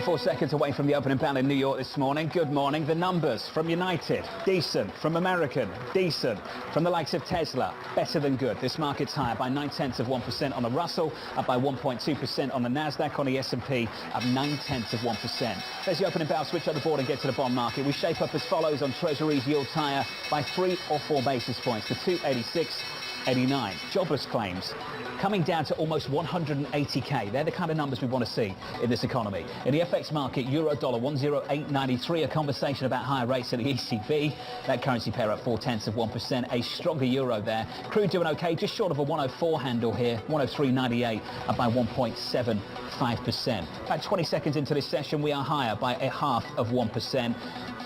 24 seconds away from the opening bell in New York this morning. Good morning. The numbers from United, decent. From American, decent. From the likes of Tesla, better than good. This market's higher by 0.9% on the Russell, up by 1.2% on the Nasdaq, on the S&P, up 0.9%. There's the opening bell. Switch up the board and get to the bond market. We shape up as follows on Treasury's yield higher by 3 or 4 basis points to 286.89. Jobless claims coming down to almost 180k. They're the kind of numbers we want to see in this economy. In the FX market, euro dollar 108.93. A conversation about higher rates at the ECB. That currency pair up 0.4%. A stronger euro there. Crude doing okay, just short of a 104 handle here. 103.98, up by 1.75%. About 20 seconds into this session, we are higher by 0.5%.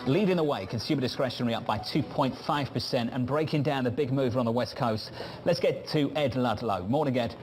Leading the way, consumer discretionary up by 2.5%, and breaking down the big mover on the West Coast. Let's get to Ed Ludlow. Morning, Ed.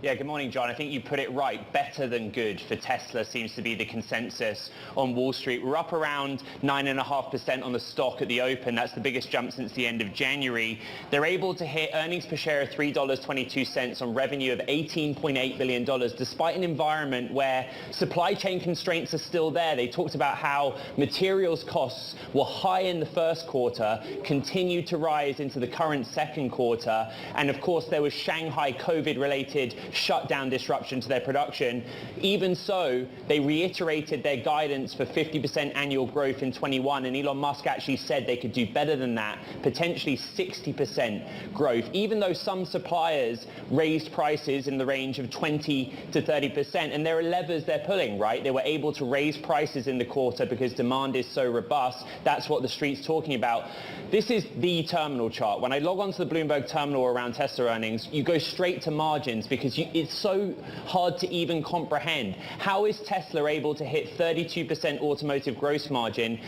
Yeah, good morning, John. I think you put it right. Better than good for Tesla seems to be the consensus on Wall Street. We're up around 9.5% on the stock at the open. That's the biggest jump since the end of January. They're able to hit earnings per share of $3.22 on revenue of $18.8 billion, despite an environment where supply chain constraints are still there. They talked about how materials costs were high in the first quarter, continued to rise into the current second quarter. And of course, there was Shanghai COVID-related shutdown disruption to their production. Even so, they reiterated their guidance for 50% annual growth in 21, and Elon Musk actually said they could do better than that, potentially 60% growth, even though some suppliers raised prices in the range of 20 to 30%. And there are levers they're pulling, right? They were able to raise prices in the quarter because demand is so robust. That's what the street's talking about. This is the terminal chart. When I log onto the Bloomberg terminal around Tesla earnings, you go straight to margins because it's so hard to even comprehend. How is Tesla able to hit 32% automotive gross margin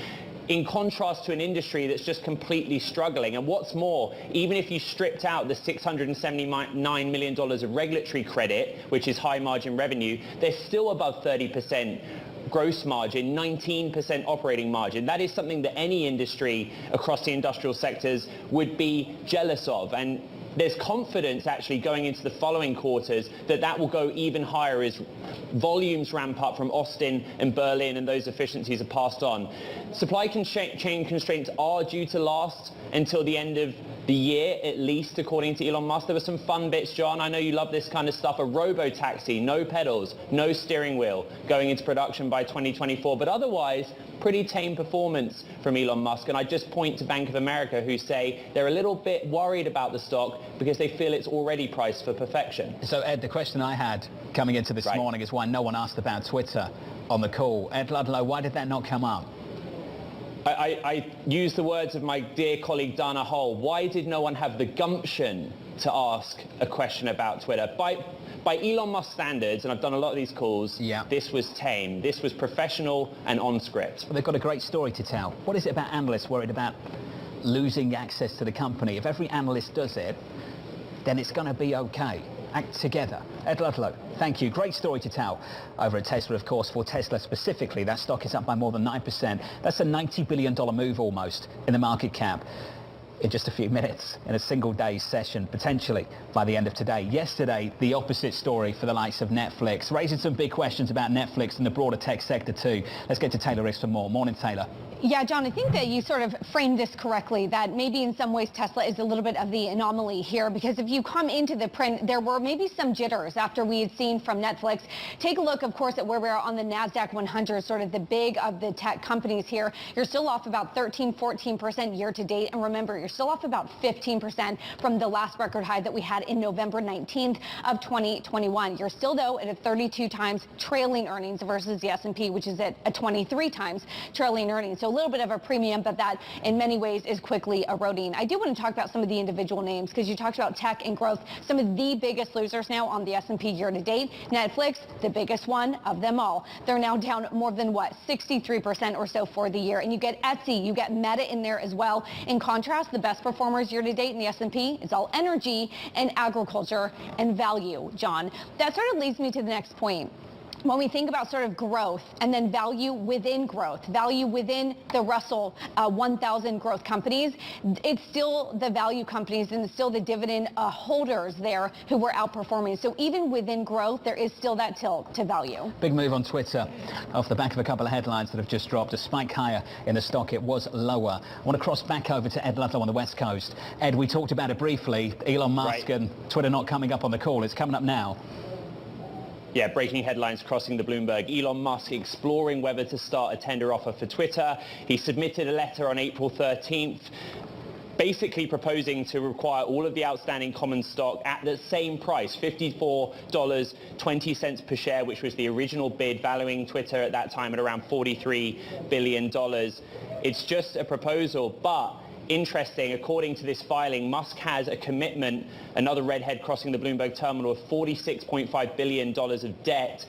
in contrast to an industry that's just completely struggling? And what's more, even if you stripped out the $679 million of regulatory credit, which is high margin revenue, they're still above 30% gross margin, 19% operating margin. That is something that any industry across the industrial sectors would be jealous of. And there's confidence actually going into the following quarters that that will go even higher as volumes ramp up from Austin and Berlin and those efficiencies are passed on. Supply chain constraints are due to last until the end of the year, at least, according to Elon Musk. There were some fun bits, John. I know you love this kind of stuff. A robo-taxi, no pedals, no steering wheel, going into production by 2024. But otherwise, pretty tame performance from Elon Musk. And I just point to Bank of America, who say they're a little bit worried about the stock because they feel it's already priced for perfection. So, Ed, the question I had coming into this morning is why no one asked about Twitter on the call. Ed Ludlow, why did that not come up? I use the words of my dear colleague Dana Hull. Why did no one have the gumption to ask a question about Twitter? By Elon Musk standards, and I've done a lot of these calls, this was tame. This was professional and on script. Well, they've got a great story to tell. What is it about analysts worried about losing access to the company? If every analyst does it, then it's going to be okay. Act together. Ed Ludlow, thank you. Great story to tell over at Tesla, of course. For Tesla specifically, that stock is up by more than 9%. That's a $90 billion move almost in the market cap in just a few minutes in a single day session, potentially by the end of today. Yesterday, the opposite story for the likes of Netflix, raising some big questions about Netflix and the broader tech sector too. Let's get to Taylor Ricks for more. Morning, Taylor. Yeah, John, I think that you sort of framed this correctly, that maybe in some ways Tesla is a little bit of the anomaly here, because if you come into the print, there were maybe some jitters after we had seen from Netflix. Take a look, of course, at where we are on the NASDAQ 100, sort of the big of the tech companies here. You're still off about 14% year to date. And remember, you're still off about 15% from the last record high that we had in November 19th of 2021. You're still, though, at a 32 times trailing earnings versus the S&P, which is at a 23 times trailing earnings. So a little bit of a premium, but that in many ways is quickly eroding. I do want to talk about some of the individual names because you talked about tech and growth. Some of the biggest losers now on the S&P year to date. Netflix, the biggest one of them all. They're now down more than 63% or so for the year. And you get Etsy, you get Meta in there as well. In contrast, the best performers year to date in the S&P is all energy and agriculture and value, John. That sort of leads me to the next point. when we think about sort of growth and then value within growth, value within the Russell 1000 growth companies, it's still the value companies and still the dividend holders there who were outperforming. So even within growth, there is still that tilt to value. Big move on Twitter off the back of a couple of headlines that have just dropped. A spike higher in the stock. It was lower. I want to cross back over to Ed Ludlow on the West Coast. Ed, we talked about it briefly. Elon Musk and Twitter not coming up on the call. It's coming up now. Yeah, breaking headlines crossing the Bloomberg. Elon Musk exploring whether to start a tender offer for Twitter. He submitted a letter on April 13th, basically proposing to require all of the outstanding common stock at the same price, $54.20 per share, which was the original bid, valuing Twitter at that time at around $43 billion. It's just a proposal, but interesting, according to this filing, Musk has a commitment, another redhead crossing the Bloomberg terminal, of $46.5 billion of debt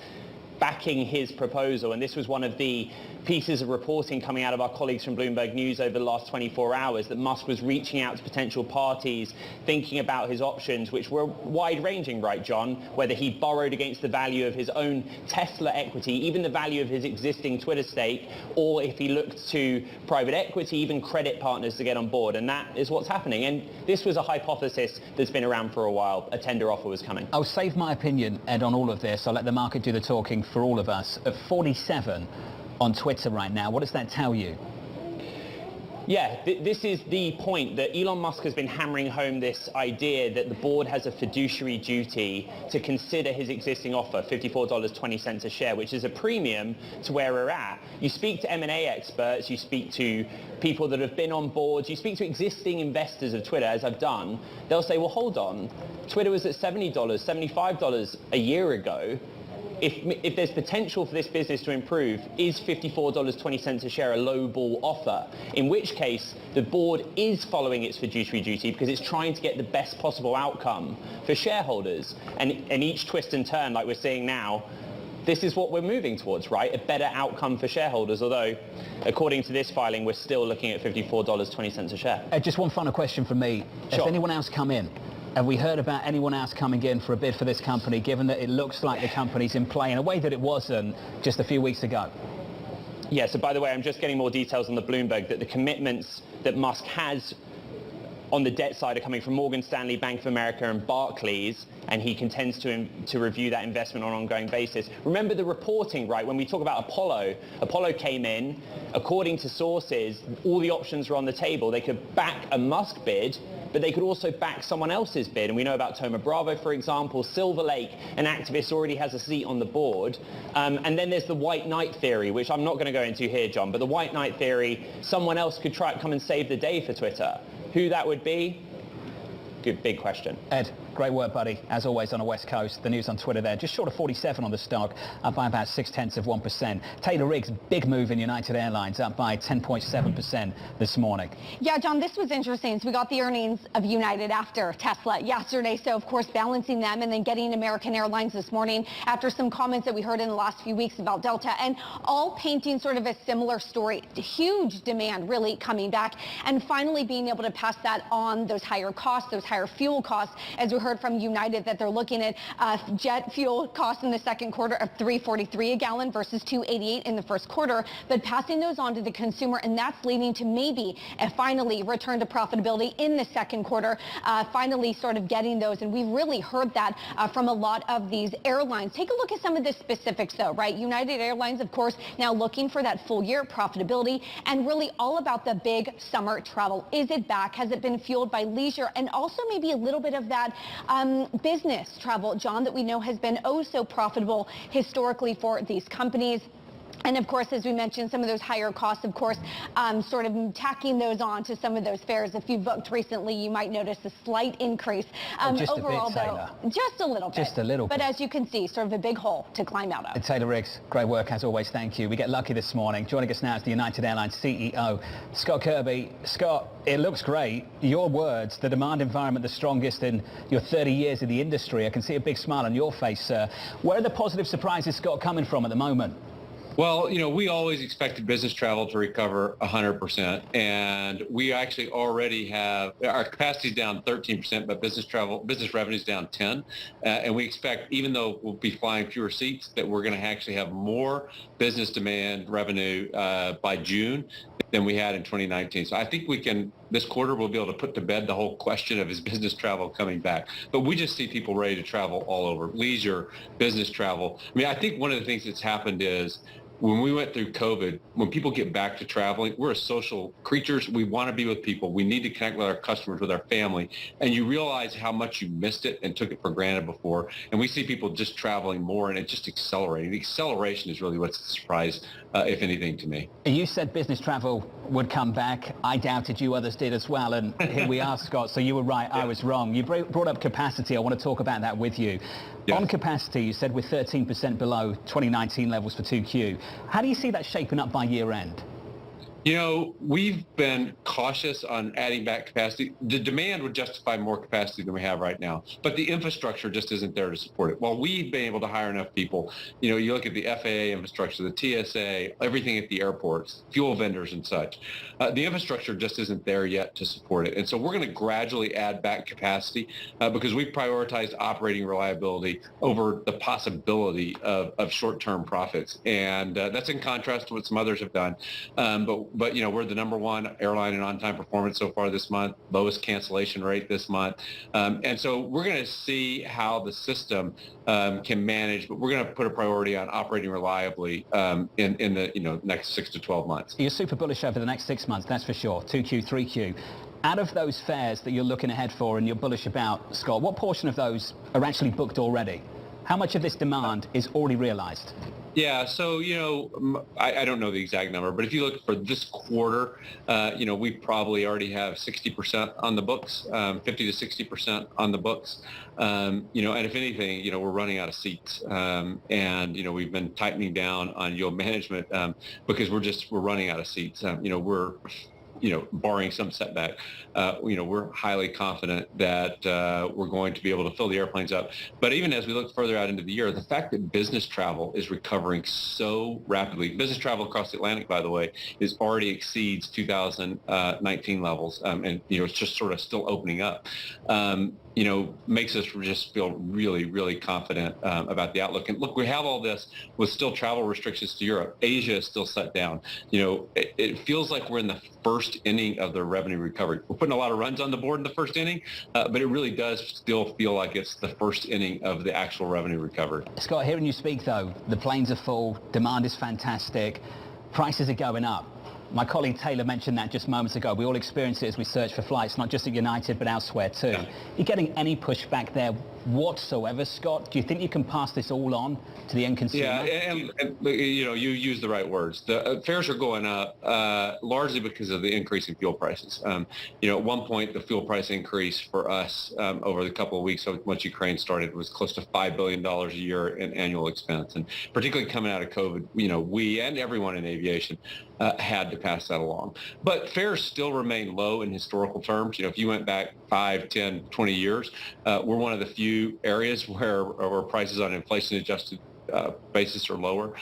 backing his proposal. And this was one of the pieces of reporting coming out of our colleagues from Bloomberg News over the last 24 hours, that Musk was reaching out to potential parties, thinking about his options, which were wide-ranging, right, John? Whether he borrowed against the value of his own Tesla equity, even the value of his existing Twitter stake, or if he looked to private equity, even credit partners to get on board. And that is what's happening. And this was a hypothesis that's been around for a while. A tender offer was coming. I'll save my opinion, Ed, on all of this. I'll let the market do the talking for all of us. At 47 on Twitter right now, what does that tell you? Yeah, this is the point that Elon Musk has been hammering home, this idea that the board has a fiduciary duty to consider his existing offer, $54.20 a share, which is a premium to where we're at. You speak to M&A experts, you speak to people that have been on boards, you speak to existing investors of Twitter, as I've done, they'll say, well, hold on, Twitter was at $70, $75 a year ago. If there's potential for this business to improve, is $54.20 a share a lowball offer? In which case, the board is following its fiduciary duty because it's trying to get the best possible outcome for shareholders. And each twist and turn, like we're seeing now, this is what we're moving towards, right? A better outcome for shareholders, although, according to this filing, we're still looking at $54.20 a share. Just one final question from me. Sure. Has anyone else come in? Have we heard about anyone else coming in for a bid for this company, given that it looks like the company's in play in a way that it wasn't just a few weeks ago? Yeah, so by the way, I'm just getting more details on the Bloomberg that the commitments that Musk has on the debt side are coming from Morgan Stanley, Bank of America and Barclays, and he intends to review that investment on an ongoing basis. Remember the reporting, right? When we talk about Apollo came in, according to sources, all the options were on the table. They could back a Musk bid, but they could also back someone else's bid. And we know about Thoma Bravo, for example. Silver Lake, an activist, already has a seat on the board. And then there's the white knight theory, which I'm not going to go into here, John, but the white knight theory, someone else could come and save the day for Twitter. Who that would be? Good, big question. Ed, great work, buddy. As always on the West Coast. The news on Twitter there, just short of 47 on the stock, up by about 0.6%. Taylor Riggs, big move in United Airlines, up by 10.7% this morning. Yeah, John, this was interesting. So we got the earnings of United after Tesla yesterday. So, of course, balancing them and then getting American Airlines this morning after some comments that we heard in the last few weeks about Delta, and all painting sort of a similar story. Huge demand really coming back, and finally being able to pass that on, those higher costs, those higher fuel costs, as we heard from United that they're looking at jet fuel costs in the second quarter of $3.43 a gallon versus $2.88 in the first quarter, but passing those on to the consumer, and that's leading to maybe a finally return to profitability in the second quarter, finally sort of getting those. And we've really heard that from a lot of these airlines. Take a look at some of the specifics though, right? United Airlines, of course, now looking for that full year profitability, and really all about the big summer travel. Is it back? Has it been fueled by leisure? And also maybe a little bit of that business travel, John, that we know has been oh so profitable historically for these companies. And of course, as we mentioned, some of those higher costs, of course, sort of tacking those on to some of those fares. If you booked recently, you might notice a slight increase. Just overall, a bit, Taylor. though, just a little bit. Just a little bit. But as you can see, sort of a big hole to climb out of. Taylor Riggs, great work as always. Thank you. We get lucky this morning. Joining us now is the United Airlines CEO, Scott Kirby. Scott, it looks great. Your words, the demand environment the strongest in your 30 years in the industry. I can see a big smile on your face, sir. Where are the positive surprises, Scott, coming from at the moment? Well, we always expected business travel to recover 100%, and we actually already have our capacity is down 13%, but business revenue is down 10, and we expect, even though we'll be flying fewer seats, that we're going to actually have more business demand revenue by June than we had in 2019. So I think this quarter, we'll be able to put to bed the whole question of is business travel coming back. But we just see people ready to travel all over, leisure, business travel. I mean, I think one of the things that's happened is when we went through COVID, when people get back to traveling, we're social creatures. We want to be with people. We need to connect with our customers, with our family. And you realize how much you missed it and took it for granted before. And we see people just traveling more, and it's just accelerating. The acceleration is really what's the surprise, if anything, to me. You said business travel would come back. I doubted you, others did as well. And here we are, Scott. So you were right, I was wrong. You brought up capacity. I want to talk about that with you. Yes. On capacity, you said we're 13% below 2019 levels for 2Q. How do you see that shaping up by year end? We've been cautious on adding back capacity. The demand would justify more capacity than we have right now, but the infrastructure just isn't there to support it. While we've been able to hire enough people, you look at the FAA infrastructure, the TSA, everything at the airports, fuel vendors and such, the infrastructure just isn't there yet to support it. And so we're going to gradually add back capacity because we've prioritized operating reliability over the possibility of short-term profits. And that's in contrast to what some others have done. But we're the number one airline in on-time performance so far this month, lowest cancellation rate this month. And so we're going to see how the system can manage, but we're going to put a priority on operating reliably in the next 6 to 12 months. You're super bullish over the next 6 months, that's for sure, 2Q, 3Q. Out of those fares that you're looking ahead for and you're bullish about, Scott, what portion of those are actually booked already? How much of this demand is already realized? Yeah, so, I don't know the exact number, but if you look for this quarter, we probably already have 60% on the books, 50 to 60% on the books. And if anything, we're running out of seats. And we've been tightening down on yield management because we're running out of seats. Barring some setback, we're highly confident that we're going to be able to fill the airplanes up. But even as we look further out into the year, the fact that business travel is recovering so rapidly, business travel across the Atlantic, by the way, already exceeds 2019 levels, and it's just sort of still opening up. Makes us just feel really, really confident about the outlook. And look, we have all this with still travel restrictions to Europe. Asia is still shut down. It feels like we're in the first inning of the revenue recovery. We're putting a lot of runs on the board in the first inning, but it really does still feel like it's the first inning of the actual revenue recovery. Scott, hearing you speak, though, the planes are full, demand is fantastic, prices are going up. My colleague Taylor mentioned that just moments ago. We all experience it as we search for flights, not just at United, but elsewhere too. Yeah. You're getting any pushback there whatsoever, Scott? Do you think you can pass this all on to the end consumer? Yeah, and you use the right words. The fares are going up largely because of the increase in fuel prices. At one point, the fuel price increase for us over the couple of weeks once Ukraine started was close to $5 billion a year in annual expense. And particularly coming out of COVID, we and everyone in aviation had to pass that along. But fares still remain low in historical terms. If you went back 5, 10, 20 years, we're one of the few areas where prices on inflation-adjusted basis are lower.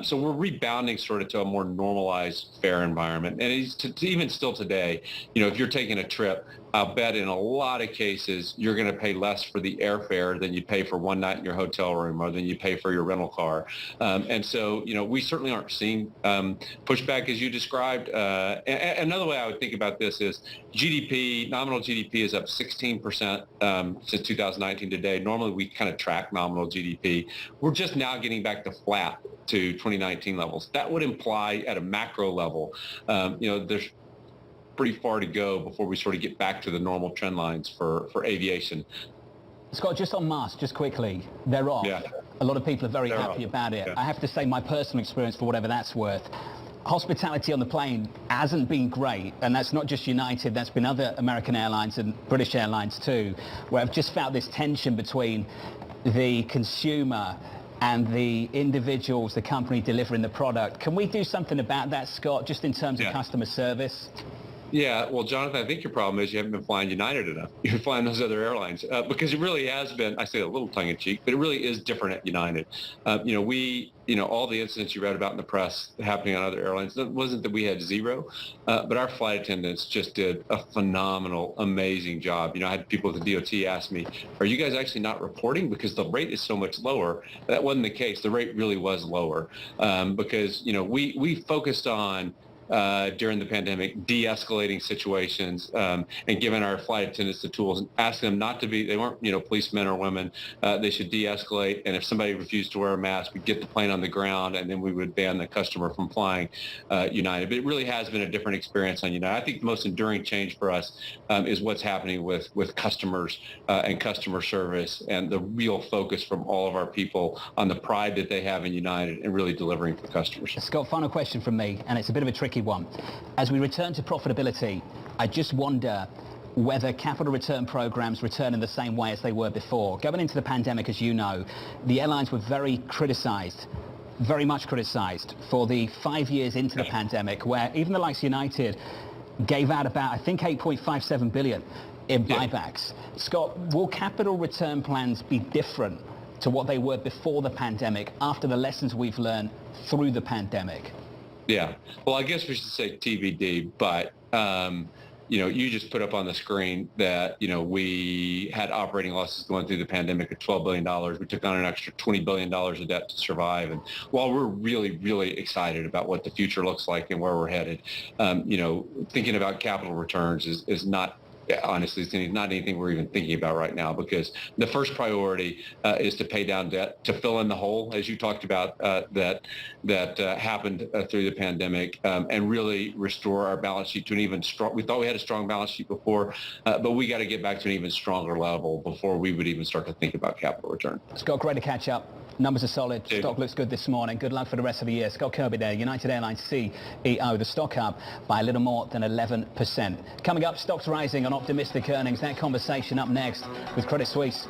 So we're rebounding sort of to a more normalized fare environment. And even still today, if you're taking a trip, I'll bet in a lot of cases, you're going to pay less for the airfare than you pay for one night in your hotel room or than you pay for your rental car. And so, we certainly aren't seeing pushback as you described. Another way I would think about this is GDP, nominal GDP is up 16% since 2019 today. Normally, we kind of track nominal GDP. We're just now getting back to flat to 2019 levels. That would imply at a macro level, there's pretty far to go before we sort of get back to the normal trend lines for aviation. Scott, just on masks, just quickly, they're off. Yeah. A lot of people are very happy about it. Yeah. I have to say my personal experience, for whatever that's worth, hospitality on the plane hasn't been great, and that's not just United, that's been other American airlines and British Airlines too, where I've just felt this tension between the consumer and the individuals, the company delivering the product. Can we do something about that, Scott, just in terms of customer service? Yeah, well, Jonathan, I think your problem is you haven't been flying United enough. You're flying those other airlines because it really has been, I say a little tongue in cheek, but it really is different at United. All the incidents you read about in the press happening on other airlines, it wasn't that we had zero, but our flight attendants just did a phenomenal, amazing job. I had people at the DOT ask me, are you guys actually not reporting because the rate is so much lower? That wasn't the case. The rate really was lower because, we focused on during the pandemic, de-escalating situations and giving our flight attendants the tools and asking them not to be, they weren't, policemen or women. They should de-escalate. And if somebody refused to wear a mask, we'd get the plane on the ground and then we would ban the customer from flying United. But it really has been a different experience on United. I think the most enduring change for us is what's happening with customers and customer service and the real focus from all of our people on the pride that they have in United and really delivering for customers. Scott, final question from me, and it's a bit of a tricky one. As we return to profitability, I just wonder whether capital return programs return in the same way as they were before. Going into the pandemic, as you know, the airlines were very much criticized for the 5 years into the pandemic, where even the likes of United gave out about, I think, 8.57 billion in buybacks. Scott, will capital return plans be different to what they were before the pandemic, after the lessons we've learned through the pandemic? Yeah. Well, I guess we should say TBD, but, you just put up on the screen that, we had operating losses going through the pandemic of $12 billion. We took on an extra $20 billion of debt to survive. And while we're really, really excited about what the future looks like and where we're headed, thinking about capital returns is not, honestly, it's not anything we're even thinking about right now, because the first priority is to pay down debt, to fill in the hole, as you talked about, that happened through the pandemic, and really restore our balance sheet to an even strong. We thought we had a strong balance sheet before, but we got to get back to an even stronger level before we would even start to think about capital return. Scott, great to catch up. Numbers are solid. Stock looks good this morning. Good luck for the rest of the year. Scott Kirby there, United Airlines CEO. The stock up by a little more than 11%. Coming up, stocks rising on optimistic earnings. That conversation up next with Credit Suisse.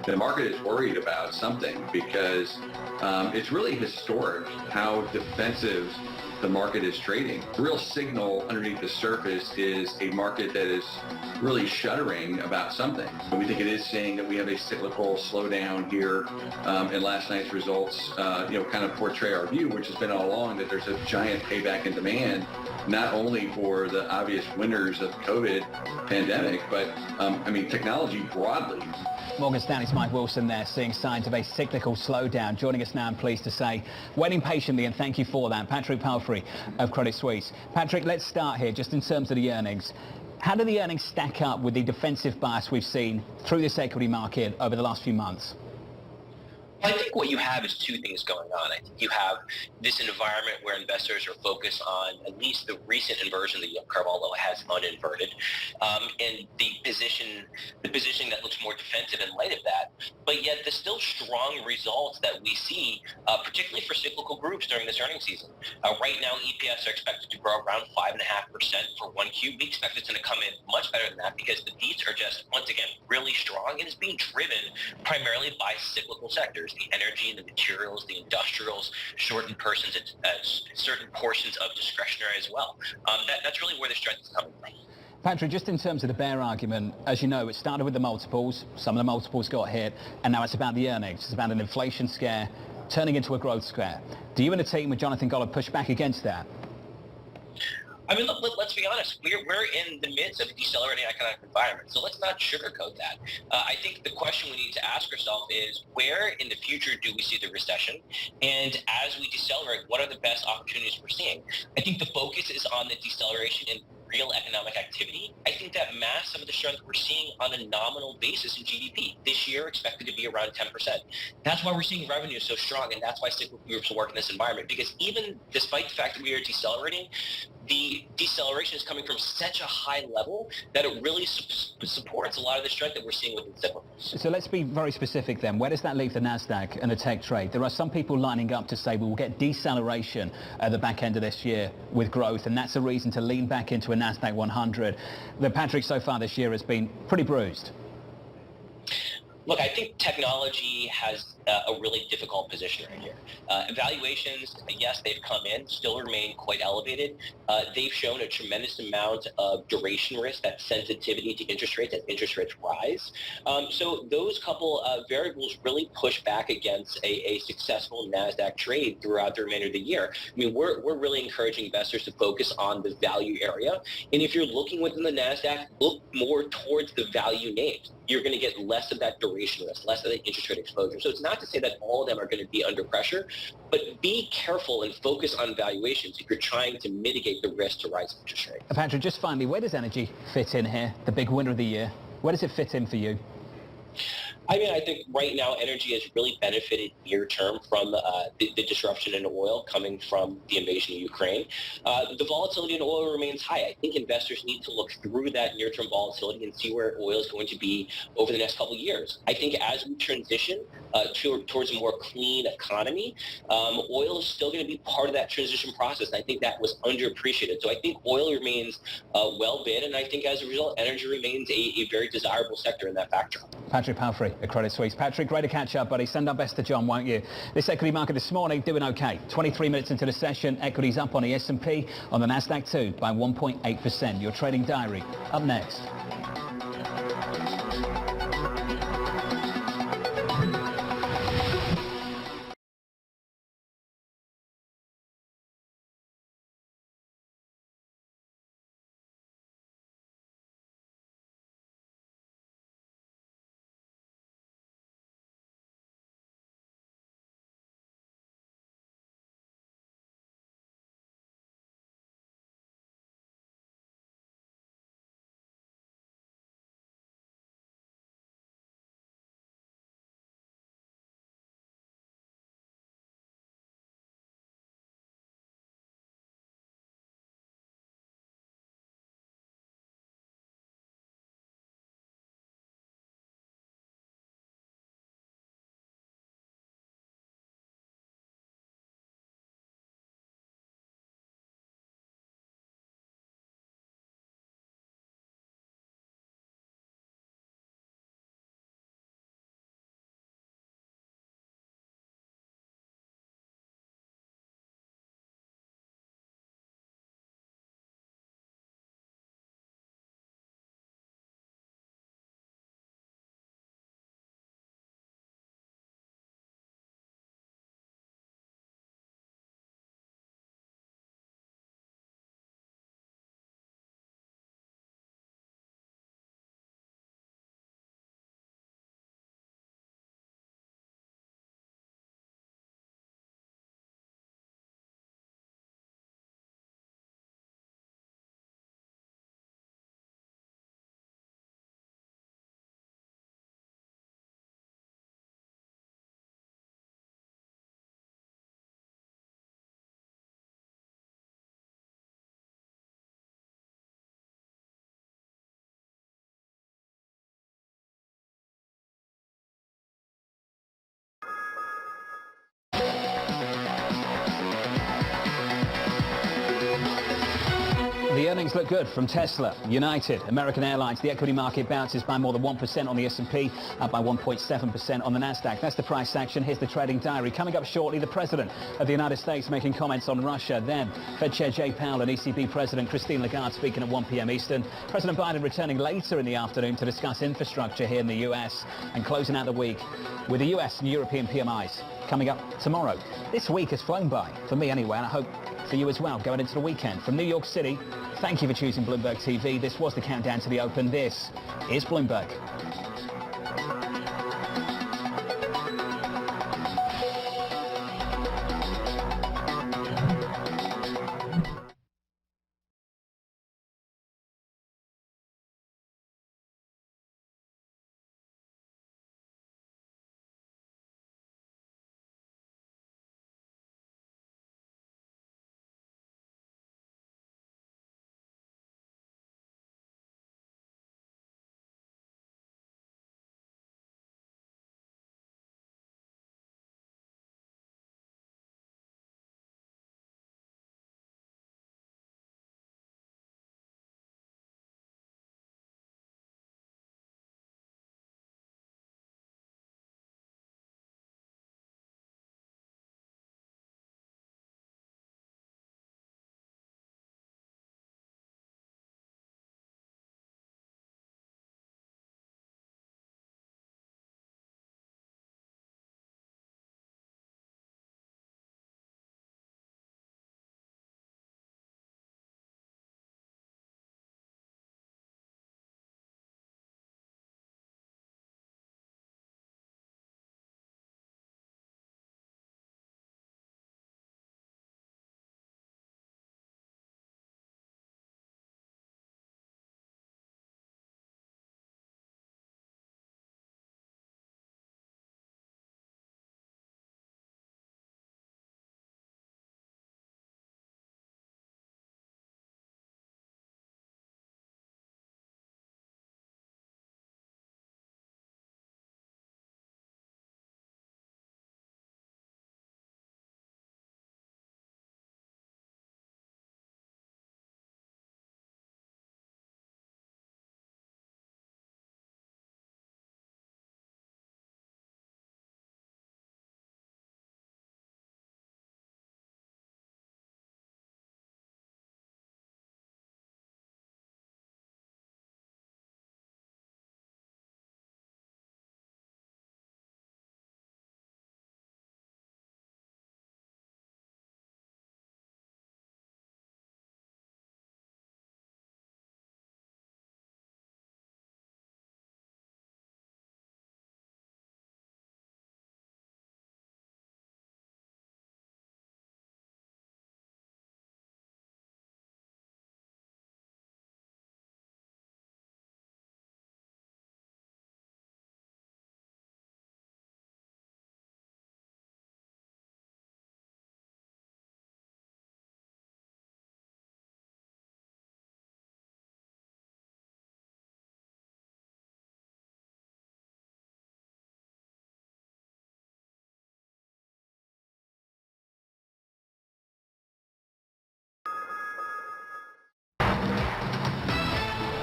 the market is worried about something because it's really historic how defensive the market is trading. The real signal underneath the surface is a market that is really shuddering about something. We think it is saying that we have a cyclical slowdown here, and last night's results, kind of portray our view, which has been all along that there's a giant payback in demand, not only for the obvious winners of COVID pandemic, but technology broadly. Morgan Stanley's Mike Wilson there, seeing signs of a cyclical slowdown. Joining us now, I'm pleased to say, waiting patiently, and thank you for that, Patrick Palfrey of Credit Suisse. Patrick, let's start here just in terms of the earnings. How do the earnings stack up with the defensive bias we've seen through this equity market over the last few months? I think what you have is two things going on. I think you have this environment where investors are focused on at least the recent inversion of the yield curve, although it has uninverted, and the position that looks more defensive in light of that. But yet the still strong results that we see, particularly for cyclical groups during this earnings season. Right now, EPS are expected to grow around 5.5% for 1Q. We expect it's going to come in much better than that because the beats are just, once again, really strong, and it's being driven primarily by cyclical sectors. The energy, the materials, the industrials, certain portions of discretionary as well. That's really where the strength is coming from. Patrick, just in terms of the bear argument, as you know, it started with the multiples. Some of the multiples got hit, and now it's about the earnings. It's about an inflation scare turning into a growth scare. Do you and the team with Jonathan Gollop push back against that? I mean, look, let's be honest. We're in the midst of a decelerating economic environment, so let's not sugarcoat that. I think the question we need to ask ourselves is, where in the future do we see the recession? And as we decelerate, what are the best opportunities we're seeing? I think the focus is on the deceleration in real economic activity. I think that masks some of the strength we're seeing on a nominal basis in GDP. This year expected to be around 10%. That's why we're seeing revenue so strong, and that's why cyclical groups work in this environment. Because even despite the fact that we are decelerating, the deceleration is coming from such a high level that it really supports a lot of the strength that we're seeing within cyclicals. So let's be very specific then. Where does that leave the NASDAQ and the tech trade? There are some people lining up to say we will get deceleration at the back end of this year with growth, and that's a reason to lean back into a NASDAQ 100. The Patrick so far this year has been pretty bruised. Look, I think technology has a really difficult position right here. Valuations, yes, they've come in, still remain quite elevated. They've shown a tremendous amount of duration risk, that sensitivity to interest rates as interest rates rise. So those couple of variables really push back against a successful NASDAQ trade throughout the remainder of the year. I mean, we're really encouraging investors to focus on the value area. And if you're looking within the NASDAQ, look more towards the value names. You're going to get less of that duration risk, less of the interest rate exposure. So it's not to say that all of them are going to be under pressure, but be careful and focus on valuations if you're trying to mitigate the risk to rising interest rates. Patrick, just finally, where does energy fit in here, the big winner of the year? Where does it fit in for you? I mean, I think right now energy has really benefited near term from the disruption in oil coming from the invasion of Ukraine. The volatility in oil remains high. I think investors need to look through that near-term volatility and see where oil is going to be over the next couple of years. I think as we transition towards a more clean economy, oil is still going to be part of that transition process. And I think that was underappreciated. So I think oil remains well bid, and I think as a result, energy remains a very desirable sector in that backdrop. Patrick Palfrey at Credit Suisse. Patrick, great to catch up, buddy. Send our best to John, won't you? This equity market this morning doing okay. 23 minutes into the session, equities up on the S&P, on the NASDAQ too by 1.8%. Your trading diary up next. Things look good from Tesla, United, American Airlines. The equity market bounces by more than 1% on the S&P, up by 1.7% on the Nasdaq. That's the price action. Here's the trading diary. Coming up shortly, the President of the United States making comments on Russia. Then Fed Chair Jay Powell and ECB President Christine Lagarde speaking at 1 p.m. Eastern. President Biden returning later in the afternoon to discuss infrastructure here in the U.S. and closing out the week with the U.S. and European PMIs coming up tomorrow. This week has flown by, for me anyway, and I hope for you as well, going into the weekend. From New York City, thank you for choosing Bloomberg TV. This was the countdown to the Open. This is Bloomberg.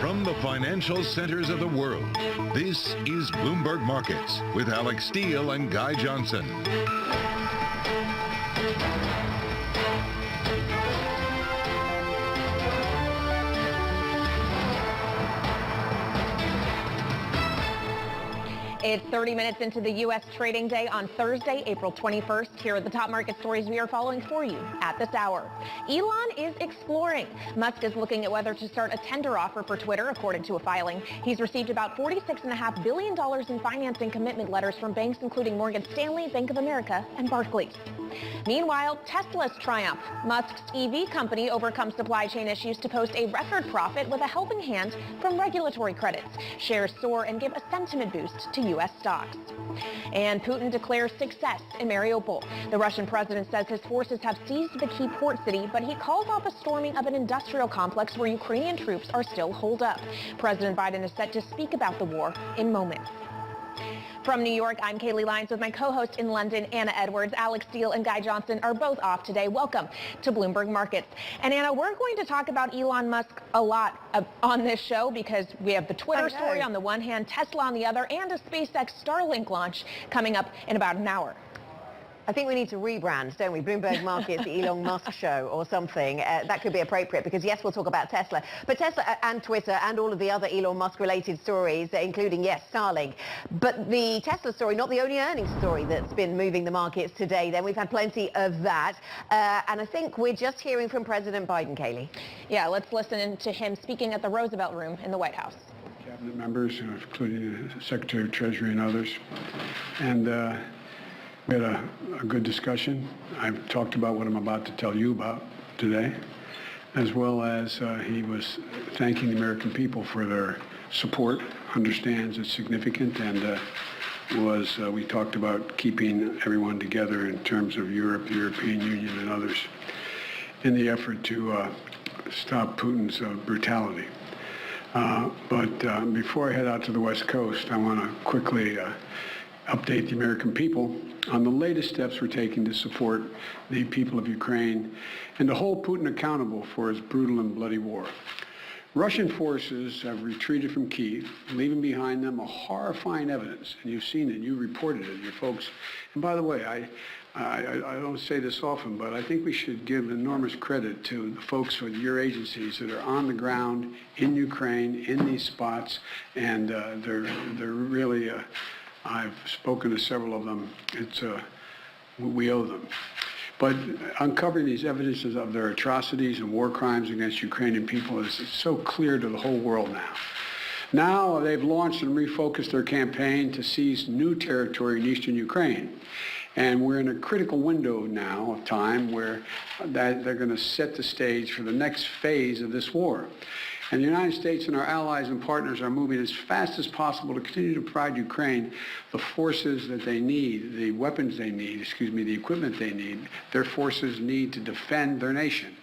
From the financial centers of the world, this is Bloomberg Markets with Alex Steele and Guy Johnson. It's 30 minutes into the U.S. trading day on Thursday, April 21st. Here are the top market stories we are following for you at this hour. Elon is exploring. Musk is looking at whether to start a tender offer for Twitter, according to a filing. He's received about $46.5 billion in financing commitment letters from banks including Morgan Stanley, Bank of America, and Barclays. Meanwhile, Tesla's triumph. Musk's EV company overcomes supply chain issues to post a record profit with a helping hand from regulatory credits. Shares soar and give a sentiment boost to U.S. stocks. And Putin declares success in Mariupol. The Russian president says his forces have seized the key port city, but he calls off a storming of an industrial complex where Ukrainian troops are still holed up. President Biden is set to speak about the war in moments. From New York, I'm Kaylee Lyons with my co-host in London, Anna Edwards. Alex Steele and Guy Johnson are both off today. Welcome to Bloomberg Markets. And Anna, we're going to talk about Elon Musk a lot on this show because we have the Twitter story on the one hand, Tesla on the other, and a SpaceX Starlink launch coming up in about an hour. I think we need to rebrand, don't we? Bloomberg Markets, the Elon Musk show or something. That could be appropriate because, yes, we'll talk about Tesla. But Tesla and Twitter and all of the other Elon Musk-related stories, including, yes, Starlink. But the Tesla story, not the only earnings story that's been moving the markets today. Then we've had plenty of that. And I think we're just hearing from President Biden, Kaylee. Yeah, let's listen to him speaking at the Roosevelt Room in the White House. Cabinet members, including the Secretary of Treasury and others. And we had a good discussion. I've talked about what I'm about to tell you about today, as well as he was thanking the American people for their support, understands it's significant, and we talked about keeping everyone together in terms of Europe, the European Union, and others in the effort to stop Putin's brutality. But before I head out to the West Coast, I want to quickly update the American people on the latest steps we're taking to support the people of Ukraine and to hold Putin accountable for his brutal and bloody war. Russian forces have retreated from Kyiv, leaving behind them a horrifying evidence, and you've seen it, you reported it, your folks. And by the way, I don't say this often, but I think we should give enormous credit to the folks with your agencies that are on the ground in Ukraine, in these spots, and they're really I've spoken to several of them. We owe them. But uncovering these evidences of their atrocities and war crimes against Ukrainian people is so clear to the whole world now. Now they've launched and refocused their campaign to seize new territory in eastern Ukraine. And we're in a critical window now of time where they're going to set the stage for the next phase of this war. And the United States and our allies and partners are moving as fast as possible to continue to provide Ukraine the forces that they need, the weapons they need, the equipment they need, their forces need to defend their nation.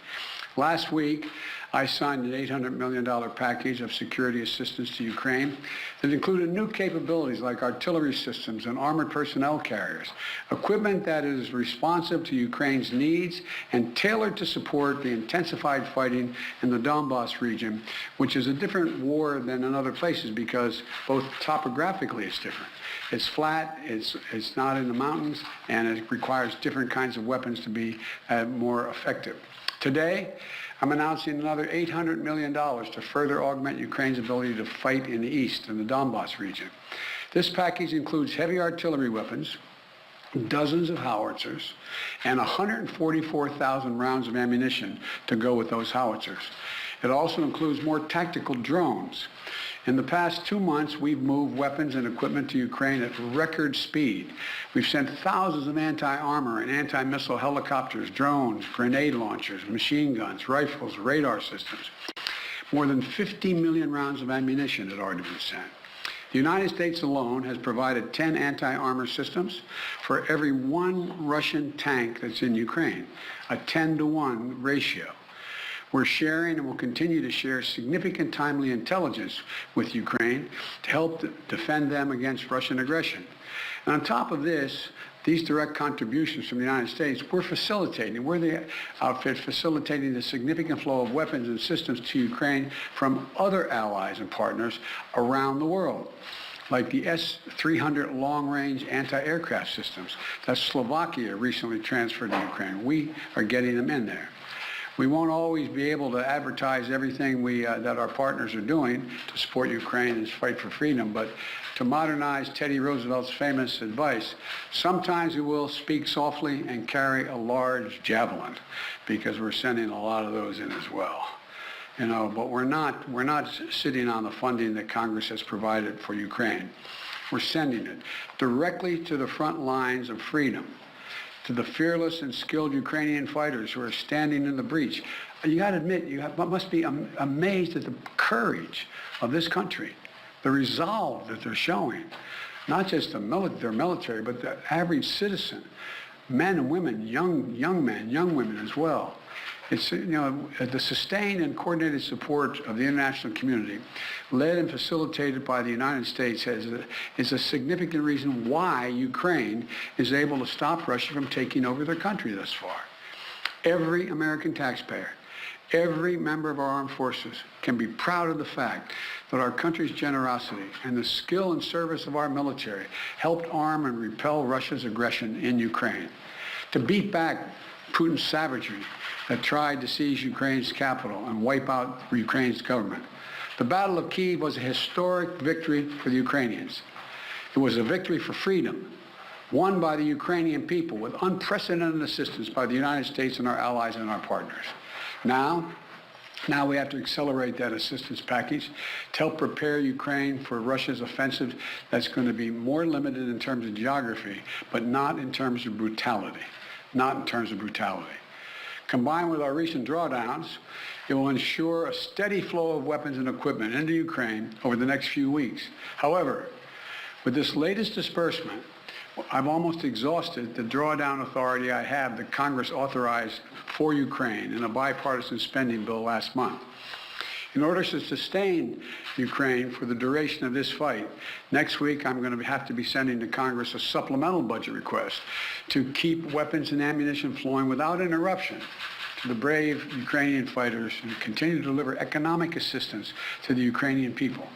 Last week, I signed an $800 million package of security assistance to Ukraine that included new capabilities like artillery systems and armored personnel carriers, equipment that is responsive to Ukraine's needs and tailored to support the intensified fighting in the Donbas region, which is a different war than in other places because both topographically it's different. It's flat, it's not in the mountains, and it requires different kinds of weapons to be more effective. Today, I'm announcing another $800 million to further augment Ukraine's ability to fight in the east, in the Donbas region. This package includes heavy artillery weapons, dozens of howitzers, and 144,000 rounds of ammunition to go with those howitzers. It also includes more tactical drones. In the past 2 months, we've moved weapons and equipment to Ukraine at record speed. We've sent thousands of anti-armor and anti-missile helicopters, drones, grenade launchers, machine guns, rifles, radar systems. More than 50 million rounds of ammunition had already been sent. The United States alone has provided 10 anti-armor systems for every 1 Russian tank that's in Ukraine, a 10-to-1 ratio. We're sharing and will continue to share significant timely intelligence with Ukraine to help defend them against Russian aggression. And on top of this, these direct contributions from the United States, we're the outfit facilitating the significant flow of weapons and systems to Ukraine from other allies and partners around the world, like the S-300 long-range anti-aircraft systems that Slovakia recently transferred to Ukraine. We are getting them in there. We won't always be able to advertise everything that our partners are doing to support Ukraine and fight for freedom, but to modernize Teddy Roosevelt's famous advice, sometimes we will speak softly and carry a large javelin, because we're sending a lot of those in as well. But we're not sitting on the funding that Congress has provided for Ukraine. We're sending it directly to the front lines of freedom, to the fearless and skilled Ukrainian fighters who are standing in the breach. You got to admit, must be amazed at the courage of this country, the resolve that they're showing, not just their military, but the average citizen, men and women, young men, young women as well. It's, the sustained and coordinated support of the international community, led and facilitated by the United States, is a significant reason why Ukraine is able to stop Russia from taking over their country thus far. Every American taxpayer, every member of our armed forces can be proud of the fact that our country's generosity and the skill and service of our military helped arm and repel Russia's aggression in Ukraine. To beat back Putin's savagery that tried to seize Ukraine's capital and wipe out Ukraine's government. The Battle of Kyiv was a historic victory for the Ukrainians. It was a victory for freedom, won by the Ukrainian people with unprecedented assistance by the United States and our allies and our partners. Now we have to accelerate that assistance package to help prepare Ukraine for Russia's offensive that's going to be more limited in terms of geography, but not in terms of brutality. Not in terms of brutality. Combined with our recent drawdowns, it will ensure a steady flow of weapons and equipment into Ukraine over the next few weeks. However, with this latest disbursement, I've almost exhausted the drawdown authority I have that Congress authorized for Ukraine in a bipartisan spending bill last month. In order to sustain Ukraine for the duration of this fight, next week I'm going to have to be sending to Congress a supplemental budget request to keep weapons and ammunition flowing without interruption to the brave Ukrainian fighters and continue to deliver economic assistance to the Ukrainian people.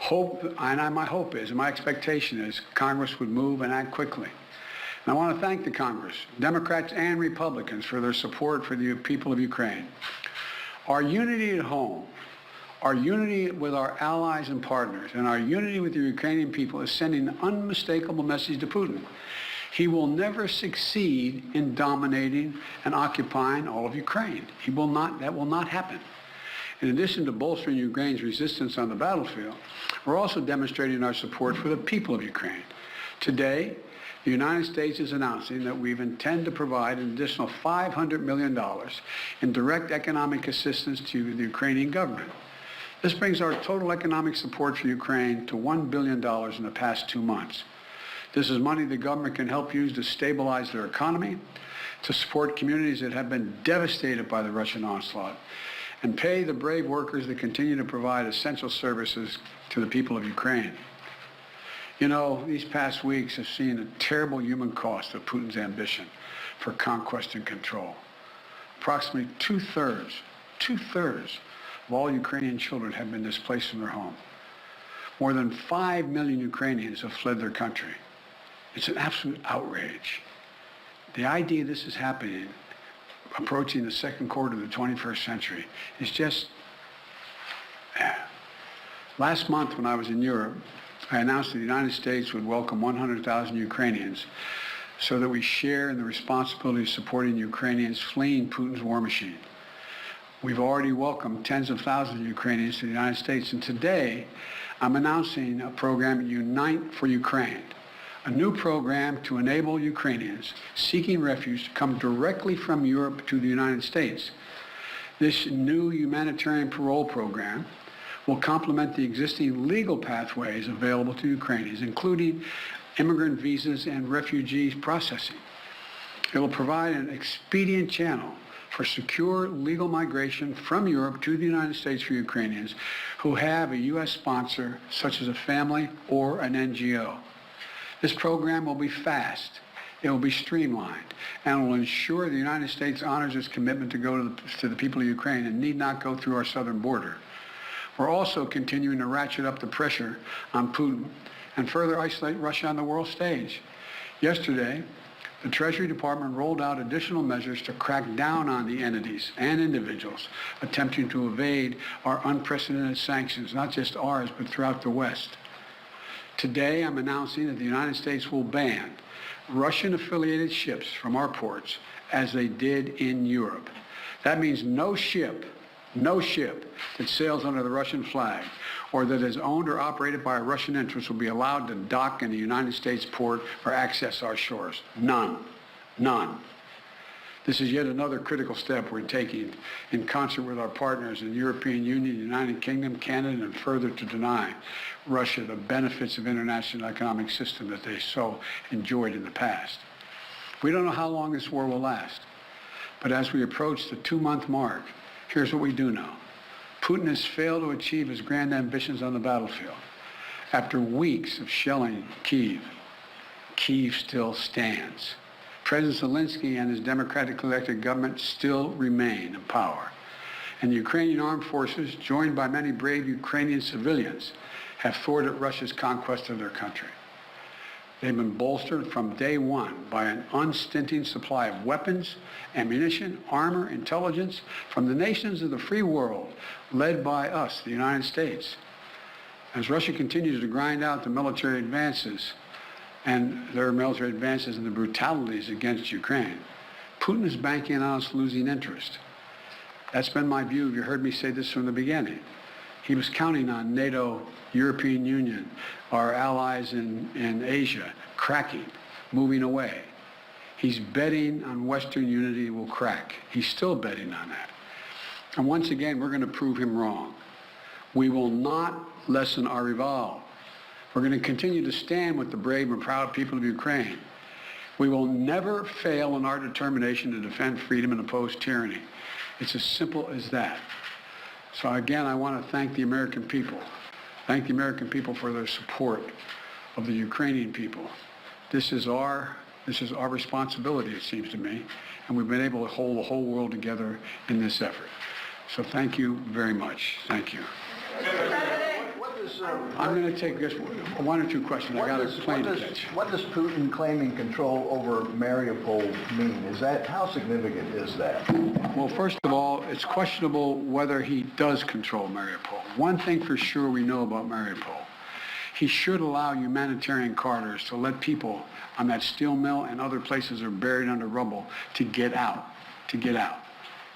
My hope is, and my expectation is, Congress would move and act quickly. And I want to thank the Congress, Democrats and Republicans, for their support for the people of Ukraine. Our unity at home, our unity with our allies and partners, and our unity with the Ukrainian people is sending an unmistakable message to Putin. He will never succeed in dominating and occupying all of Ukraine. That will not happen. In addition to bolstering Ukraine's resistance on the battlefield, we're also demonstrating our support for the people of Ukraine. Today, the United States is announcing that we intend to provide an additional $500 million in direct economic assistance to the Ukrainian government. This brings our total economic support for Ukraine to $1 billion in the past 2 months. This is money the government can help use to stabilize their economy, to support communities that have been devastated by the Russian onslaught, and pay the brave workers that continue to provide essential services to the people of Ukraine. These past weeks have seen a terrible human cost of Putin's ambition for conquest and control. Approximately two-thirds of all Ukrainian children have been displaced from their home. More than 5 million Ukrainians have fled their country. It's an absolute outrage. The idea this is happening, approaching the second quarter of the 21st century, is just... Last month when I was in Europe, I announced that the United States would welcome 100,000 Ukrainians so that we share in the responsibility of supporting Ukrainians fleeing Putin's war machine. We've already welcomed tens of thousands of Ukrainians to the United States, and today I'm announcing a program, Unite for Ukraine, a new program to enable Ukrainians seeking refuge to come directly from Europe to the United States. This new humanitarian parole program will complement the existing legal pathways available to Ukrainians, including immigrant visas and refugees processing. It will provide an expedient channel for secure legal migration from Europe to the United States for Ukrainians who have a U.S. sponsor, such as a family or an NGO. This program will be fast, it will be streamlined, and will ensure the United States honors its commitment to go to the people of Ukraine and need not go through our southern border. We're also continuing to ratchet up the pressure on Putin and further isolate Russia on the world stage. Yesterday, the Treasury Department rolled out additional measures to crack down on the entities and individuals attempting to evade our unprecedented sanctions, not just ours, but throughout the West. Today, I'm announcing that the United States will ban Russian-affiliated ships from our ports as they did in Europe. That means no ship that sails under the Russian flag or that is owned or operated by a Russian interest will be allowed to dock in the United States port or access our shores. None. This is yet another critical step we're taking in concert with our partners in the European Union, the United Kingdom, Canada, and further to deny Russia the benefits of international economic system that they so enjoyed in the past. We don't know how long this war will last, But as we approach the 2-month mark, here's what we do know. Putin has failed to achieve his grand ambitions on the battlefield. After weeks of shelling Kyiv, Kyiv still stands. President Zelensky and his democratically elected government still remain in power. And the Ukrainian armed forces, joined by many brave Ukrainian civilians, have thwarted Russia's conquest of their country. They've been bolstered from day one by an unstinting supply of weapons, ammunition, armor, intelligence from the nations of the free world, led by us, the United States. As Russia continues to grind out the military advances and their military advances and the brutalities against Ukraine, Putin is banking on us losing interest. That's been my view. You heard me say this from the beginning. He was counting on NATO, European Union, our allies in Asia, cracking, moving away. He's betting on Western unity will crack. He's still betting on that. And once again, we're going to prove him wrong. We will not lessen our resolve. We're going to continue to stand with the brave and proud people of Ukraine. We will never fail in our determination to defend freedom and oppose tyranny. It's as simple as that. So again, I want to thank the American people. Thank the American people for their support of the Ukrainian people. This is our responsibility, it seems to me, and we've been able to hold the whole world together in this effort. So thank you very much. Thank you. I'm going to take just one or two questions. I got a plane to catch. What does Putin claiming control over Mariupol mean? How significant is that? Well, first of all, it's questionable whether he does control Mariupol. One thing for sure we know about Mariupol. He should allow humanitarian corridors to let people on that steel mill and other places that are buried under rubble to get out.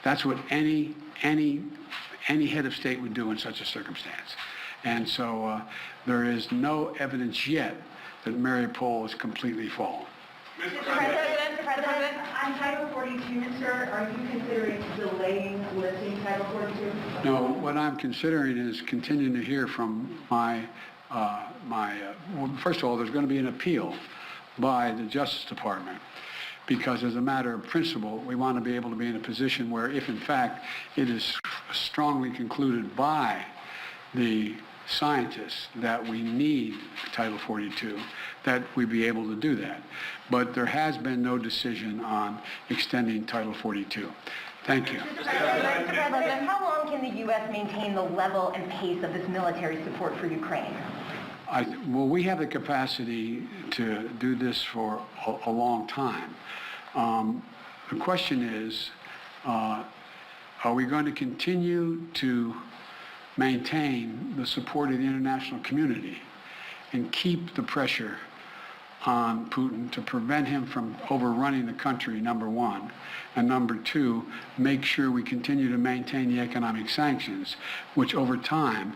That's what any head of state would do in such a circumstance. And so there is no evidence yet that Mariupol is completely fallen. Mr. President, on Title 42, sir, are you considering delaying lifting Title 42? No, what I'm considering is continuing to hear from well, first of all, there's going to be an appeal by the Justice Department, because as a matter of principle, we want to be able to be in a position where if in fact it is strongly concluded by the scientists that we need Title 42, that we be able to do that. But there has been no decision on extending Title 42. Thank you. Mr. President, how long can the U.S. maintain the level and pace of this military support for Ukraine? Well, we have the capacity to do this for a long time. The question is, are we going to continue to maintain the support of the international community and keep the pressure on Putin to prevent him from overrunning the country, number one, and number two, make sure we continue to maintain the economic sanctions, which over time,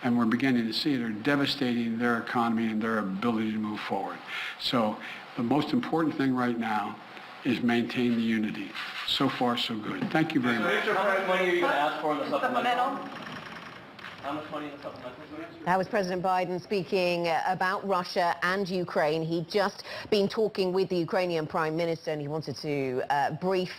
and we're beginning to see it, are devastating their economy and their ability to move forward. So the most important thing right now is maintain the unity. So far, so good. Thank you very much. How much money are you going to ask for in the supplemental? How much money in the supplemental? That was President Biden speaking about Russia and Ukraine. He'd just been talking with the Ukrainian Prime Minister, and he wanted to brief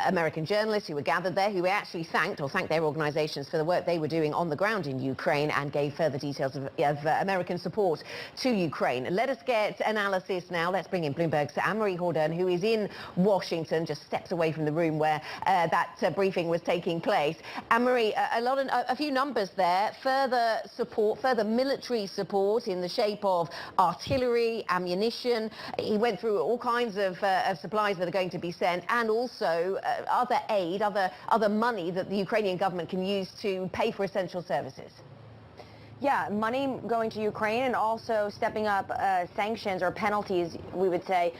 American journalists who were gathered there, who actually thanked their organizations for the work they were doing on the ground in Ukraine, and gave further details of American support to Ukraine. Let us get analysis now. Let's bring in Bloomberg's Anne-Marie Hordern, who is in Washington, just steps away from the room where that briefing was taking place. Anne-Marie, a few numbers there. Further support, further military support in the shape of artillery, ammunition. He went through all kinds of supplies that are going to be sent, and also other aid, other money that the Ukrainian government can use to pay for essential services. Yeah, money going to Ukraine, and also stepping up sanctions or penalties, we would say,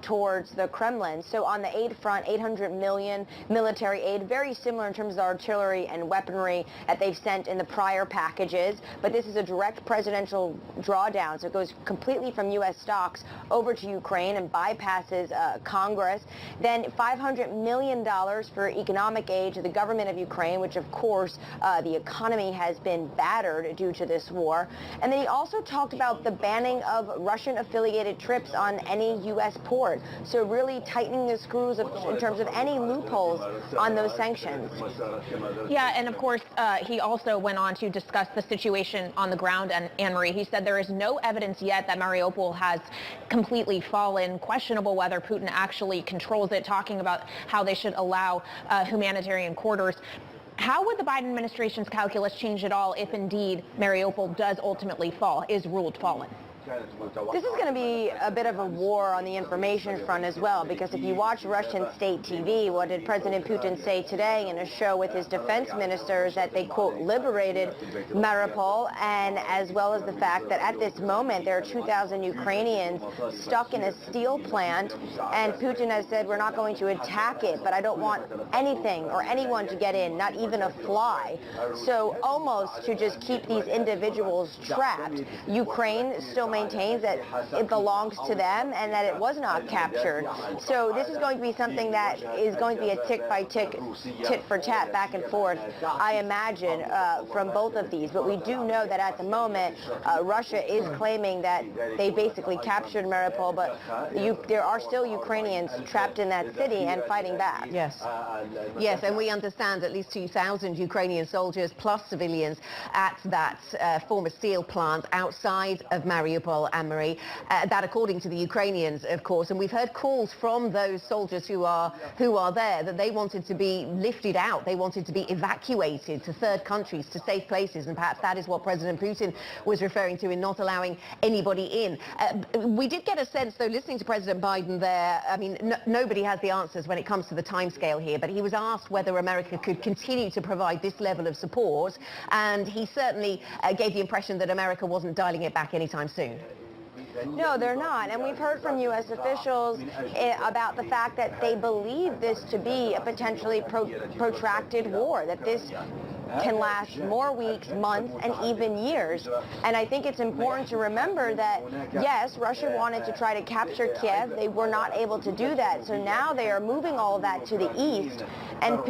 towards the Kremlin. So on the aid front, $800 million military aid, very similar in terms of artillery and weaponry that they've sent in the prior packages. But this is a direct presidential drawdown, so it goes completely from U.S. stocks over to Ukraine and bypasses Congress. Then $500 million for economic aid to the government of Ukraine, which of course the economy has been battered due to to this war. And then he also talked about the banning of Russian-affiliated trips on any U.S. port. So really tightening the screws in terms of any loopholes on those sanctions. Yeah, and of course, he also went on to discuss the situation on the ground, and Anne-Marie, he said there is no evidence yet that Mariupol has completely fallen, questionable whether Putin actually controls it, talking about how they should allow humanitarian corridors. How would the Biden administration's calculus change at all if indeed Mariupol does ultimately fall, is ruled fallen? This is going to be a bit of a war on the information front as well, because if you watch Russian state TV, what did President Putin say today in a show with his defense ministers that they, quote, liberated Mariupol, and as well as the fact that at this moment there are 2,000 Ukrainians stuck in a steel plant, and Putin has said we're not going to attack it, but I don't want anything or anyone to get in, not even a fly. So almost to just keep these individuals trapped. Ukraine still maintains that it belongs to them and that it was not captured. So this is going to be something that is going to be a tick-by-tick, tit-for-tat, back and forth, I imagine, from both of these. But we do know that at the moment, Russia is claiming that they basically captured Mariupol, but there are still Ukrainians trapped in that city and fighting back. Yes. Yes, and we understand at least 2,000 Ukrainian soldiers plus civilians at that former steel plant outside of Mariupol, Anne-Marie, that according to the Ukrainians, of course, and we've heard calls from those soldiers who are there that they wanted to be lifted out, they wanted to be evacuated to third countries, to safe places, and perhaps that is what President Putin was referring to in not allowing anybody in. We did get a sense, though, listening to President Biden there, I mean, nobody has the answers when it comes to the timescale here, but he was asked whether America could continue to provide this level of support, and he certainly gave the impression that America wasn't dialing it back anytime soon. No, they're not. And we've heard from U.S. officials about the fact that they believe this to be a potentially protracted war, that this can last more weeks, months, and even years. And I think it's important to remember that, yes, Russia wanted to try to capture Kiev. They were not able to do that. So now they are moving all of that to the east. And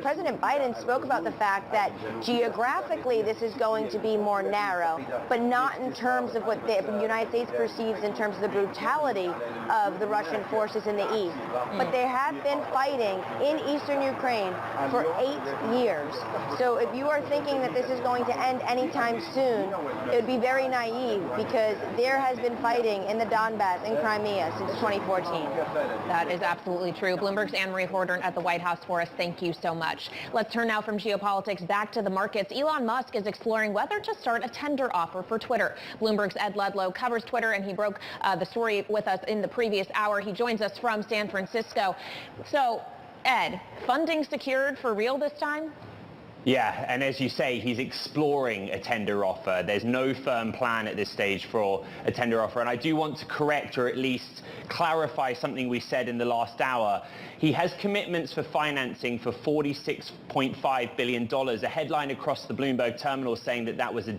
President Biden spoke about the fact that geographically this is going to be more narrow, but not in terms of what the United States perceives in terms of the brutality of the Russian forces in the east. But they have been fighting in eastern Ukraine for 8 years. So if you are thinking that this is going to end anytime soon, it would be very naive, because there has been fighting in the Donbass and Crimea since 2014. That is absolutely true. Bloomberg's Anne-Marie Hordern at the White House for us. Thank you so much. Let's turn now from geopolitics back to the markets. Elon Musk is exploring whether to start a tender offer for Twitter. Bloomberg's Ed Ludlow covers Twitter, and he broke the story with us in the previous hour. He joins us from San Francisco. So, Ed, funding secured for real this time? Yeah, and as you say, he's exploring a tender offer. There's no firm plan at this stage for a tender offer. And I do want to correct, or at least clarify, something we said in the last hour. He has commitments for financing for $46.5 billion. A headline across the Bloomberg terminal saying that that was a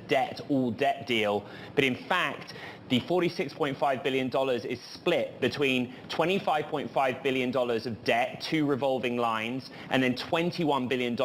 all-debt deal. But in fact, the $46.5 billion is split between $25.5 billion of debt, 2 revolving lines, and then $21 billion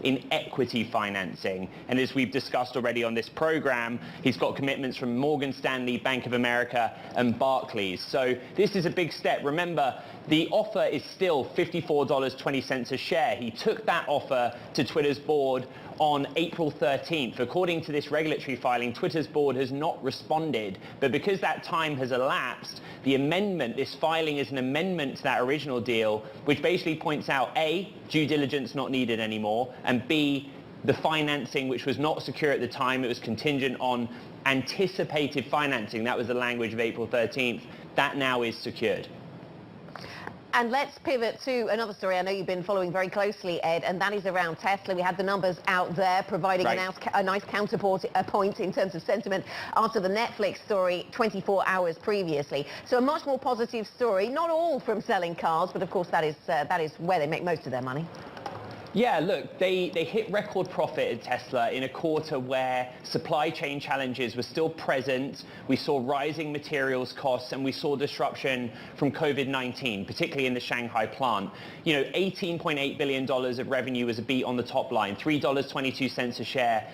in equity financing. And as we've discussed already on this program, he's got commitments from Morgan Stanley, Bank of America, and Barclays. So this is a big step. Remember, the offer is still $54.20 a share. He took that offer to Twitter's board on April 13th. According to this regulatory filing, Twitter's board has not responded, but because that time has elapsed, the amendment, this filing is an amendment to that original deal, which basically points out, A, due diligence not needed anymore, and B, the financing, which was not secure at the time, it was contingent on anticipated financing. That was the language of April 13th. That now is secured. And let's pivot to another story I know you've been following very closely, Ed, and that is around Tesla. We had the numbers out there providing a nice counterpoint in terms of sentiment after the Netflix story 24 hours previously. So a much more positive story, not all from selling cars, but of course that is where they make most of their money. Yeah, look, they hit record profit at Tesla in a quarter where supply chain challenges were still present. We saw rising materials costs, and we saw disruption from COVID-19, particularly in the Shanghai plant. You know, $18.8 billion of revenue was a beat on the top line, $3.22 a share.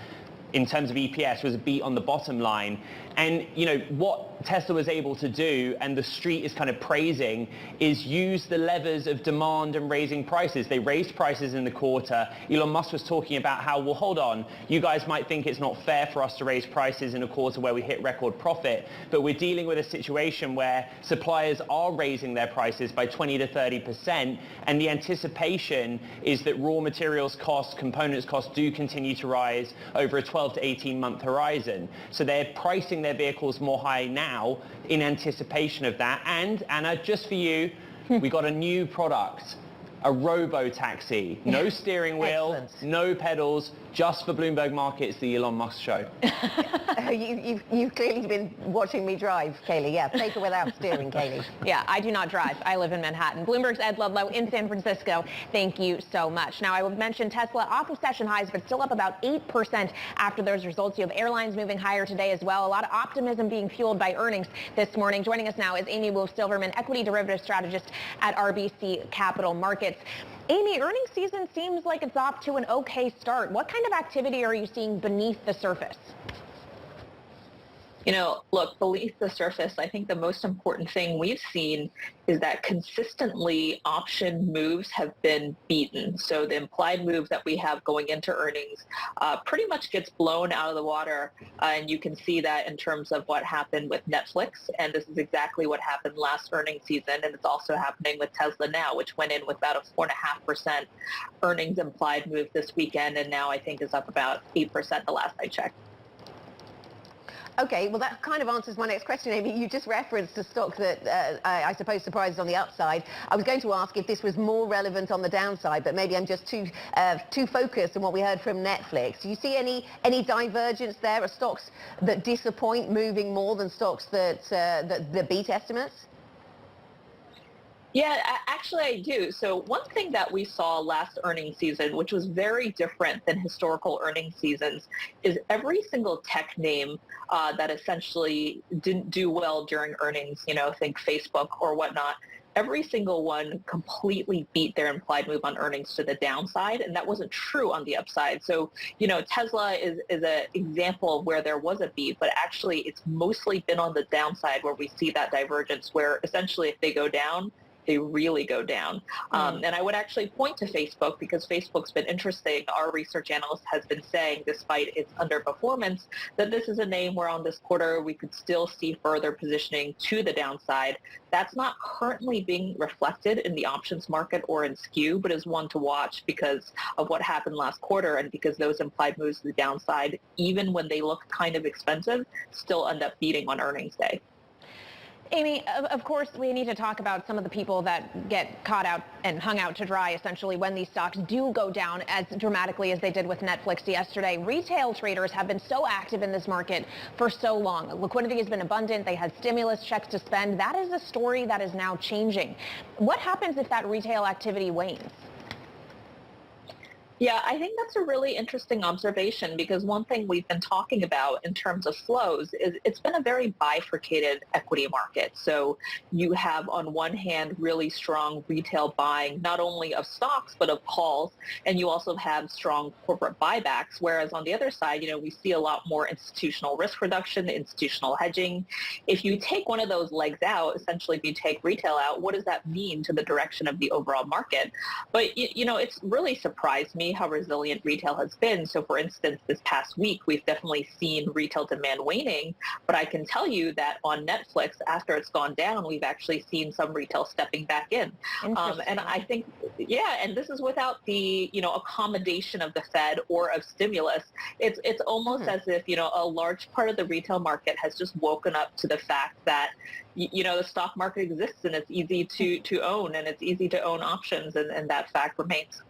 in terms of EPS was a beat on the bottom line. And, you know, what Tesla was able to do, and the street is kind of praising, is use the levers of demand and raising prices. They raised prices in the quarter. Elon Musk was talking about how, well, hold on, you guys might think it's not fair for us to raise prices in a quarter where we hit record profit, but we're dealing with a situation where suppliers are raising their prices by 20 to 30%, and the anticipation is that raw materials costs, components costs do continue to rise over a 12 to 18-month horizon. So they're pricing their vehicles more high now in anticipation of that. And Anna, just for you, we got a new product, a robo-taxi. No steering wheel, Excellent. no pedals, just for Bloomberg Markets, the Elon Musk show. You've clearly been watching me drive, Kaylee. Yeah, safer without steering, Kaylee. Yeah, I do not drive. I live in Manhattan. Bloomberg's Ed Ludlow in San Francisco. Thank you so much. Now, I would mention Tesla off of session highs, but still up about 8% after those results. You have airlines moving higher today as well. A lot of optimism being fueled by earnings this morning. Joining us now is Amy Wolf-Silverman, equity derivative strategist at RBC Capital Markets. Amy, earnings season seems like it's off to an okay start. What kind of activity are you seeing beneath the surface? You know, look, beneath the surface, I think the most important thing we've seen is that consistently option moves have been beaten. So the implied move that we have going into earnings pretty much gets blown out of the water. And you can see that in terms of what happened with Netflix. And this is exactly what happened last earnings season. And it's also happening with Tesla now, which went in with about a 4.5% earnings implied move this weekend. And now I think is up about 8% the last I checked. Okay, well, that kind of answers my next question, Amy. You just referenced a stock that I suppose surprises on the upside. I was going to ask if this was more relevant on the downside, but maybe I'm just too focused on what we heard from Netflix. Do you see any divergence there? Are stocks that disappoint moving more than stocks that beat estimates? Yeah, actually I do. So one thing that we saw last earnings season, which was very different than historical earnings seasons, is every single tech name that essentially didn't do well during earnings, you know, think Facebook or whatnot, every single one completely beat their implied move on earnings to the downside, and that wasn't true on the upside. So, you know, Tesla is an example of where there was a beat, but actually it's mostly been on the downside where we see that divergence, where essentially if they go down, they really go down. And I would actually point to Facebook because Facebook's been interesting. Our research analyst has been saying, despite its underperformance, that this is a name where on this quarter we could still see further positioning to the downside. That's not currently being reflected in the options market or in skew, but is one to watch because of what happened last quarter and because those implied moves to the downside, even when they look kind of expensive, still end up beating on earnings day. Amy, of course, we need to talk about some of the people that get caught out and hung out to dry, essentially, when these stocks do go down as dramatically as they did with Netflix yesterday. Retail traders have been so active in this market for so long. Liquidity has been abundant. They had stimulus checks to spend. That is a story that is now changing. What happens if that retail activity wanes? Yeah, I think that's a really interesting observation because one thing we've been talking about in terms of flows is it's been a very bifurcated equity market. So you have on one hand really strong retail buying, not only of stocks, but of calls, and you also have strong corporate buybacks, whereas on the other side, you know, we see a lot more institutional risk reduction, institutional hedging. If you take one of those legs out, essentially if you take retail out, what does that mean to the direction of the overall market? But, you know, it's really surprised me how resilient retail has been. So for instance, this past week, we've definitely seen retail demand waning, but I can tell you that on Netflix, after it's gone down, we've actually seen some retail stepping back in. And I think, yeah, and this is without the, you know, accommodation of the Fed or of stimulus. It's almost as if, you know, a large part of the retail market has just woken up to the fact that, you know, the stock market exists and it's easy to own and it's easy to own options, and that fact remains.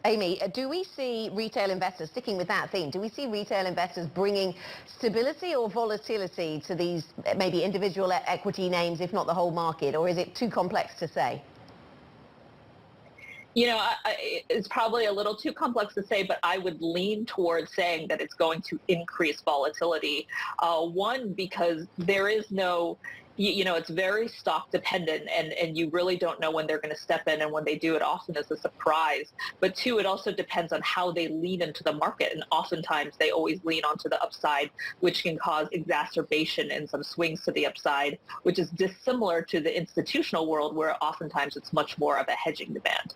Amy, do we see retail investors, sticking with that theme, do we see retail investors bringing stability or volatility to these maybe individual equity names, if not the whole market, or is it too complex to say? You know, it's probably a little too complex to say, but I would lean towards saying that it's going to increase volatility. One, because there is no, you know, it's very stock dependent, and you really don't know when they're going to step in, and when they do, it often is a surprise. But two, it also depends on how they lean into the market, and oftentimes they always lean onto the upside, which can cause exacerbation and some swings to the upside, which is dissimilar to the institutional world, where oftentimes it's much more of a hedging demand.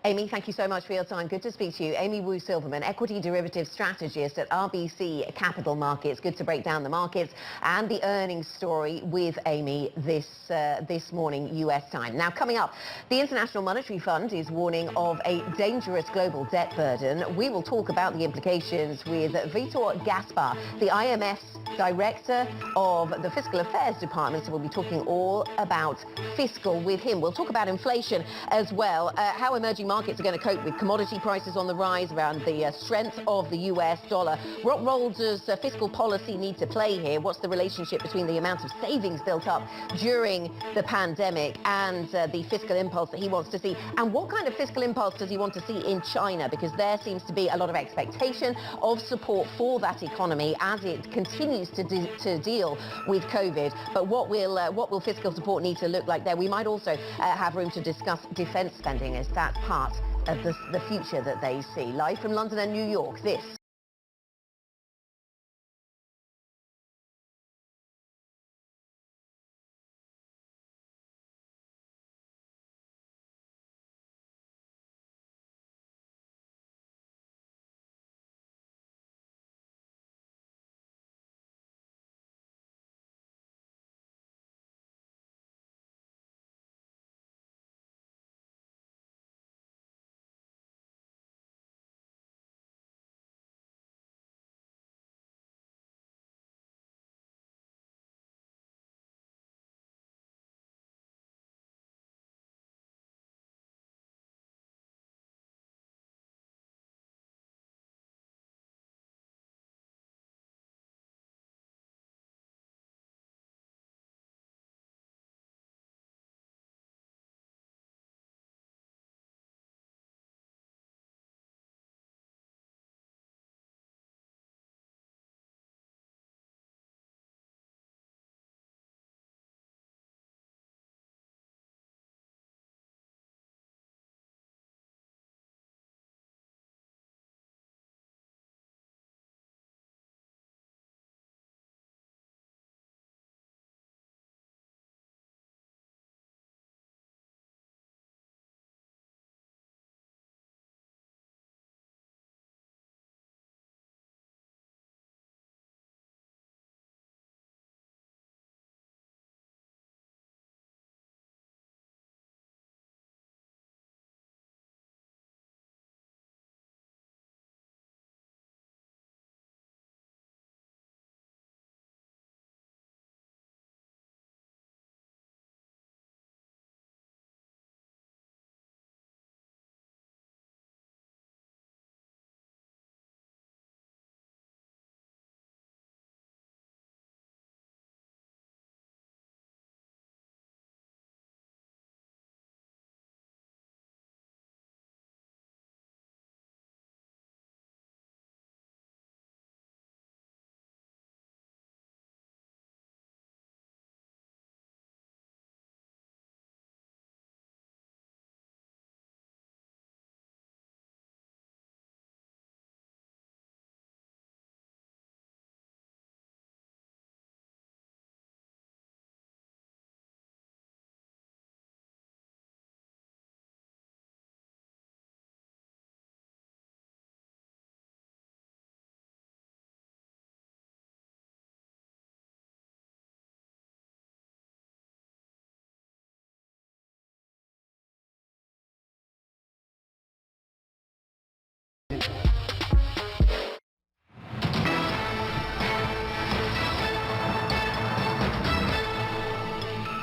Amy, thank you so much for your time. Good to speak to you. Amy Wu Silverman, equity derivative strategist at RBC Capital Markets. Good to break down the markets and the earnings story with Amy this morning, US time. Now, coming up, the International Monetary Fund is warning of a dangerous global debt burden. We will talk about the implications with Vitor Gaspar, the IMF's Director of the Fiscal Affairs Department. So we'll be talking all about fiscal with him. We'll talk about inflation as well, how emerging markets are going to cope with commodity prices on the rise, around the strength of the US dollar. What role does fiscal policy need to play here? What's the relationship between the amount of savings built up during the pandemic and the fiscal impulse that he wants to see? And what kind of fiscal impulse does he want to see in China? Because there seems to be a lot of expectation of support for that economy as it continues to deal with COVID. But what will fiscal support need to look like there? We might also have room to discuss defence spending, as that's part of the future that they see. Live from London and New York, this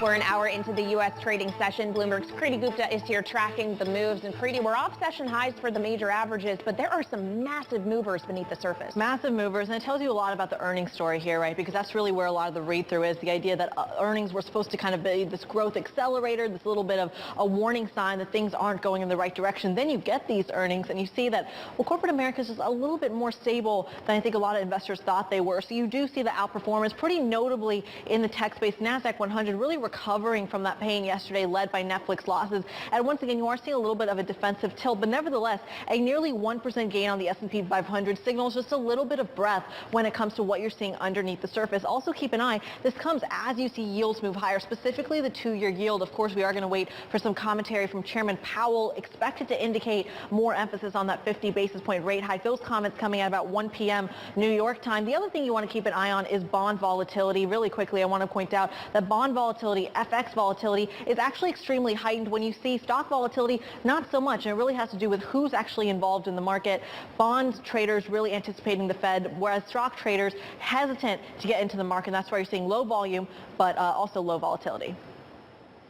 We're an hour into the U.S. trading session. Bloomberg's Kriti Gupta is here tracking the moves. And Kriti, we're off session highs for the major averages, but there are some massive movers beneath the surface. Massive movers, and it tells you a lot about the earnings story here, right? Because that's really where a lot of the read-through is, the idea that earnings were supposed to kind of be this growth accelerator, this little bit of a warning sign that things aren't going in the right direction. Then you get these earnings and you see that, well, corporate America is just a little bit more stable than I think a lot of investors thought they were. So you do see the outperformance pretty notably in the tech space. NASDAQ 100 really recovering from that pain yesterday, led by Netflix losses. And once again, you are seeing a little bit of a defensive tilt, but nevertheless, a nearly 1% gain on the S&P 500 signals just a little bit of breadth when it comes to what you're seeing underneath the surface. Also keep an eye, this comes as you see yields move higher, specifically the 2-year yield. Of course, we are going to wait for some commentary from Chairman Powell, expected to indicate more emphasis on that 50 basis point rate hike. Those comments coming at about 1 p.m. New York time. The other thing you want to keep an eye on is bond volatility. Really quickly, I want to point out that bond volatility, FX volatility, is actually extremely heightened when you see stock volatility, not so much. And it really has to do with who's actually involved in the market. Bond traders really anticipating the Fed, whereas stock traders hesitant to get into the market. That's why you're seeing low volume, but also low volatility.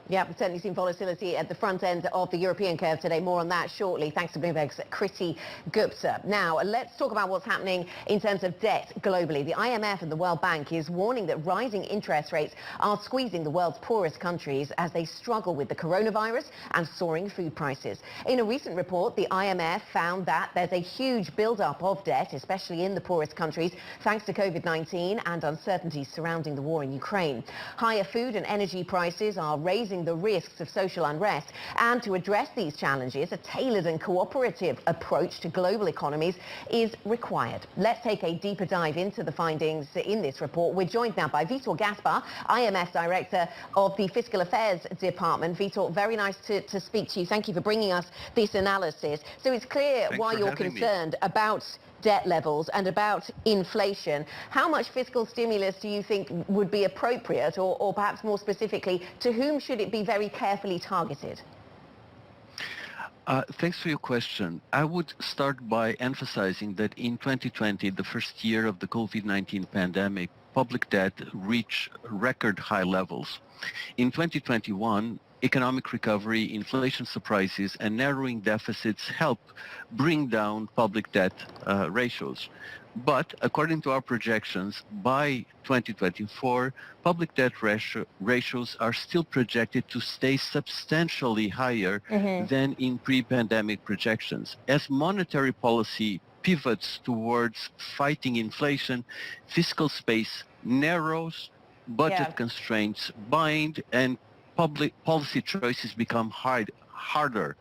Yeah, we've certainly seen volatility at the front end of the European curve today. More on that shortly, thanks to Bloomberg's Kriti Gupta. Now, let's talk about what's happening in terms of debt globally. The IMF and the World Bank is warning that rising interest rates are squeezing the world's poorest countries as they struggle with the coronavirus and soaring food prices. In a recent report, the IMF found that there's a huge build-up of debt, especially in the poorest countries, thanks to COVID-19 and uncertainties surrounding the war in Ukraine. Higher food and energy prices are raising the risks of social unrest, and to address these challenges, a tailored and cooperative approach to global economies is required. Let's take a deeper dive into the findings in this report. We're joined now by Vitor Gaspar, IMF Director of the Fiscal Affairs Department. Vitor, very nice to speak to you. Thank you for bringing us this analysis. So it's clear why you're concerned about debt levels and about inflation. How much fiscal stimulus do you think would be appropriate, or perhaps more specifically, to whom should it be very carefully targeted? Thanks for your question. I would start by emphasizing that in 2020, the first year of the COVID-19 pandemic, public debt reached record high levels. In 2021, economic recovery, inflation surprises, and narrowing deficits help bring down public debt ratios. But according to our projections, by 2024, public debt ratios are still projected to stay substantially higher than in pre-pandemic projections. As monetary policy pivots towards fighting inflation, fiscal space narrows, budget constraints bind, and public policy choices become harder,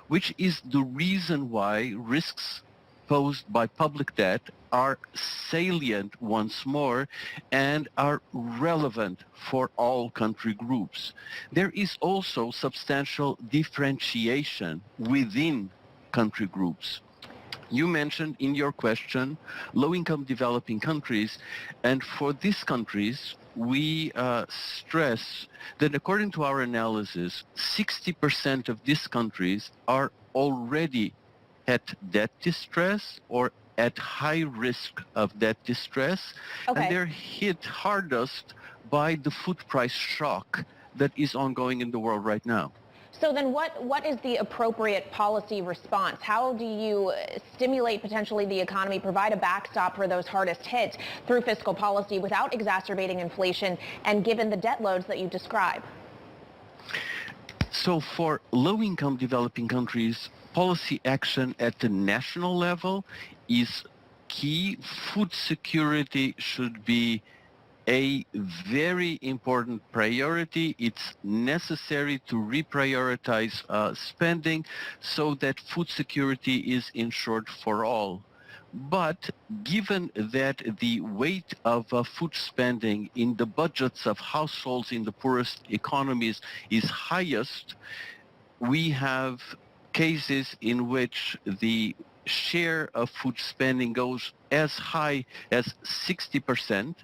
which is the reason why risks posed by public debt are salient once more and are relevant for all country groups. There is also substantial differentiation within country groups. You mentioned in your question low-income developing countries, and for these countries, we stress that according to our analysis, 60% of these countries are already at debt distress or at high risk of debt distress, and they're hit hardest by the food price shock that is ongoing in the world right now. So then what is the appropriate policy response? How do you stimulate potentially the economy, provide a backstop for those hardest hit through fiscal policy without exacerbating inflation and given the debt loads that you describe? So for low-income developing countries, policy action at the national level is key. Food security should be a very important priority. It's necessary to reprioritize spending so that food security is ensured for all. But given that the weight of food spending in the budgets of households in the poorest economies is highest, we have cases in which the share of food spending goes as high as 60%.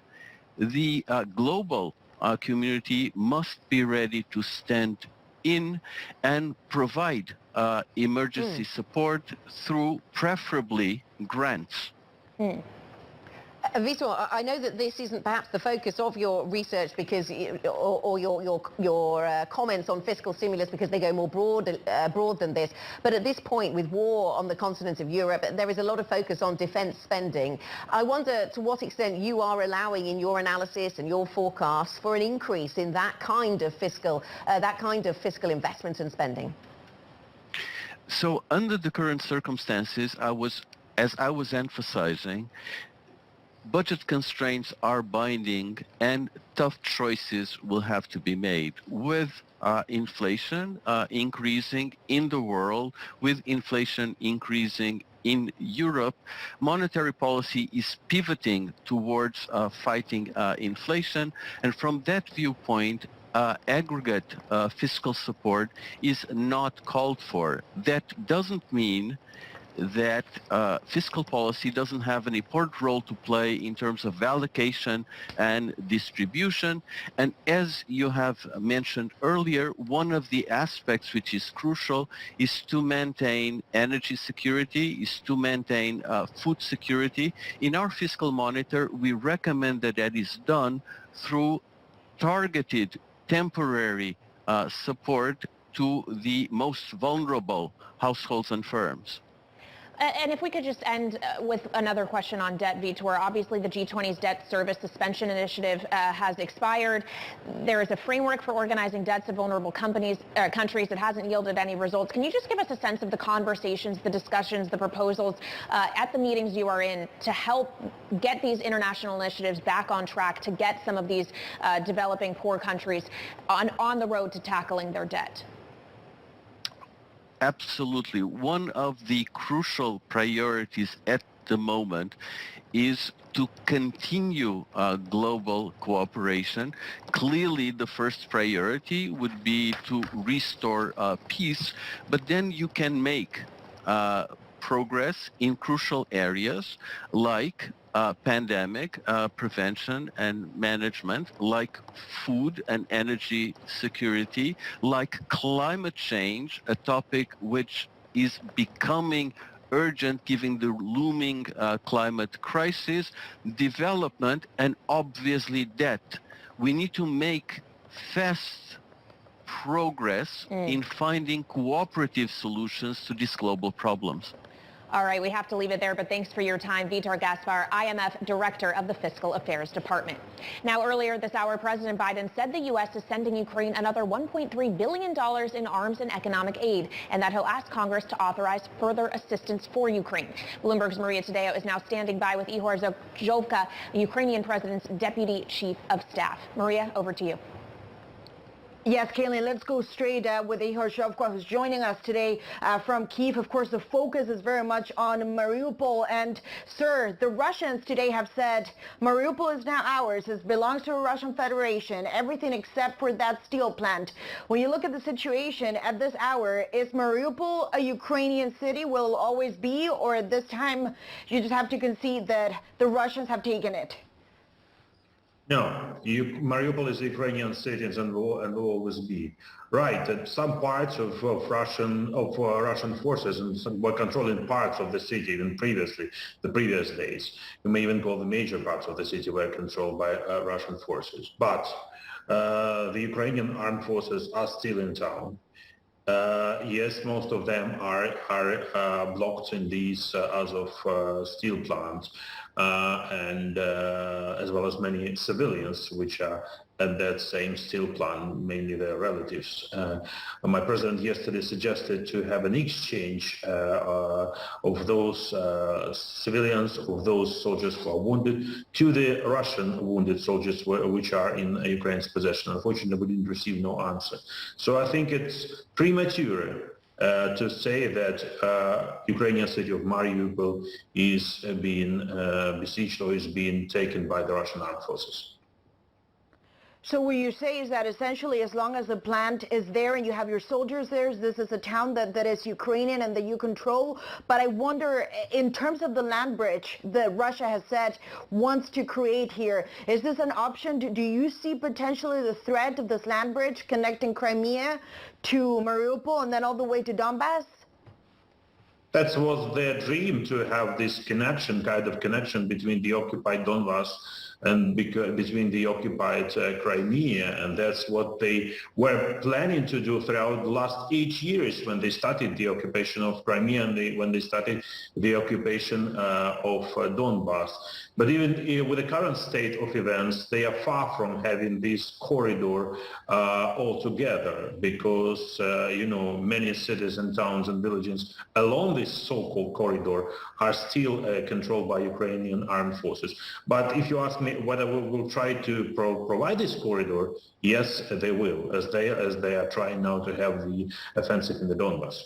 The global community must be ready to stand in and provide emergency support through preferably grants. Vitor, I know that this isn't perhaps the focus of your research because, or your comments on fiscal stimulus because they go more broad than this. But at this point, with war on the continent of Europe, there is a lot of focus on defence spending. I wonder to what extent you are allowing in your analysis and your forecasts for an increase in that kind of fiscal investment and spending. So under the current circumstances, as I was emphasizing, budget constraints are binding and tough choices will have to be made with inflation increasing in the world, with inflation increasing in Europe. Monetary policy is pivoting towards fighting inflation, and from that viewpoint, aggregate fiscal support is not called for. That doesn't mean that fiscal policy doesn't have an important role to play in terms of allocation and distribution. And as you have mentioned earlier, one of the aspects which is crucial is to maintain energy security, is to maintain food security. In our fiscal monitor, we recommend that that is done through targeted temporary support to the most vulnerable households and firms. And if we could just end with another question on debt, Vitor. Obviously, the G20's debt service suspension initiative has expired. There is a framework for organizing debts of vulnerable countries. It hasn't yielded any results. Can you just give us a sense of the conversations, the discussions, the proposals at the meetings you are in to help get these international initiatives back on track, to get some of these developing poor countries on the road to tackling their debt? Absolutely. One of the crucial priorities at the moment is to continue global cooperation. Clearly, the first priority would be to restore peace, but then you can make progress in crucial areas like pandemic prevention and management, like food and energy security, like climate change, a topic which is becoming urgent given the looming climate crisis, development, and obviously debt. We need to make fast progress in finding cooperative solutions to these global problems. All right, we have to leave it there, but thanks for your time. Vitor Gaspar, IMF Director of the Fiscal Affairs Department. Now, earlier this hour, President Biden said the U.S. is sending Ukraine another $1.3 billion in arms and economic aid, and that he'll ask Congress to authorize further assistance for Ukraine. Bloomberg's Maria Tadeo is now standing by with Ihor Zhovka, the Ukrainian president's deputy chief of staff. Maria, over to you. Yes, Kayleen, let's go straight with Ihor Zhovka, who's joining us today from Kyiv. Of course, the focus is very much on Mariupol. And, sir, the Russians today have said Mariupol is now ours. It belongs to the Russian Federation, everything except for that steel plant. When you look at the situation at this hour, is Mariupol a Ukrainian city? Will it always be? Or at this time, you just have to concede that the Russians have taken it? No, Mariupol is a Ukrainian city and will always be. Right, that some parts of Russian forces and were controlling parts of the city even previously, the previous days. You may even call the major parts of the city were controlled by Russian forces. But the Ukrainian armed forces are still in town. Yes, most of them are blocked in these Azov steel plants, and as well as many civilians which are at that same steel plant, mainly their relatives. My president yesterday suggested to have an exchange of those civilians, of those soldiers who are wounded, to the Russian wounded soldiers which are in Ukraine's possession. Unfortunately, we didn't receive no answer. So I think it's premature to say that Ukrainian city of Mariupol is being besieged or is being taken by the Russian armed forces. So what you say is that essentially as long as the plant is there and you have your soldiers there, this is a town that is Ukrainian and that you control. But I wonder, in terms of the land bridge that Russia has said wants to create here, is this an option? Do you see potentially the threat of this land bridge connecting Crimea to Mariupol and then all the way to Donbass? That was their dream, to have this connection, kind of connection between the occupied Donbass and between the occupied Crimea, and that's what they were planning to do throughout the last 8 years when they started the occupation of Crimea and when they started the occupation of Donbass. But even with the current state of events, they are far from having this corridor altogether, because many cities and towns and villages along this so-called corridor are still controlled by Ukrainian armed forces. But if you ask me whether we will try to provide this corridor, yes, they will, as they are trying now to have the offensive in the Donbass.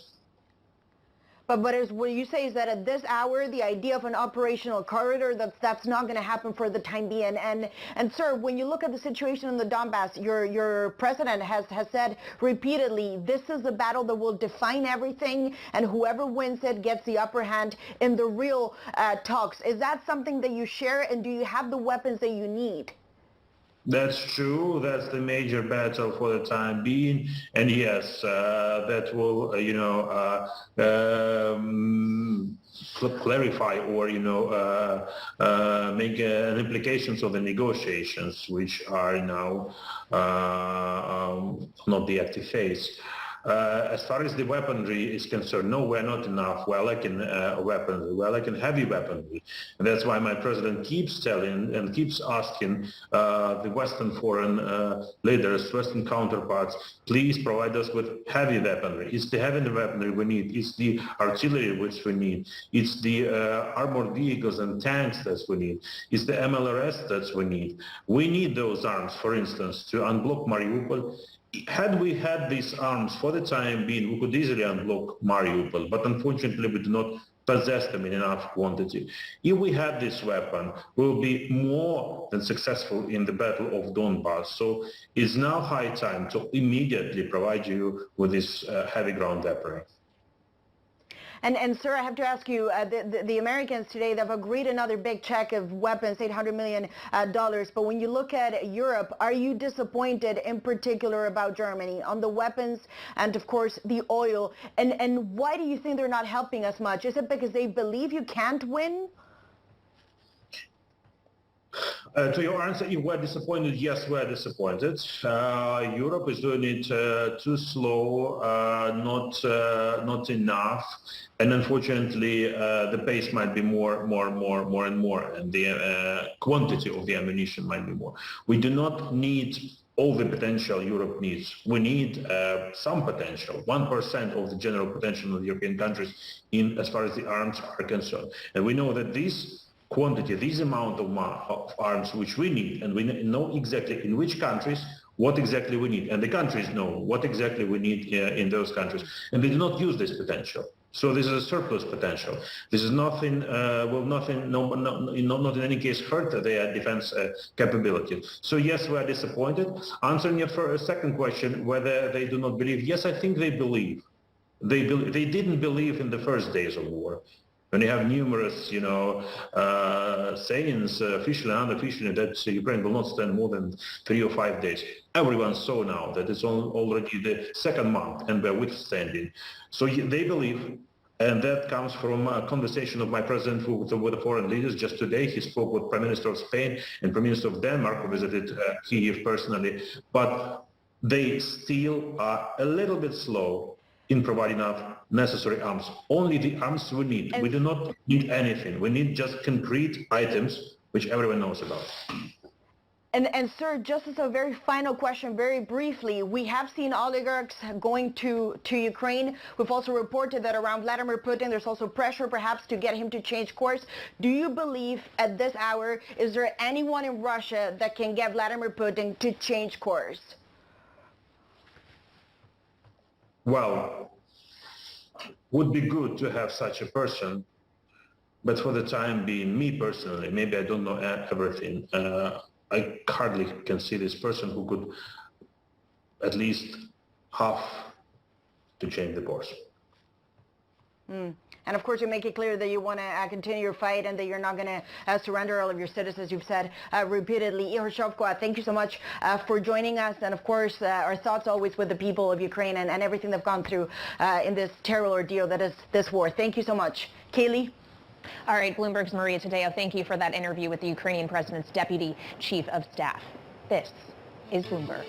But what you say is that at this hour, the idea of an operational corridor, that's not going to happen for the time being. And sir, when you look at the situation in the Donbass, your president has said repeatedly, this is a battle that will define everything, and whoever wins it gets the upper hand in the real talks. Is that something that you share, and do you have the weapons that you need? That's true. That's the major battle for the time being, and yes, that will, clarify or make implications of the negotiations, which are now not the active phase. As far as the weaponry is concerned, no, we're not enough. We're lacking weaponry. We're lacking heavy weaponry. And that's why my president keeps telling and keeps asking the Western foreign leaders, Western counterparts, please provide us with heavy weaponry. It's the heavy weaponry we need. It's the artillery which we need. It's the armored vehicles and tanks that we need. It's the MLRS that we need. We need those arms, for instance, to unblock Mariupol. Had we had these arms for the time being, we could easily unblock Mariupol, but unfortunately we do not possess them in enough quantity. If we had this weapon, we will be more than successful in the Battle of Donbass. So it's now high time to immediately provide you with this heavy ground weaponry. And sir, I have to ask you, the Americans today, they've agreed another big check of weapons, $800 million. But when you look at Europe, are you disappointed in particular about Germany on the weapons and, of course, the oil? And why do you think they're not helping us much? Is it because they believe you can't win? To your answer, if we're disappointed, yes, we're disappointed. Europe is doing it too slow, not enough, and unfortunately, the pace might be more and more, and the quantity of the ammunition might be more. We do not need all the potential Europe needs. We need some potential, 1% of the general potential of the European countries as far as the arms are concerned. And we know that this quantity, this amount of arms which we need, and we know exactly in which countries, what exactly we need, and the countries know what exactly we need in those countries, and they do not use this potential. So this is a surplus potential. This is nothing, not in any case hurt their defense capability. So yes, we are disappointed. Answering your second question, whether they do not believe, yes, I think they believe. They didn't believe in the first days of war. When you have numerous, sayings, officially and unofficially, that Ukraine will not stand more than 3 or 5 days. Everyone saw now that it's already the second month and we're withstanding. So they believe, and that comes from a conversation of my president with the foreign leaders just today. He spoke with Prime Minister of Spain and Prime Minister of Denmark, who visited Kyiv personally. But they still are a little bit slow in providing enough necessary arms. Only the arms we need. We do not need anything. We need just concrete items, which everyone knows about. And sir, just as a very final question, very briefly, we have seen oligarchs going to Ukraine. We've also reported that around Vladimir Putin, there's also pressure perhaps to get him to change course. Do you believe at this hour, is there anyone in Russia that can get Vladimir Putin to change course? Well, would be good to have such a person, but for the time being, me personally, maybe I don't know everything. I hardly can see this person who could at least half to change the course. And of course, you make it clear that you want to continue your fight and that you're not going to surrender all of your citizens, you've said repeatedly. Ihor Shevko, thank you so much for joining us. And of course, our thoughts always with the people of Ukraine and everything they've gone through in this terrible ordeal that is this war. Thank you so much. Kaylee? All right, Bloomberg's Maria Tadeo, thank you for that interview with the Ukrainian president's deputy chief of staff. This is Bloomberg.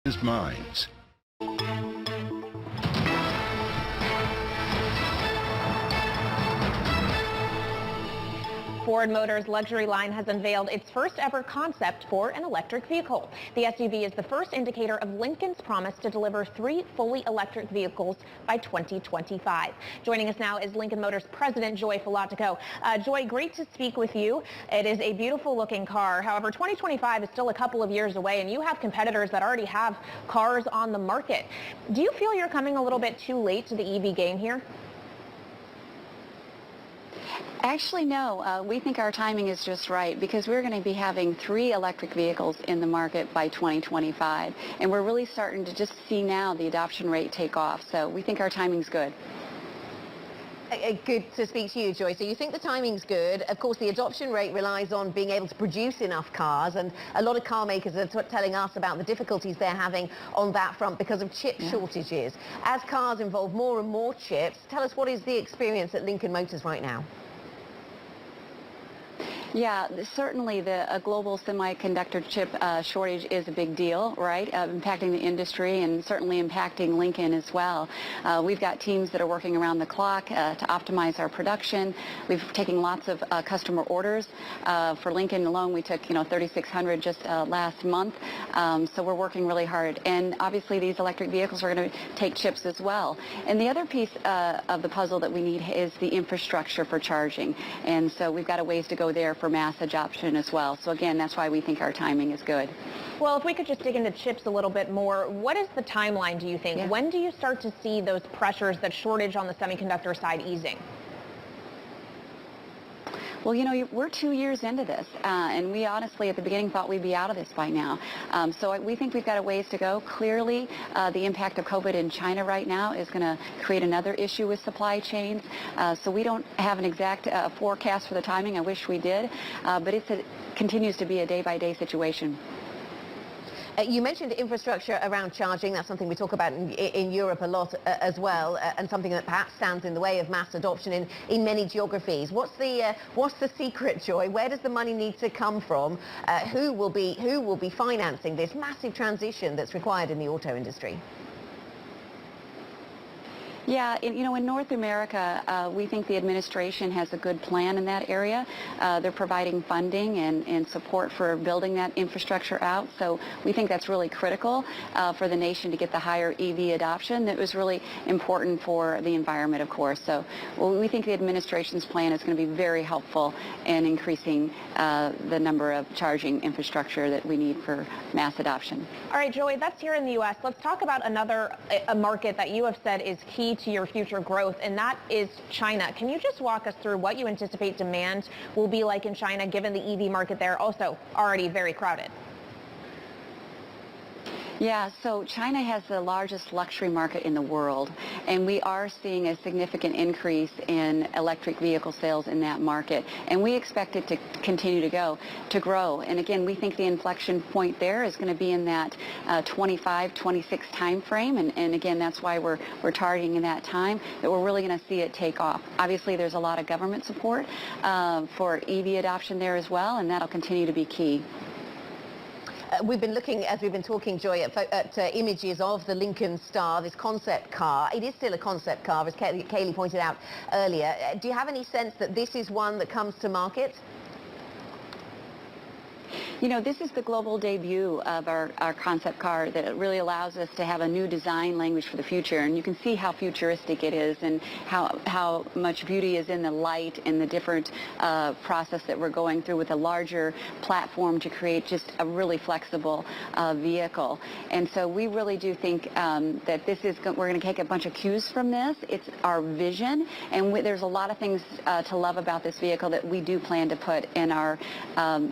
His minds. Ford Motors luxury line has unveiled its first ever concept for an electric vehicle. The SUV is the first indicator of Lincoln's promise to deliver 3 fully electric vehicles by 2025. Joining us now is Lincoln Motors President Joy Falotico. Joy, great to speak with you. It is a beautiful looking car. However, 2025 is still a couple of years away and you have competitors that already have cars on the market. Do you feel you're coming a little bit too late to the EV game here? Actually, no. We think our timing is just right because we're going to be having 3 electric vehicles in the market by 2025. And we're really starting to just see now the adoption rate take off. So we think our timing's good. Good to speak to you, Joy. So you think the timing's good. Of course, the adoption rate relies on being able to produce enough cars, and a lot of car makers are telling us about the difficulties they're having on that front because of chip shortages. As cars involve more and more chips, tell us what is the experience at Lincoln Motors right now? Yeah, certainly a global semiconductor chip shortage is a big deal, right? Impacting the industry and certainly impacting Lincoln as well. We've got teams that are working around the clock to optimize our production. We've taken lots of customer orders. For Lincoln alone, we took 3,600 just last month. So we're working really hard. And obviously, these electric vehicles are going to take chips as well. And the other piece of the puzzle that we need is the infrastructure for charging. And so we've got a ways to go there for mass adoption as well. So again, that's why we think our timing is good. Well, if we could just dig into chips a little bit more, what is the timeline, do you think? Yeah. When do you start to see those pressures, that shortage on the semiconductor side easing? Well, we're 2 years into this, and we honestly at the beginning thought we'd be out of this by now. So we think we've got a ways to go. Clearly, the impact of COVID in China right now is going to create another issue with supply chains. So we don't have an exact forecast for the timing. I wish we did, but it continues to be a day-by-day situation. You mentioned infrastructure around charging. That's something we talk about in Europe a lot as well, and something that perhaps stands in the way of mass adoption in many geographies. What's the secret, Joy? Where does the money need to come from? Who will be financing this massive transition that's required in the auto industry? Yeah, in North America, we think the administration has a good plan in that area. They're providing funding and support for building that infrastructure out. So we think that's really critical for the nation to get the higher EV adoption. That was really important for the environment, of course. So we think the administration's plan is going to be very helpful in increasing the number of charging infrastructure that we need for mass adoption. All right, Joy, that's here in the U.S. Let's talk about a market that you have said is key to your future growth, and that is China. Can you just walk us through what you anticipate demand will be like in China, given the EV market there also already very crowded? Yeah, so China has the largest luxury market in the world, and we are seeing a significant increase in electric vehicle sales in that market, and we expect it to continue to grow. And again, we think the inflection point there is going to be in that 25, 26 time frame, and again, that's why we're targeting in that time, that we're really going to see it take off. Obviously, there's a lot of government support for EV adoption there as well, and that'll continue to be key. We've been looking, as we've been talking, Joy, at images of the Lincoln Star, this concept car. It is still a concept car, as Kayleigh pointed out earlier. Do you have any sense that this is one that comes to market? This is the global debut of our concept car that really allows us to have a new design language for the future. And you can see how futuristic it is and how much beauty is in the light and the different process that we're going through with a larger platform to create just a really flexible vehicle. And so we really do think that we're going to take a bunch of cues from this. It's our vision, and there's a lot of things to love about this vehicle that we do plan to put in our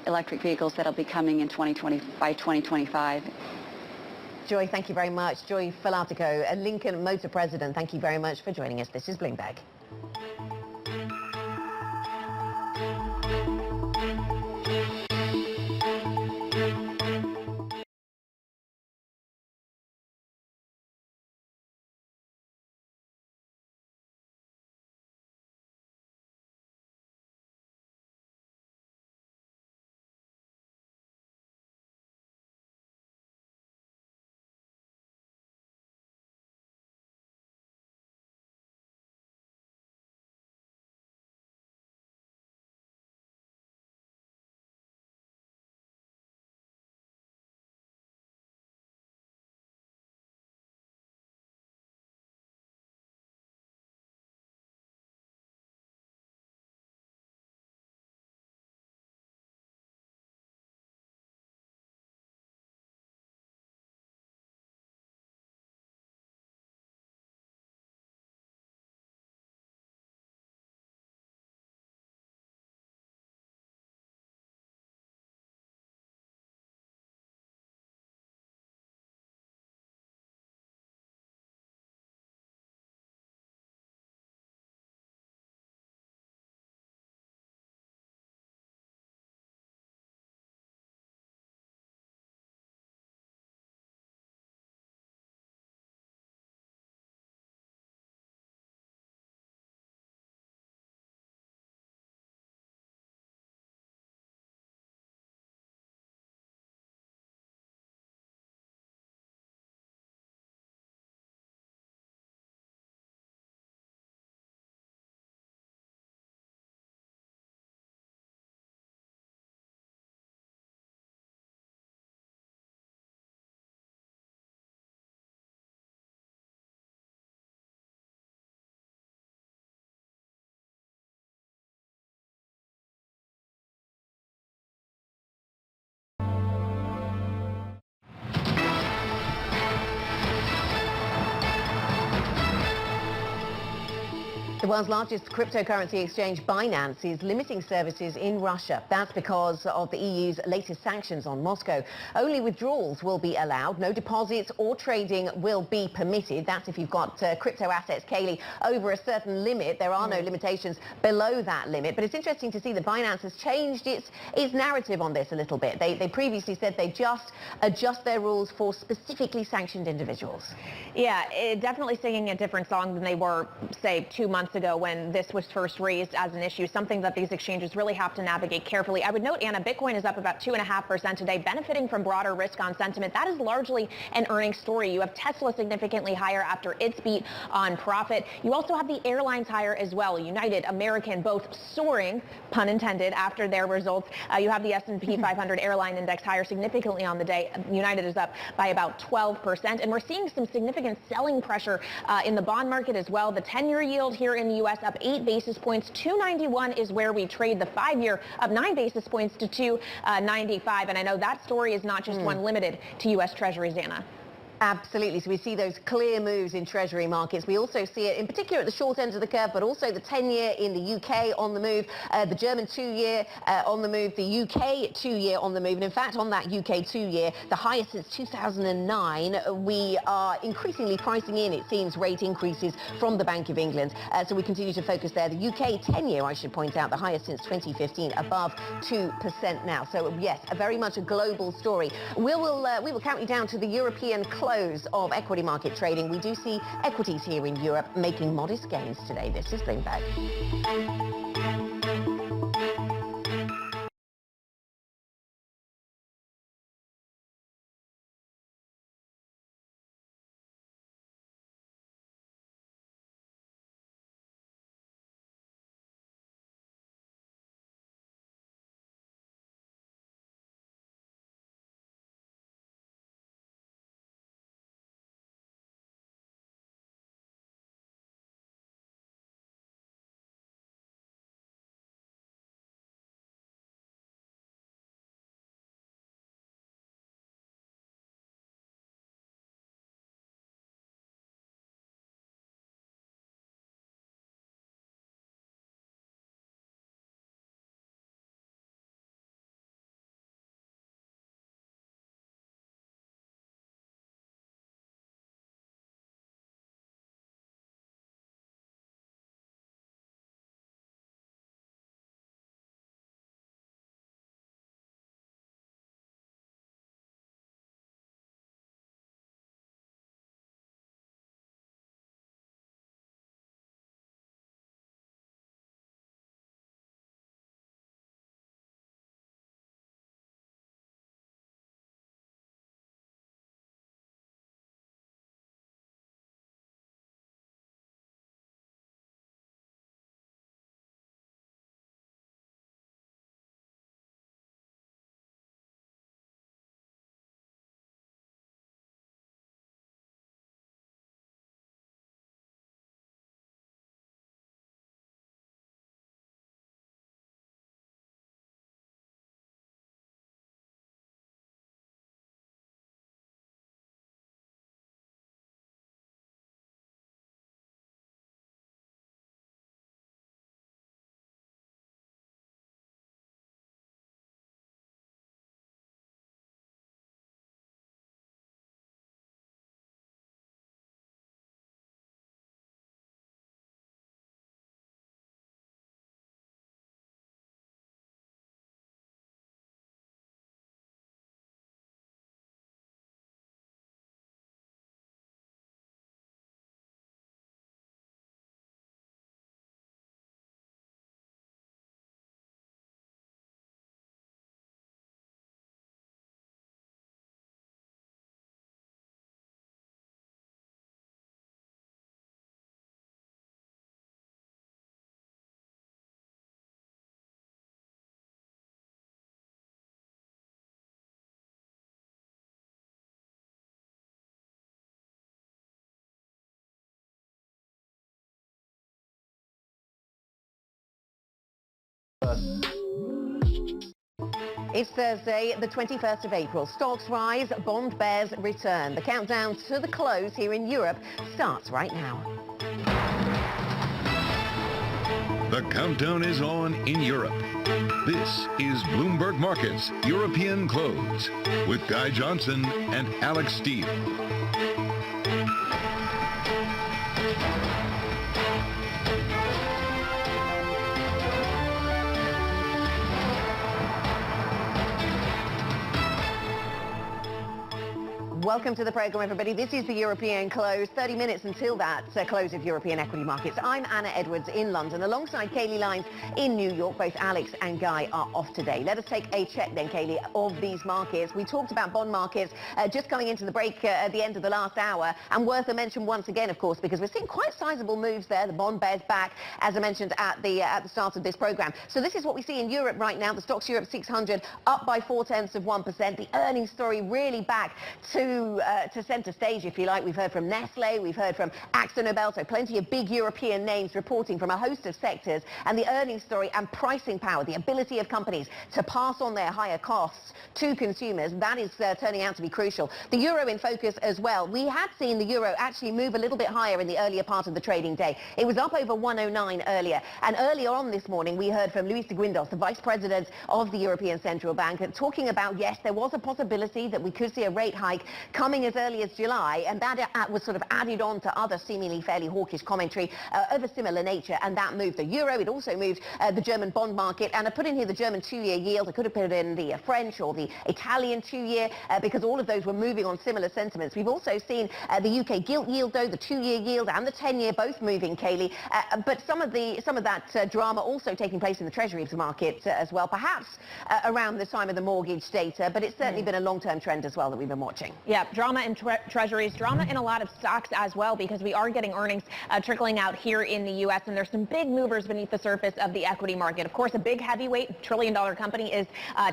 electric vehicles that'll be coming in by 2025. Joy, thank you very much. Joy Filiatiko, a Lincoln Motor President, thank you very much for joining us. This is Bloomberg. The world's largest cryptocurrency exchange, Binance, is limiting services in Russia. That's because of the EU's latest sanctions on Moscow. Only withdrawals will be allowed. No deposits or trading will be permitted. That's if you've got crypto assets, Kaylee, over a certain limit. There are no limitations below that limit. But it's interesting to see that Binance has changed its narrative on this a little bit. They previously said they just adjust their rules for specifically sanctioned individuals. Yeah, definitely singing a different song than they were, say, 2 months ago when this was first raised as an issue, something that these exchanges really have to navigate carefully. I would note, Anna, Bitcoin is up about 2.5% today, benefiting from broader risk on sentiment. That is largely an earnings story. You have Tesla significantly higher after its beat on profit. You also have the airlines higher as well. United, American, both soaring, pun intended, after their results. You have the S&P 500 airline index higher significantly on the day. United is up by about 12%. And we're seeing some significant selling pressure in the bond market as well. The 10-year yield here in the U.S. up 8 basis points. 291 is where we trade. The 5-year up 9 basis points to 295. And I know that story is not just one limited to U.S. Treasuries, Anna. Absolutely. So we see those clear moves in Treasury markets. We also see it in particular at the short end of the curve, but also the 10-year in the UK on the move, the German 2-year on the move, the UK 2-year on the move. And in fact, on that UK 2-year, the highest since 2009, we are increasingly pricing in, it seems, rate increases from the Bank of England. So we continue to focus there. The UK 10-year, I should point out, the highest since 2015, above 2% now. So yes, very much a global story. We will count you down to the European close of equity market trading. We do see equities here in Europe making modest gains today. This is Bloomberg. It's Thursday, the 21st of April. Stocks rise, bond bears return. The countdown to the close here in Europe starts right now. The countdown is on in Europe. This is Bloomberg Markets European Close with Guy Johnson and Alex Steele. Welcome to the program, everybody. This is the European Close. 30 minutes until that close of European equity markets. I'm Anna Edwards in London, alongside Kaylee Lines in New York. Both Alex and Guy are off today. Let us take a check then, Kaylee, of these markets. We talked about bond markets just coming into the break at the end of the last hour, and worth a mention once again, of course, because we're seeing quite sizable moves there. The bond bears back, as I mentioned at the start of this program. So this is what we see in Europe right now. The Stoxx Europe 600 up by 0.4%. The earnings story really back to center stage, if you like. We've heard from Nestle, we've heard from AkzoNobel, so plenty of big European names reporting from a host of sectors, and the earnings story and pricing power, the ability of companies to pass on their higher costs to consumers, that is turning out to be crucial. The euro in focus as well. We had seen the euro actually move a little bit higher in the earlier part of the trading day. It was up over 109 earlier, and earlier on this morning we heard from Luis de Guindos, the Vice President of the European Central Bank, talking about, yes, there was a possibility that we could see a rate hike coming as early as July, and that was sort of added on to other seemingly fairly hawkish commentary of a similar nature, and that moved the euro. It also moved the German bond market, and I put in here the German two-year yield. I could have put in the French or the Italian two-year because all of those were moving on similar sentiments. We've also seen the UK gilt yield, though, the two-year yield and the 10-year both moving, Kaylee, but some of that drama also taking place in the Treasuries market as well, perhaps around the time of the mortgage data, but it's certainly been a long-term trend as well that we've been watching. Yeah, drama in treasuries, drama in a lot of stocks as well, because we are getting earnings trickling out here in the U.S., and there's some big movers beneath the surface of the equity market. Of course, a big heavyweight trillion-dollar company is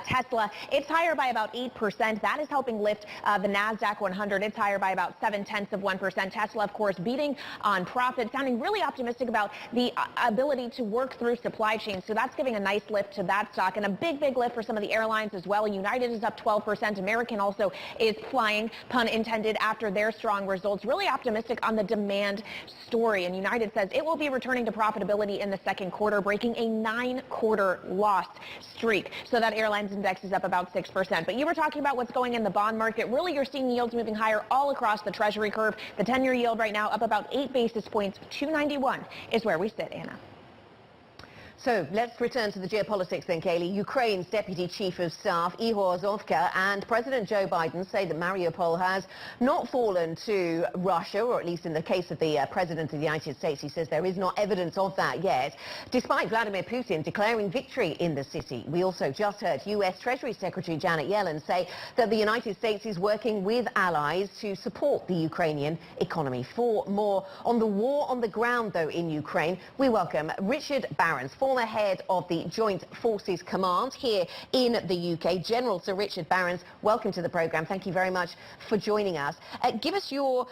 Tesla. It's higher by about 8%. That is helping lift the NASDAQ 100. It's higher by about 0.7%. Tesla, of course, beating on profit, sounding really optimistic about the ability to work through supply chains. So that's giving a nice lift to that stock, and a big lift for some of the airlines as well. United is up 12%. American also is flying, pun intended, after their strong results. Really optimistic on the demand story, and United says it will be returning to profitability in the second quarter, breaking a 9-quarter loss streak. So that airlines index is up about 6%. But you were talking about what's going in the bond market. Really, you're seeing yields moving higher all across the Treasury curve. The 10-year yield right now up about 8 basis points. 291 is where we sit, Anna. So let's return to the geopolitics then, Kaylee. Ukraine's Deputy Chief of Staff, Ihor Zovka, and President Joe Biden say that Mariupol has not fallen to Russia, or at least in the case of the President of the United States, he says there is not evidence of that yet, despite Vladimir Putin declaring victory in the city. We also just heard U.S. Treasury Secretary Janet Yellen say that the United States is working with allies to support the Ukrainian economy. For more on the war on the ground, though, in Ukraine, we welcome Richard Barrons, former head of the Joint Forces Command here in the UK. General Sir Richard Barrons, welcome to the programme. Thank you very much for joining us. Give us your,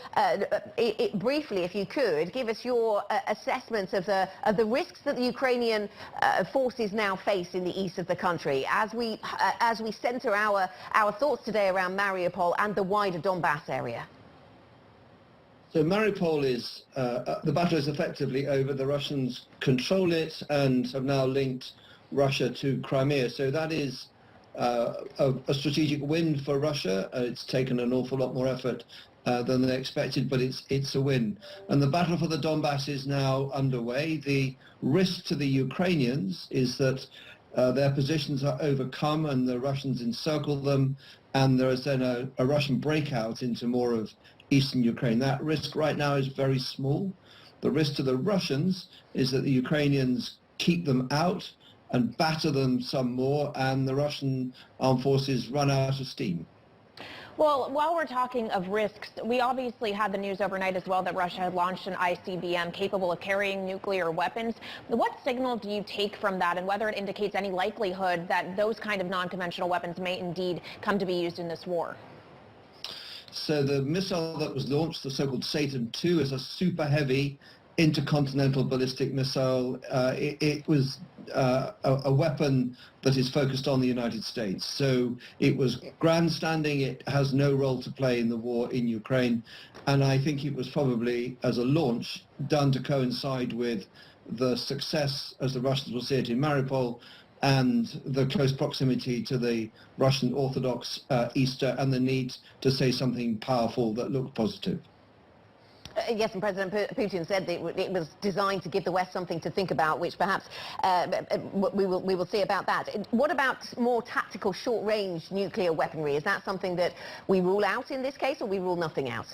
briefly if you could, give us your assessment of the risks that the Ukrainian forces now face in the east of the country as we centre our thoughts today around Mariupol and the wider Donbass area. So Mariupol is, the battle is effectively over. The Russians control it and have now linked Russia to Crimea. So that is a strategic win for Russia. It's taken an awful lot more effort than they expected, but it's a win. And the battle for the Donbass is now underway. The risk to the Ukrainians is that their positions are overcome and the Russians encircle them, and there is then a Russian breakout into more of eastern Ukraine. That risk right now is very small. The risk to the Russians is that the Ukrainians keep them out and batter them some more, and the Russian armed forces run out of steam. Well, while we're talking of risks, we obviously had the news overnight as well that Russia had launched an ICBM capable of carrying nuclear weapons. What signal do you take from that, and whether it indicates any likelihood that those kind of non-conventional weapons may indeed come to be used in this war? So the missile that was launched, the so-called Satan II, is a super heavy intercontinental ballistic missile. It was a weapon that is focused on the United States. So it was grandstanding. It has no role to play in the war in Ukraine. And I think it was probably, as a launch, done to coincide with the success, as the Russians will see it, in Mariupol, and the close proximity to the Russian Orthodox Easter, and the need to say something powerful that looked positive. Yes, and President Putin said that it was designed to give the West something to think about, which perhaps we will see about that. What about more tactical short-range nuclear weaponry? Is that something that we rule out in this case, or we rule nothing out?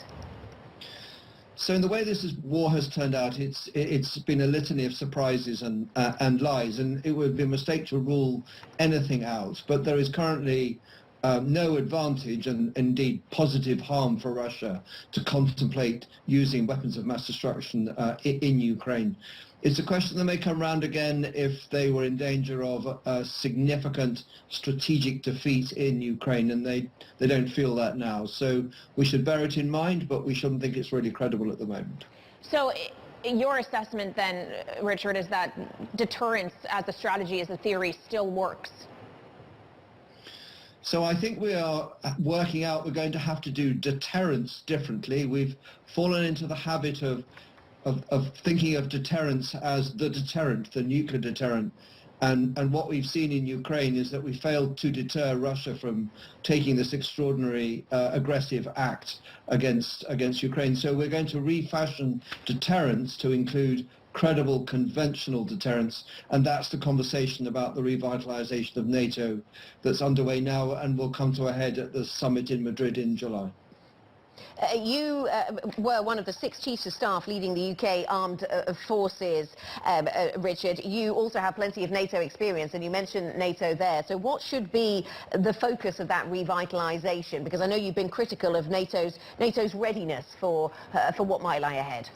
So in the way this war has turned out, it's been a litany of surprises and lies, and it would be a mistake to rule anything out. But there is currently no advantage and indeed positive harm for Russia to contemplate using weapons of mass destruction in Ukraine. It's a question that may come round again if they were in danger of a significant strategic defeat in Ukraine, and they don't feel that now. So we should bear it in mind, but we shouldn't think it's really credible at the moment. So your assessment then, Richard, is that deterrence as a strategy, as a theory, still works? So I think we are working out we're going to have to do deterrence differently. We've fallen into the habit of thinking of deterrence as the deterrent, the nuclear deterrent. And what we've seen in Ukraine is that we failed to deter Russia from taking this extraordinary aggressive act against Ukraine. So we're going to refashion deterrence to include credible conventional deterrence, and that's the conversation about the revitalization of NATO that's underway now and will come to a head at the summit in Madrid in July. You were one of the 6 chiefs of staff leading the UK armed forces, Richard. You also have plenty of NATO experience, and you mentioned NATO there. So what should be the focus of that revitalization? Because I know you've been critical of NATO's readiness for what might lie ahead.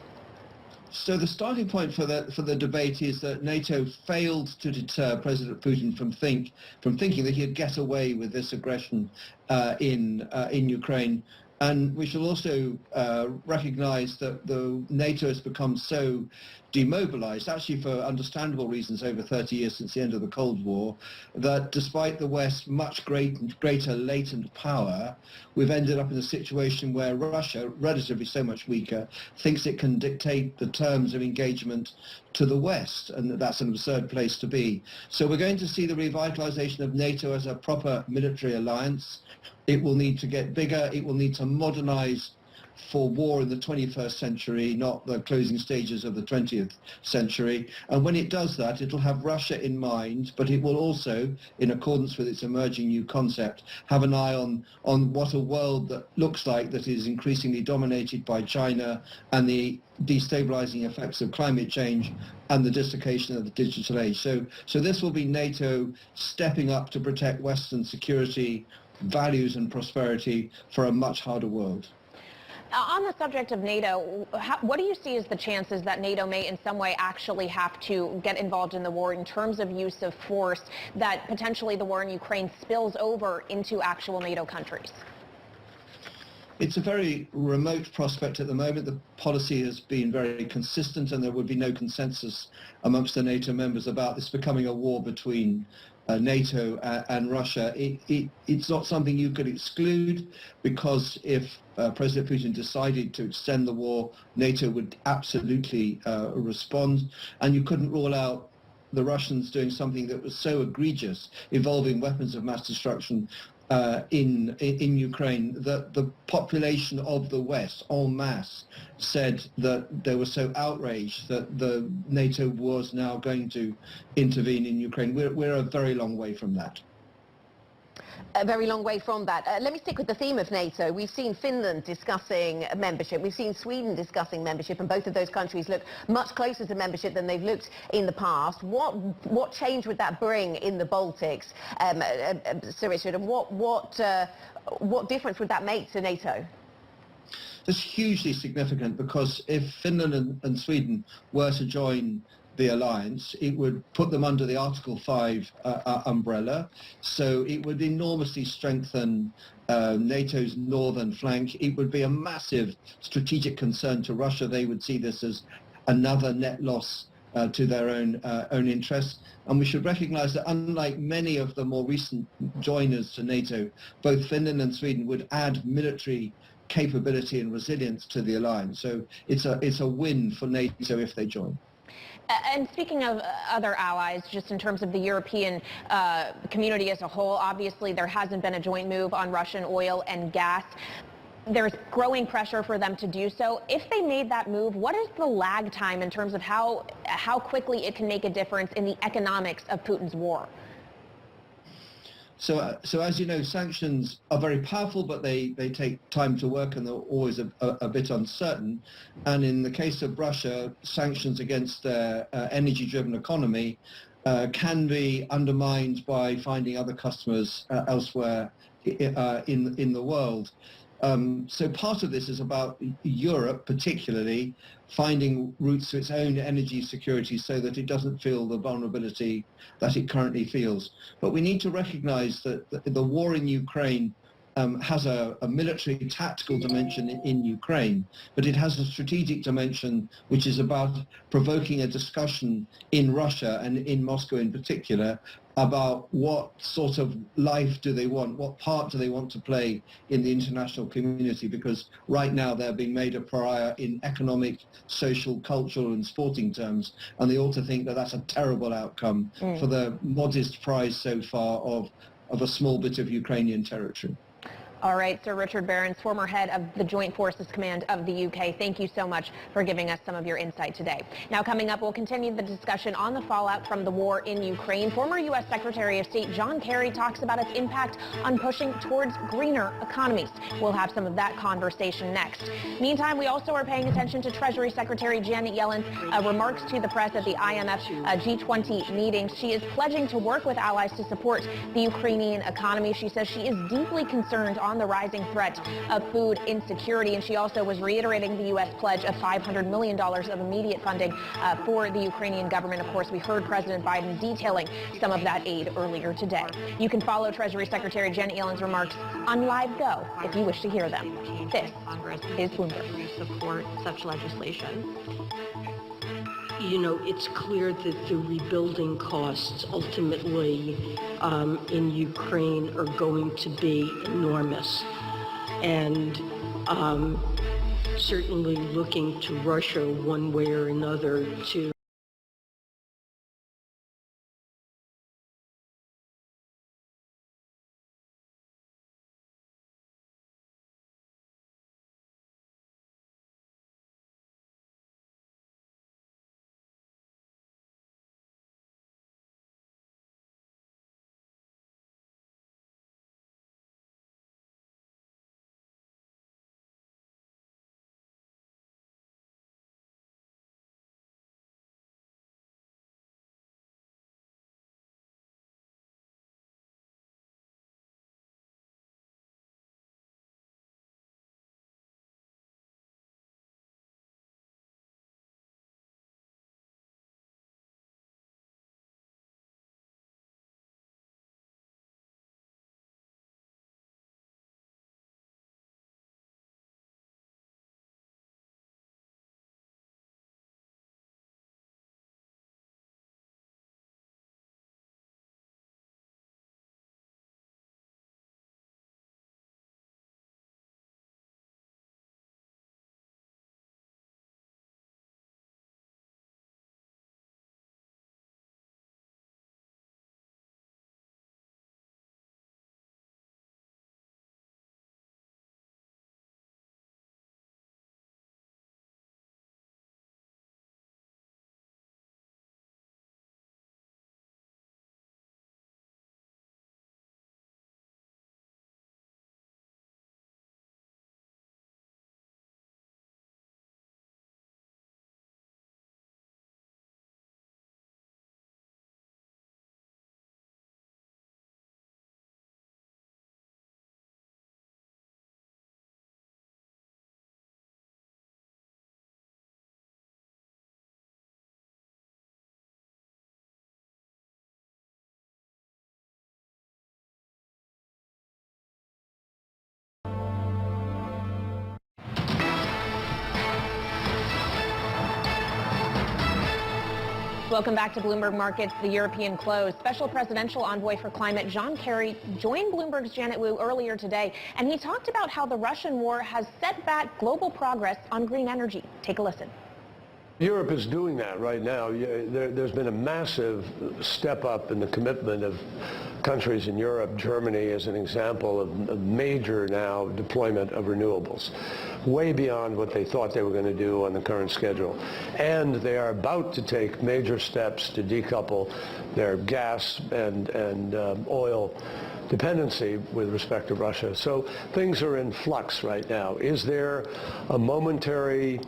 So the starting point for the debate is that NATO failed to deter President Putin from thinking that he'd get away with this aggression in Ukraine. And we shall also recognize that the NATO has become so demobilized, actually for understandable reasons over 30 years since the end of the Cold War, that despite the West's much greater latent power, we've ended up in a situation where Russia, relatively so much weaker, thinks it can dictate the terms of engagement to the West, and that's an absurd place to be. So we're going to see the revitalization of NATO as a proper military alliance. It will need to get bigger. It will need to modernize for war in the 21st century, not the closing stages of the 20th century. And when it does that, it'll have Russia in mind, but it will also, in accordance with its emerging new concept, have an eye on what a world that looks like that is increasingly dominated by China and the destabilizing effects of climate change and the dislocation of the digital age. So this will be NATO stepping up to protect Western security, values and prosperity for a much harder world. On the subject of NATO, what do you see as the chances that NATO may in some way actually have to get involved in the war in terms of use of force, that potentially the war in Ukraine spills over into actual NATO countries? It's a very remote prospect at the moment. The policy has been very consistent, and there would be no consensus amongst the NATO members about this becoming a war between NATO and Russia. It's not something you could exclude, because if President Putin decided to extend the war, NATO would absolutely respond, and you couldn't rule out the Russians doing something that was so egregious, involving weapons of mass destruction in Ukraine, that the population of the West en masse said that they were so outraged that the NATO was now going to intervene in Ukraine. We're a very long way from that. A very long way from that. Let me stick with the theme of NATO. We've seen Finland discussing membership. We've seen Sweden discussing membership, and both of those countries look much closer to membership than they've looked in the past. What change would that bring in the Baltics, Sir Richard, and what difference would that make to NATO? It's hugely significant, because if Finland and Sweden were to join the alliance, it would put them under the Article 5 umbrella. So it would enormously strengthen NATO's northern flank. It would be a massive strategic concern to Russia. They would see this as another net loss to their own interests. And we should recognize that unlike many of the more recent joiners to NATO, both Finland and Sweden would add military capability and resilience to the alliance. So it's a win for NATO if they join. And speaking of other allies, just in terms of the European community as a whole, obviously there hasn't been a joint move on Russian oil and gas. There's growing pressure for them to do so. If they made that move, what is the lag time in terms of how quickly it can make a difference in the economics of Putin's war? So as you know, sanctions are very powerful, but they take time to work and they're always a bit uncertain. And in the case of Russia, sanctions against their energy-driven economy can be undermined by finding other customers elsewhere in the world. So part of this is about Europe particularly finding routes to its own energy security so that it doesn't feel the vulnerability that it currently feels. But we need to recognize that the war in Ukraine has a military tactical dimension in Ukraine, but it has a strategic dimension which is about provoking a discussion in Russia and in Moscow in particular about what sort of life do they want, what part do they want to play in the international community, because right now they're being made a pariah in economic, social, cultural and sporting terms, and they ought to think that that's a terrible outcome for the modest prize so far of a small bit of Ukrainian territory. All right, Sir Richard Behrens, former head of the Joint Forces Command of the UK, thank you so much for giving us some of your insight today. Now coming up, we'll continue the discussion on the fallout from the war in Ukraine. Former U.S. Secretary of State John Kerry talks about its impact on pushing towards greener economies. We'll have some of that conversation next. Meantime, we also are paying attention to Treasury Secretary Janet Yellen's remarks to the press at the IMF G20 meeting. She is pledging to work with allies to support the Ukrainian economy. She says she is deeply concerned on the rising threat of food insecurity, and she also was reiterating the U.S. pledge of $500 million of immediate funding for the Ukrainian government. Of course, we heard President Biden detailing some of that aid earlier today. You can follow Treasury Secretary Janet Yellen's remarks on LiveGo if you wish to hear them. This is Bloomberg. Support such legislation. You know, it's clear that the rebuilding costs ultimately in Ukraine are going to be enormous. And certainly looking to Russia one way or another to Welcome back to Bloomberg Markets, the European close. Special Presidential Envoy for Climate John Kerry joined Bloomberg's Janet Wu earlier today, and he talked about how the Russian war has set back global progress on green energy. Take a listen. Europe is doing that right now. There's been a massive step up in the commitment of countries in Europe. Germany is an example of a major now deployment of renewables, way beyond what they thought they were going to do on the current schedule. And they are about to take major steps to decouple their gas and oil dependency with respect to Russia. So things are in flux right now. Is there a momentary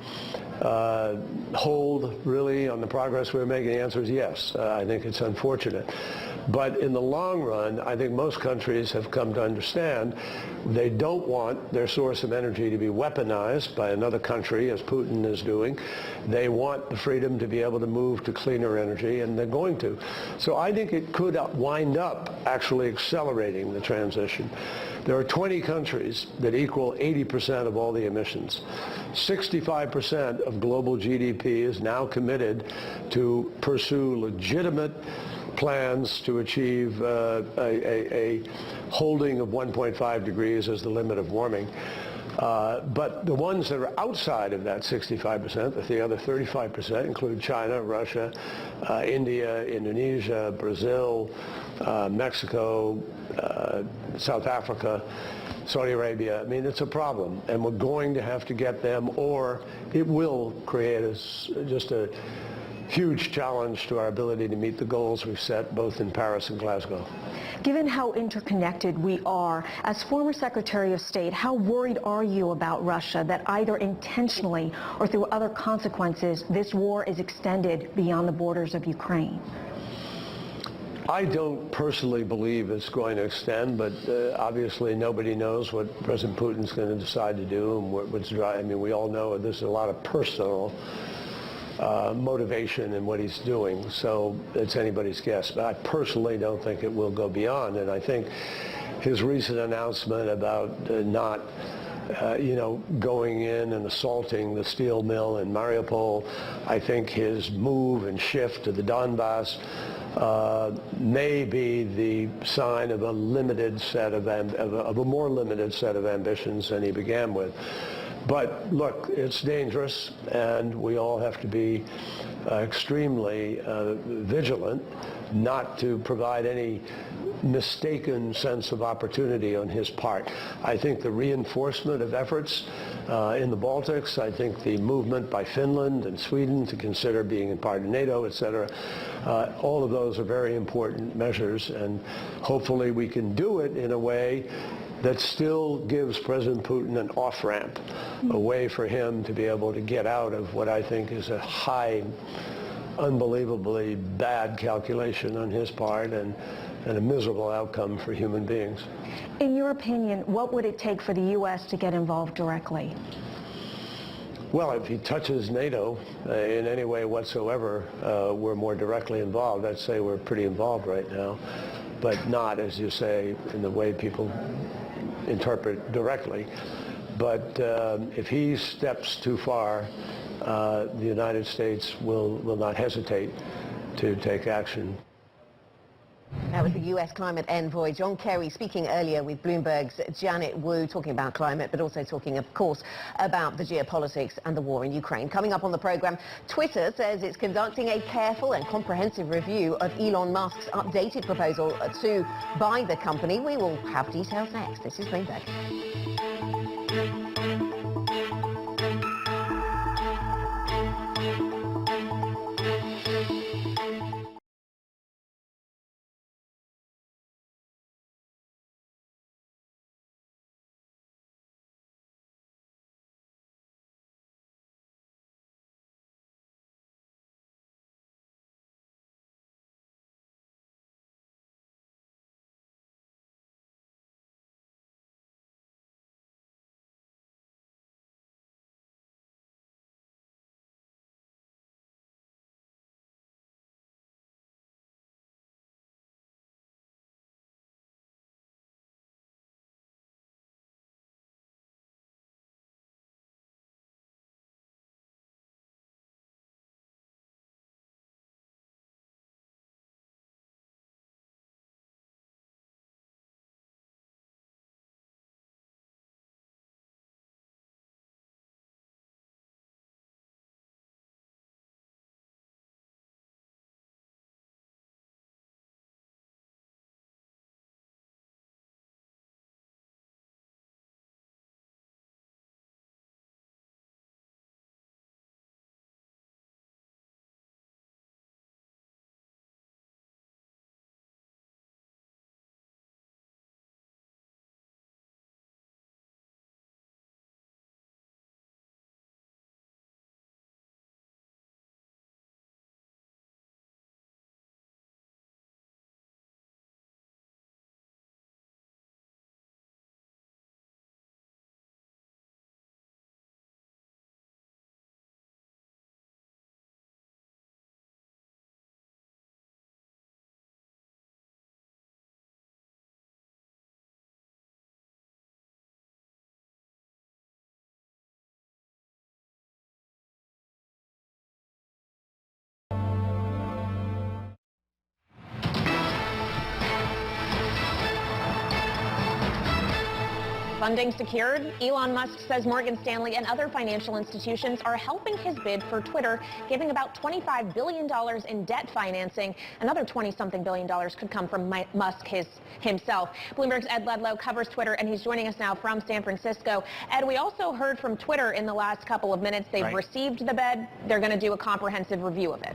hold really on the progress we're making? The answer is yes. I think it's unfortunate. But in the long run, I think most countries have come to understand they don't want their source of energy to be weaponized by another country, as Putin is doing. They want the freedom to be able to move to cleaner energy, and they're going to. So I think it could wind up actually accelerating the transition. There are 20 countries that equal 80% of all the emissions. 65% of global GDP is now committed to pursue legitimate plans to achieve a holding of 1.5 degrees as the limit of warming. But the ones that are outside of that 65%, the other 35%, include China, Russia, India, Indonesia, Brazil, Mexico, South Africa, Saudi Arabia. I mean, it's a problem, and we're going to have to get them, or it will create just a huge challenge to our ability to meet the goals we've set both in Paris and Glasgow. Given how interconnected we are, as former Secretary of State, how worried are you about Russia that either intentionally or through other consequences, this war is extended beyond the borders of Ukraine? I don't personally believe it's going to extend, but obviously nobody knows what President Putin's going to decide to do and what's driving. I mean, we all know there's a lot of personal motivation in what he's doing, so it's anybody's guess. But I personally don't think it will go beyond, and I think his recent announcement about not going in and assaulting the steel mill in Mariupol, I think his move and shift to the Donbass may be the sign of a limited set of a more limited set of ambitions than he began with. But look, it's dangerous, and we all have to be extremely vigilant not to provide any mistaken sense of opportunity on his part. I think the reinforcement of efforts in the Baltics, I think the movement by Finland and Sweden to consider being in part of NATO, etc., all of those are very important measures, and hopefully we can do it in a way that still gives President Putin an off-ramp, a way for him to be able to get out of what I think is a high, unbelievably bad calculation on his part and a miserable outcome for human beings. In your opinion, what would it take for the U.S. to get involved directly? Well, if he touches NATO in any way whatsoever, we're more directly involved. I'd say we're pretty involved right now, but not, as you say, in the way people interpret directly. But if he steps too far, the United States will not hesitate to take action. That was the U.S. climate envoy John Kerry speaking earlier with Bloomberg's Janet Wu, talking about climate, but also talking, of course, about the geopolitics and the war in Ukraine. Coming up on the program, Twitter says it's conducting a careful and comprehensive review of Elon Musk's updated proposal to buy the company. We will have details next. This is Bloomberg. Funding secured. Elon Musk says Morgan Stanley and other financial institutions are helping his bid for Twitter, giving about $25 billion in debt financing. Another 20-something billion dollars could come from Musk himself. Bloomberg's Ed Ludlow covers Twitter, and he's joining us now from San Francisco. Ed, we also heard from Twitter in the last couple of minutes. They've received the bid. They're going to do a comprehensive review of it.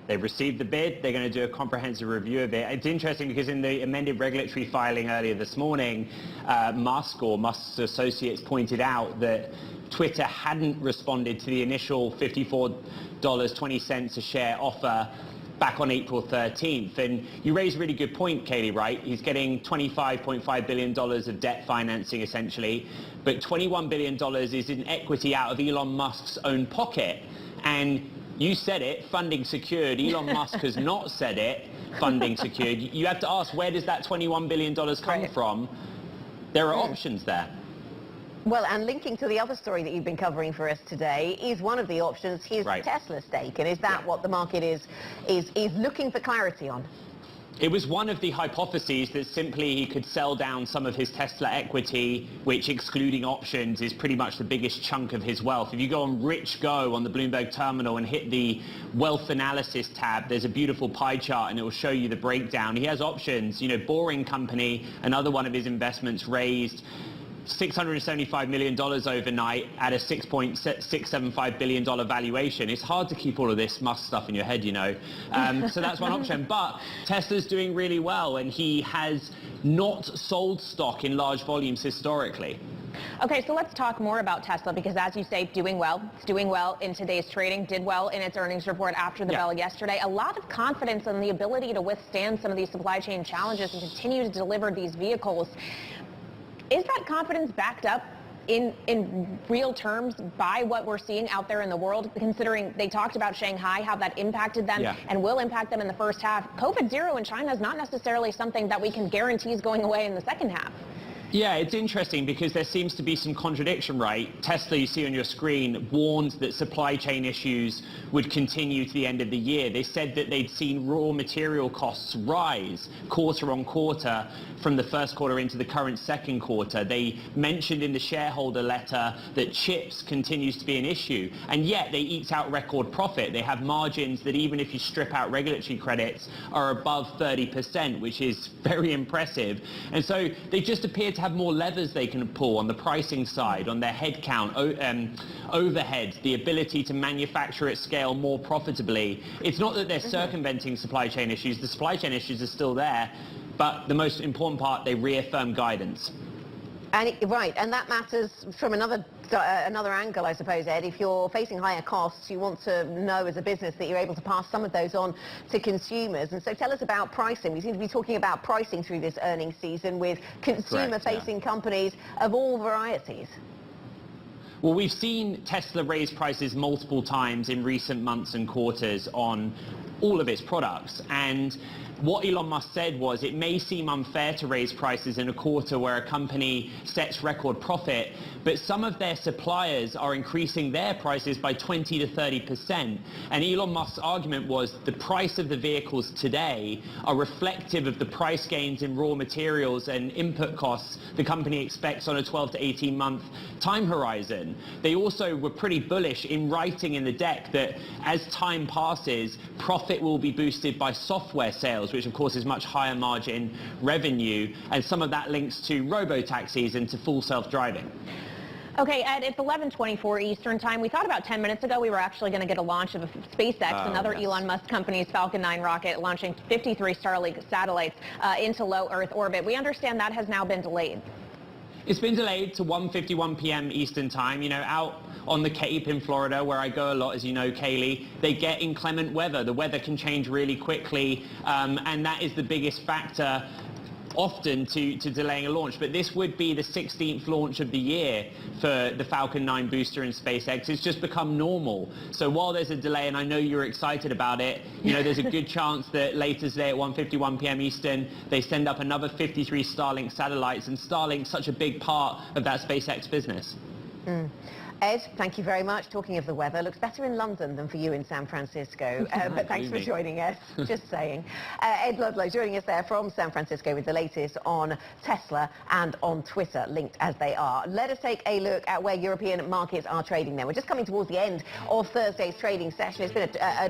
They've received the bid. They're going to do a comprehensive review of it. It's interesting because in the amended regulatory filing earlier this morning, Musk or Musk's associates pointed out that Twitter hadn't responded to the initial $54.20 a share offer back on April 13th. And you raise a really good point, Kaylee, right? He's getting $25.5 billion of debt financing, essentially, but $21 billion is in equity out of Elon Musk's own pocket. And you said it, funding secured. Elon Musk has not said it, funding secured. You have to ask, where does that $21 billion come from? There are options there. Well, and linking to the other story that you've been covering for us today is one of the options, his Tesla stake. And is that what the market is looking for clarity on? It was one of the hypotheses that simply he could sell down some of his Tesla equity, which, excluding options, is pretty much the biggest chunk of his wealth. If you go on Rich Go on the Bloomberg terminal and hit the wealth analysis tab, there's a beautiful pie chart and it will show you the breakdown. He has options. You know, Boring Company, another one of his investments, raised $675 million overnight at a $6.675 billion valuation. It's hard to keep all of this Musk stuff in your head, you know. So that's one option. But Tesla's doing really well, and he has not sold stock in large volumes historically. Okay, so let's talk more about Tesla, because as you say, doing well. It's doing well in today's trading, did well in its earnings report after the bell yesterday. A lot of confidence in the ability to withstand some of these supply chain challenges and continue to deliver these vehicles. Is that confidence backed up in real terms by what we're seeing out there in the world, considering they talked about Shanghai, how that impacted them and will impact them in the first half? COVID zero in China is not necessarily something that we can guarantee is going away in the second half. Yeah, it's interesting because there seems to be some contradiction, right? Tesla, you see on your screen, warned that supply chain issues would continue to the end of the year. They said that they'd seen raw material costs rise quarter on quarter from the first quarter into the current second quarter. They mentioned in the shareholder letter that chips continues to be an issue, and yet they eked out record profit. They have margins that, even if you strip out regulatory credits, are above 30%, which is very impressive. And so they just appear to have more levers they can pull on the pricing side, on their headcount, overhead, the ability to manufacture at scale more profitably. It's not that they're circumventing supply chain issues. The supply chain issues are still there, but the most important part, they reaffirm guidance. And and that matters from another angle, I suppose, Ed. If you're facing higher costs, you want to know as a business that you're able to pass some of those on to consumers. And so tell us about pricing. We seem to be talking about pricing through this earnings season with consumer-facing companies of all varieties. Well, we've seen Tesla raise prices multiple times in recent months and quarters on all of its products. And what Elon Musk said was, it may seem unfair to raise prices in a quarter where a company sets record profit, but some of their suppliers are increasing their prices by 20 to 30%. And Elon Musk's argument was the price of the vehicles today are reflective of the price gains in raw materials and input costs the company expects on a 12 to 18 month time horizon. They also were pretty bullish in writing in the deck that as time passes, profit will be boosted by software sales, which of course is much higher margin revenue, and some of that links to robo-taxis and to full self-driving. Okay, Ed, it's 11:24 Eastern time. We thought about 10 minutes ago we were actually going to get a launch of SpaceX, another Elon Musk company's Falcon 9 rocket, launching 53 Starlink satellites into low Earth orbit. We understand that has now been delayed. It's been delayed to 1:51 p.m. Eastern time. You know, out on the Cape in Florida, where I go a lot, as you know, Kaylee, they get inclement weather. The weather can change really quickly, and that is the biggest factor often to delaying a launch. But this would be the 16th launch of the year for the Falcon 9 booster in SpaceX. It's just become normal. So while there's a delay, and I know you're excited about it, you know, there's a good chance that later today at 1:51 p.m. Eastern, they send up another 53 Starlink satellites, and Starlink's such a big part of that SpaceX business. Ed, thank you very much. Talking of the weather, looks better in London than for you in San Francisco. But thanks for joining us. Just saying. Ed Ludlow joining us there from San Francisco with the latest on Tesla and on Twitter, linked as they are. Let us take a look at where European markets are trading then. We're just coming towards the end of Thursday's trading session. It's been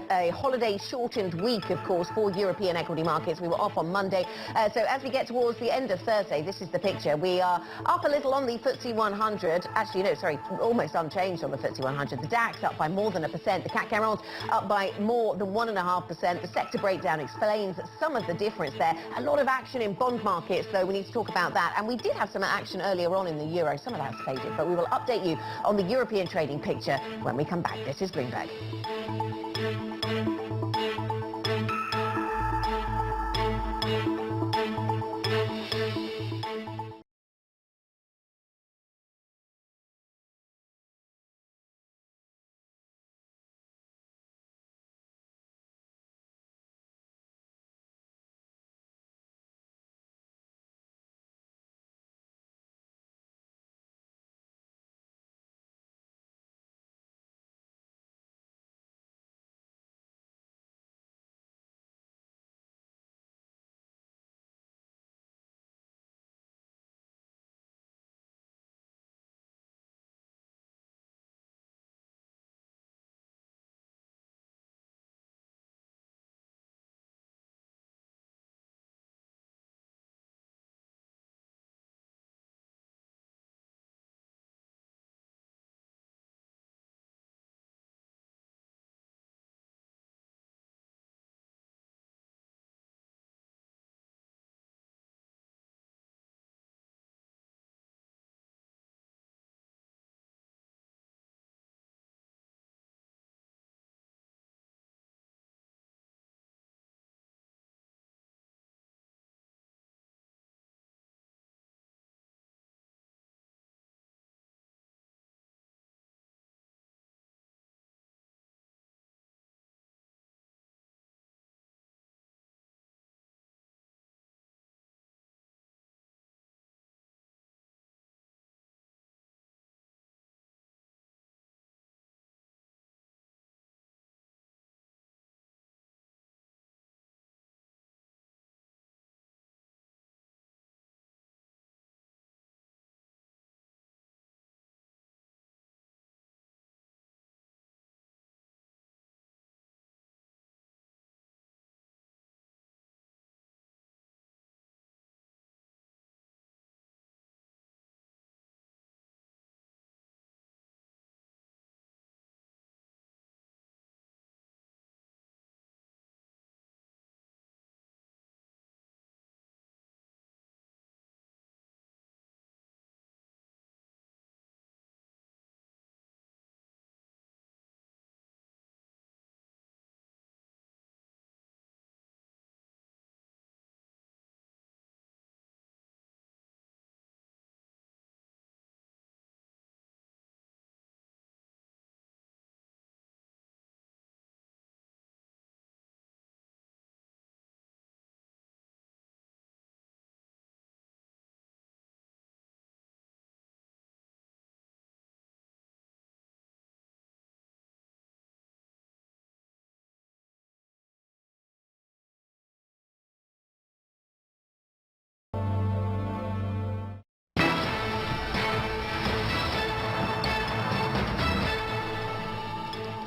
a holiday-shortened week, of course, for European equity markets. We were off on Monday. So as we get towards the end of Thursday, this is the picture. We are up a little on the FTSE 100. Actually, no, sorry, almost unchanged on the FTSE 100. The DAX up by more than 1%. The CAC 40 up by more than 1.5%. The sector breakdown explains some of the difference there. A lot of action in bond markets, though. We need to talk about that. And we did have some action earlier on in the euro. Some of that's faded, but we will update you on the European trading picture when we come back. This is Bloomberg.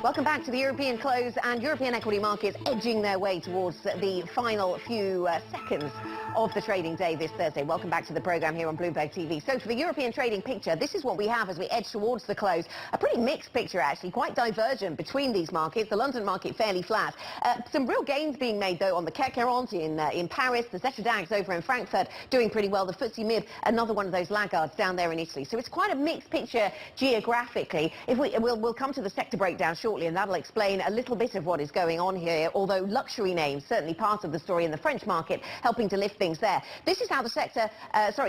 Welcome back to the European close, and European equity markets edging their way towards the final few seconds of the trading day this Thursday. Welcome back to the program here on Bloomberg TV. So for the European trading picture, this is what we have as we edge towards the close. A pretty mixed picture, actually, quite divergent between these markets. The London market fairly flat. Some real gains being made, though, on the CAC 40 in Paris. The Xetra DAX over in Frankfurt doing pretty well. The FTSE MIB, another one of those laggards down there in Italy. So it's quite a mixed picture geographically. We'll come to the sector breakdown shortly, and that'll explain a little bit of what is going on here, although luxury names, certainly part of the story in the French market, helping to lift things things there. This is how the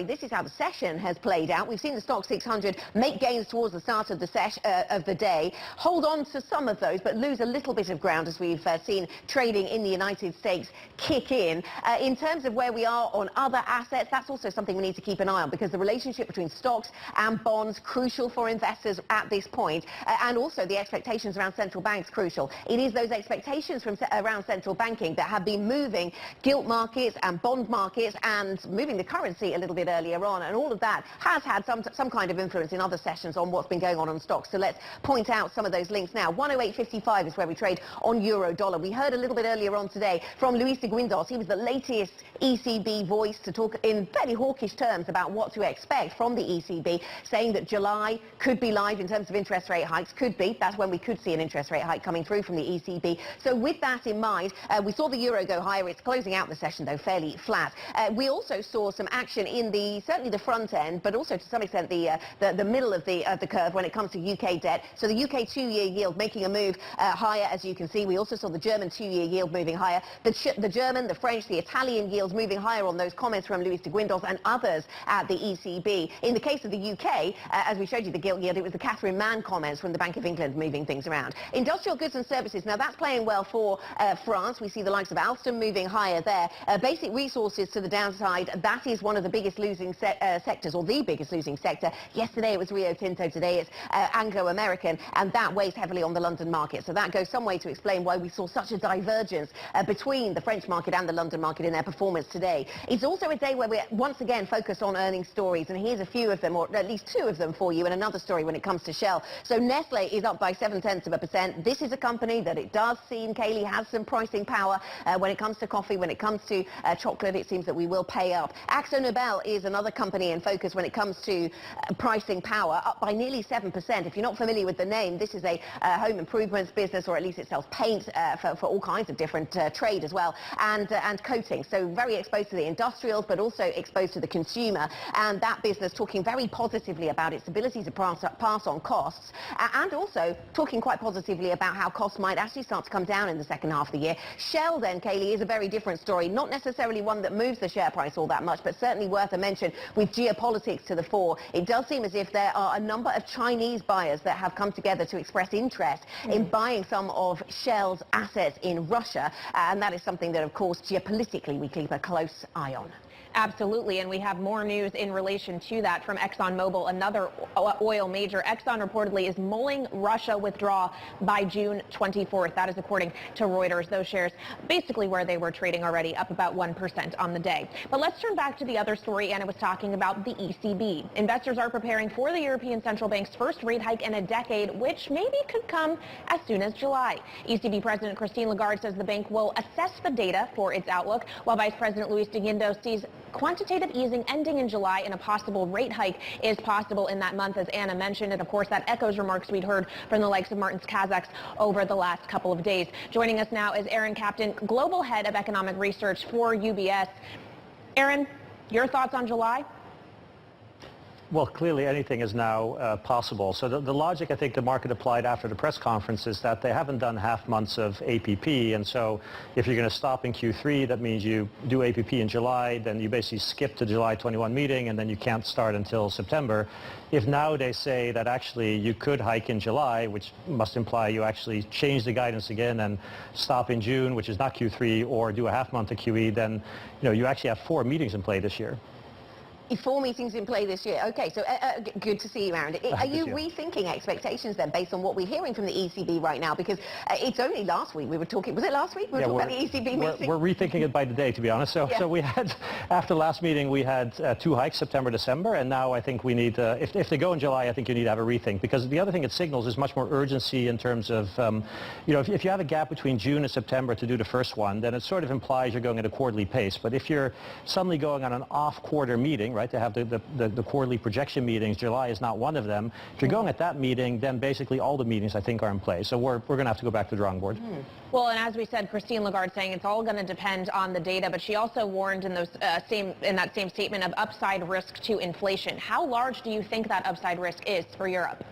this is how the session has played out. We've seen the Stoxx 600 make gains towards the start of the day, hold on to some of those, but lose a little bit of ground as we've seen trading in the United States kick in. In terms of where we are on other assets, that's also something we need to keep an eye on, because the relationship between stocks and bonds, crucial for investors at this point, and also the expectations around central banks, crucial. It is those expectations from around central banking that have been moving gilt markets and bond markets and moving the currency a little bit earlier on, and all of that has had some kind of influence in other sessions on what's been going on stocks. So let's point out some of those links now. 108.55 is where we trade on euro dollar. We heard a little bit earlier on today from Luis de Guindos. He was the latest ECB voice to talk in fairly hawkish terms about what to expect from the ECB, saying that July could be live in terms of interest rate hikes. Could be. That's when we could see an interest rate hike coming through from the ECB. So with that in mind, we saw the euro go higher. It's closing out the session, though, fairly flat. We also saw some action in certainly the front end, but also to some extent the middle of the curve when it comes to UK debt. So the UK two-year yield making a move higher, as you can see. We also saw the German two-year yield moving higher. The German, the French, the Italian yields moving higher on those comments from Luis de Guindos and others at the ECB. In the case of the UK, as we showed you the gilt yield, it was the Catherine Mann comments from the Bank of England moving things around. Industrial goods and services, now that's playing well for France. We see the likes of Alstom moving higher there. Basic resources to the downside, that is one of the biggest losing sectors, or the biggest losing sector. Yesterday it was Rio Tinto, today it's Anglo American, and that weighs heavily on the London market. So that goes some way to explain why we saw such a divergence between the French market and the London market in their performance today. It's also a day where we're once again focused on earnings stories, and here's a few of them, or at least two of them for you, and another story when it comes to Shell. So Nestle is up by 0.7%. This is a company that it does seem, Kaylee, has some pricing power when it comes to coffee, when it comes to chocolate. It seems that we will pay up. AkzoNobel is another company in focus when it comes to pricing power, up by nearly 7%. If you're not familiar with the name, this is a home improvements business, or at least it sells paint for all kinds of different trade as well, and coating. So very exposed to the industrials, but also exposed to the consumer, and that business talking very positively about its ability to pass on costs, and also talking quite positively about how costs might actually start to come down in the second half of the year. Shell then, Kaylee, is a very different story, not necessarily one that moves the share price all that much, but certainly worth a mention with geopolitics to the fore. It does seem as if there are a number of Chinese buyers that have come together to express interest in buying some of Shell's assets in Russia, and that is something that, of course, geopolitically we keep a close eye on. Absolutely, and we have more news in relation to that from ExxonMobil, another oil major. Exxon reportedly is mulling Russia withdrawal by June 24th. That is according to Reuters. Those shares basically where they were trading already, up about 1% on the day. But let's turn back to the other story Anna was talking about, the ECB. Investors are preparing for the European Central Bank's first rate hike in a decade, which maybe could come as soon as July. ECB President Christine Lagarde says the bank will assess the data for its outlook, while Vice President Luis de Guindos sees quantitative easing ending in July, and a possible rate hike is possible in that month, as Anna mentioned. And of course, that echoes remarks we'd heard from the likes of Martin Kazaks over the last couple of days. Joining us now is Aaron Captain, Global Head of Economic Research for UBS. Aaron, your thoughts on July? Well, clearly anything is now possible. So the logic I think the market applied after the press conference is that they haven't done half months of APP, and so if you're going to stop in Q3, that means you do APP in July, then you basically skip the July 21 meeting, and then you can't start until September. If now they say that actually you could hike in July, which must imply you actually change the guidance again and stop in June, which is not Q3, or do a half month of QE, then you actually have 4 meetings in play this year. 4 meetings in play this year. Okay, so good to see you, Aaron. Are you rethinking expectations then based on what we're hearing from the ECB right now? Because it's only last week we were talking, was it last week? We were talking about the ECB meeting? We're rethinking it by the day, to be honest. So we had, after last meeting, we had 2 hikes, September, December, and now I think we need, if they go in July, I think you need to have a rethink. Because the other thing it signals is much more urgency in terms of, if you have a gap between June and September to do the first one, then it sort of implies you're going at a quarterly pace. But if you're suddenly going on an off-quarter meeting, right, to have the quarterly projection meetings, July is not one of them. If you're going at that meeting, then basically all the meetings I think are in play. So we're going to have to go back to the drawing board. Well, and as we said, Christine Lagarde saying it's all going to depend on the data, but she also warned in that same statement of upside risk to inflation. How large do you think that upside risk is for Europe?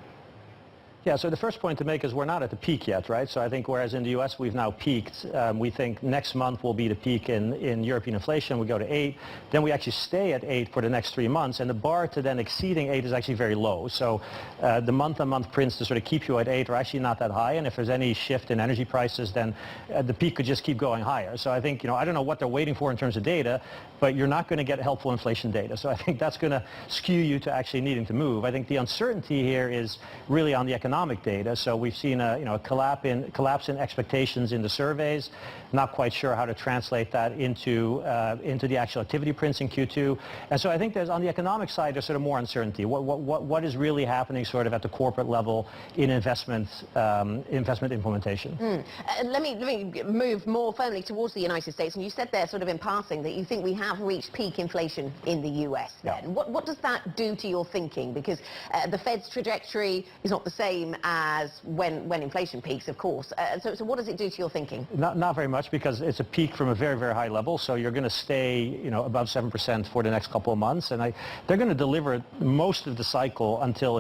Yeah, so the first point to make is we're not at the peak yet, right? So I think whereas in the U.S. we've now peaked, we think next month will be the peak in European inflation. We go to 8. Then we actually stay at 8 for the next 3 months. And the bar to then exceeding 8 is actually very low. So the month-on-month prints to sort of keep you at 8 are actually not that high. And if there's any shift in energy prices, then the peak could just keep going higher. So I think, I don't know what they're waiting for in terms of data, but you're not going to get helpful inflation data. So I think that's going to skew you to actually needing to move. I think the uncertainty here is really on the economic data. So we've seen a collapse in expectations in the surveys. Not quite sure how to translate that into the actual activity prints in Q2. And so I think there's on the economic side there's sort of more uncertainty. What is really happening sort of at the corporate level in investment implementation? Let me move more firmly towards the United States. And you said there sort of in passing that you think we have reached peak inflation in the US then. Yeah. What does that do to your thinking? Because the Fed's trajectory is not the same as when inflation peaks, of course. So what does it do to your thinking? Not very much, because it's a peak from a very, very high level. So you're going to stay, above 7% for the next couple of months, and they're going to deliver most of the cycle until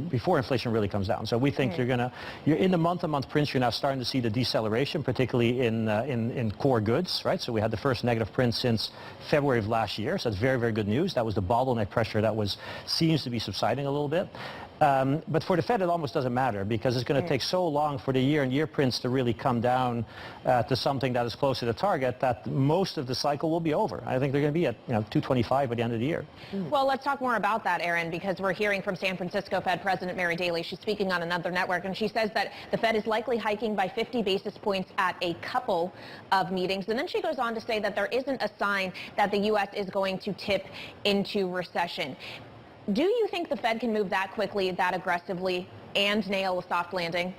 before inflation really comes down. So we think you're in the month-to-month prints. You're now starting to see the deceleration, particularly in core goods, right? So we had the first negative print since February of last year. So that's very, very good news. That was the bottleneck pressure that seems to be subsiding a little bit. But for the Fed, it almost doesn't matter, because it's going to take so long for the year-on-year prints to really come down to something that is closer to target that most of the cycle will be over. I think they're going to be at 225 by the end of the year. Well, let's talk more about that, Aaron, because we're hearing from San Francisco Fed President Mary Daly. She's speaking on another network, and she says that the Fed is likely hiking by 50 basis points at a couple of meetings. And then she goes on to say that there isn't a sign that the U.S. is going to tip into recession. Do you think the Fed can move that quickly, that aggressively, and nail a soft landing?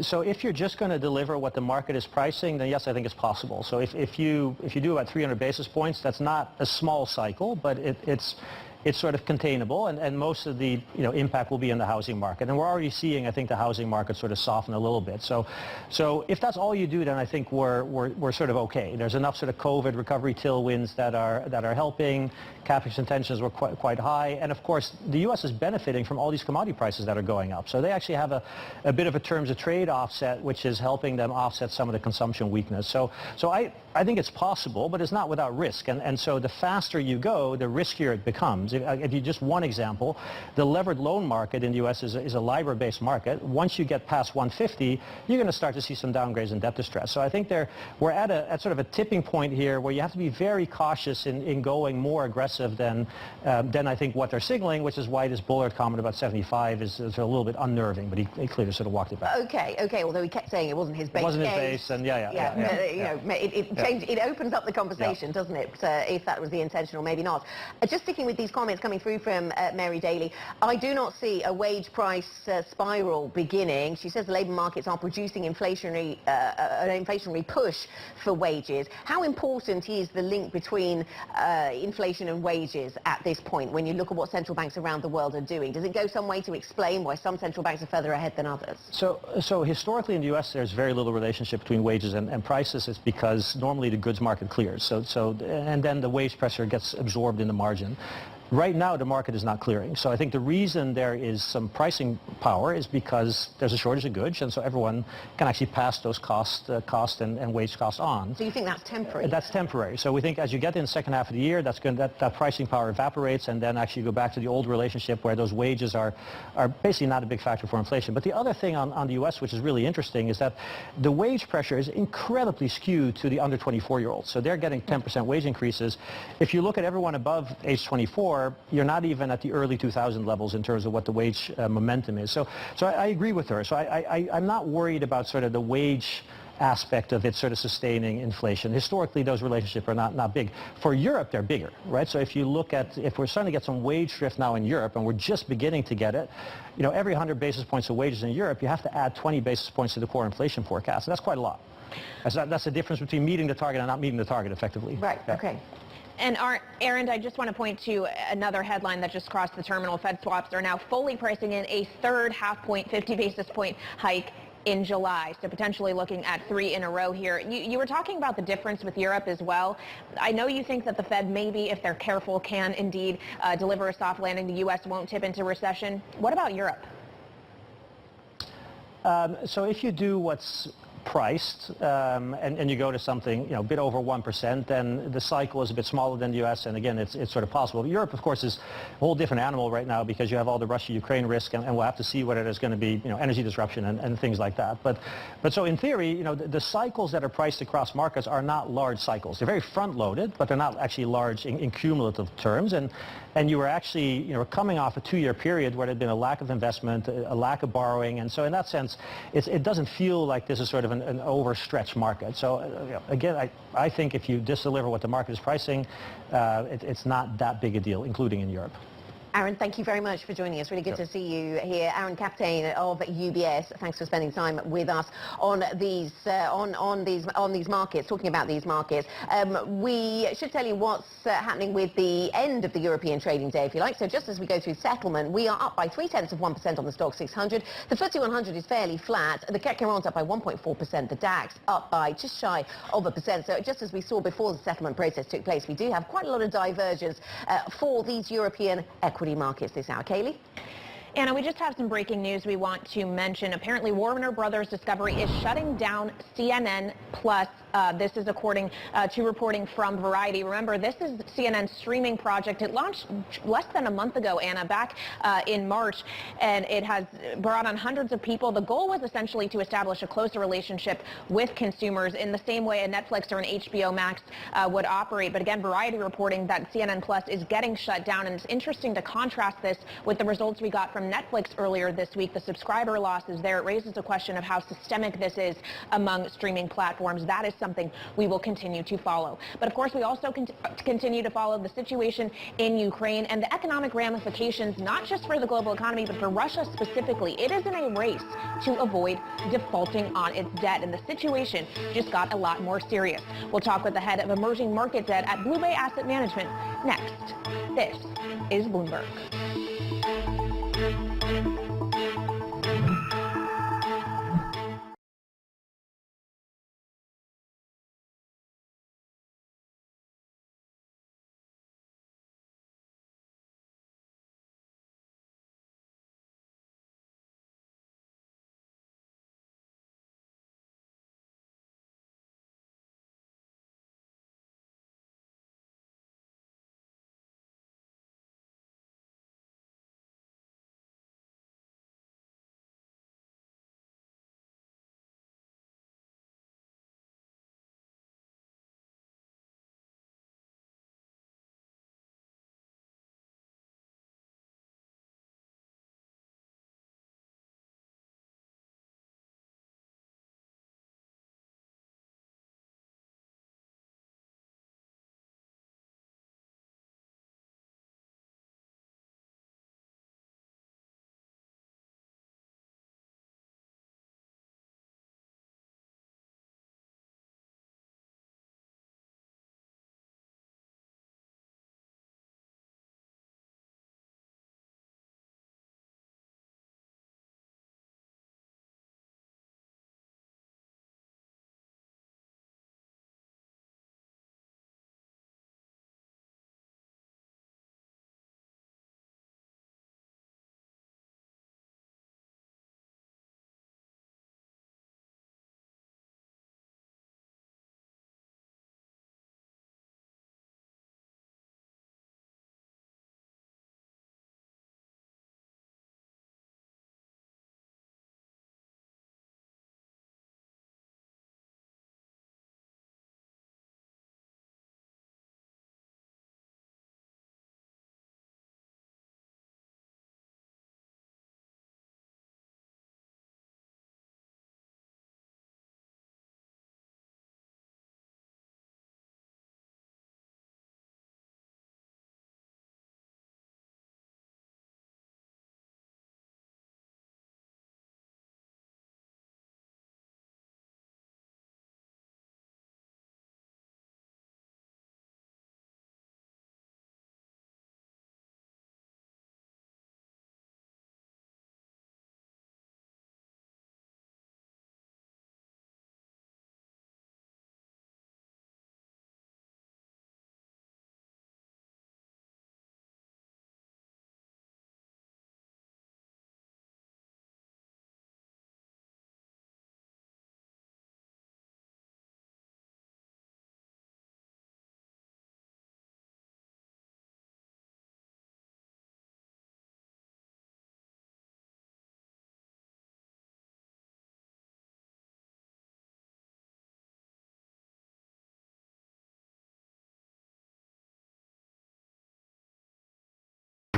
So if you're just going to deliver what the market is pricing, then yes, I think it's possible. So if you do about 300 basis points, that's not a small cycle, but it's sort of containable, and most of the impact will be in the housing market. And we're already seeing, I think, the housing market sort of soften a little bit. So if that's all you do, then I think we're sort of okay. There's enough sort of COVID recovery tailwinds that are helping. CapEx intentions were quite high, and of course the U.S. is benefiting from all these commodity prices that are going up. So they actually have a bit of a terms of trade offset, which is helping them offset some of the consumption weakness. So I think it's possible, but it's not without risk. And so the faster you go, the riskier it becomes. If you just one example, the levered loan market in the U.S. is a LIBOR-based market. Once you get past 150, you're going to start to see some downgrades and debt distress. So I think we're at sort of a tipping point here where you have to be very cautious in going more aggressive than I think what they're signaling, which is why this Bullard comment about 75 is a little bit unnerving, but he clearly sort of walked it back. Okay. Although he kept saying it wasn't his base. It wasn't his base, and it opens up the conversation, doesn't it? If that was the intention, or maybe not. Just sticking with these comments coming through from Mary Daly, I do not see a wage price spiral beginning. She says the labour markets are producing an inflationary push for wages. How important is the link between inflation and wages at this point when you look at what central banks around the world are doing? Does it go some way to explain why some central banks are further ahead than others? So historically in the U.S. there's very little relationship between wages and prices. It's because normally the goods market clears. And then the wage pressure gets absorbed in the margin. Right now, the market is not clearing. So I think the reason there is some pricing power is because there's a shortage of goods, and so everyone can actually pass those cost and wage costs on. So you think that's temporary? That's temporary. So we think as you get in the second half of the year, that pricing power evaporates, and then actually go back to the old relationship where those wages are basically not a big factor for inflation. But the other thing on the U.S. which is really interesting is that the wage pressure is incredibly skewed to the under 24-year-olds. So they're getting 10% wage increases. If you look at everyone above age 24, you're not even at the early 2000 levels in terms of what the wage momentum is. So I agree with her. So I'm not worried about sort of the wage aspect of it sort of sustaining inflation. Historically, those relationships are not big. For Europe, they're bigger, right? So if we're starting to get some wage drift now in Europe, and we're just beginning to get it, every 100 basis points of wages in Europe, you have to add 20 basis points to the core inflation forecast. And that's quite a lot. That's the difference between meeting the target and not meeting the target effectively. Right, okay. And Aaron, I just want to point to another headline that just crossed the terminal. Fed swaps are now fully pricing in a third half-point, 50 basis point hike in July, so potentially looking at 3 in a row here. You were talking about the difference with Europe as well. I know you think that the Fed maybe, if they're careful, can indeed deliver a soft landing. The U.S. won't tip into recession. What about Europe? So if you do what's priced and you go to something a bit over 1%, then the cycle is a bit smaller than the U.S. and again it's sort of possible. Europe, of course, is a whole different animal right now because you have all the Russia-Ukraine risk and we'll have to see whether there's going to be energy disruption and things like that. But so in theory, the cycles that are priced across markets are not large cycles. They're very front-loaded, but they're not actually large in cumulative terms. And you were actually coming off a 2-year period where there had been a lack of investment, a lack of borrowing, and so in that sense, it doesn't feel like this is sort of an overstretched market. So again, I think if you deliver what the market is pricing, it's not that big a deal, including in Europe. Aaron, thank you very much for joining us. Really good to see you here. Aaron Kapteyn of UBS, thanks for spending time with us on these markets, talking about these markets. We should tell you what's happening with the end of the European trading day, if you like. So just as we go through settlement, we are up by 0.3% on the Stoxx 600. The FTSE 100 is fairly flat. The CAC 40 up by 1.4%. The DAX up by just shy of 1%. So just as we saw before the settlement process took place, we do have quite a lot of divergence for these European equity markets this hour. Kaylee? Anna, we just have some breaking news we want to mention. Apparently, Warner Brothers Discovery is shutting down CNN Plus. This is according to reporting from Variety. Remember, this is CNN's streaming project. It launched less than a month ago, Anna, back in March, and it has brought on hundreds of people. The goal was essentially to establish a closer relationship with consumers in the same way a Netflix or an HBO Max would operate. But again, Variety reporting that CNN Plus is getting shut down, and it's interesting to contrast this with the results we got from Netflix earlier this week. The subscriber losses there, it raises a question of how systemic this is among streaming platforms. That is something we will continue to follow. But of course, we also continue to follow the situation in Ukraine and the economic ramifications, not just for the global economy, but for Russia specifically. It is in a race to avoid defaulting on its debt, and the situation just got a lot more serious. We'll talk with the head of emerging market debt at Blue Bay Asset Management next. This is Bloomberg.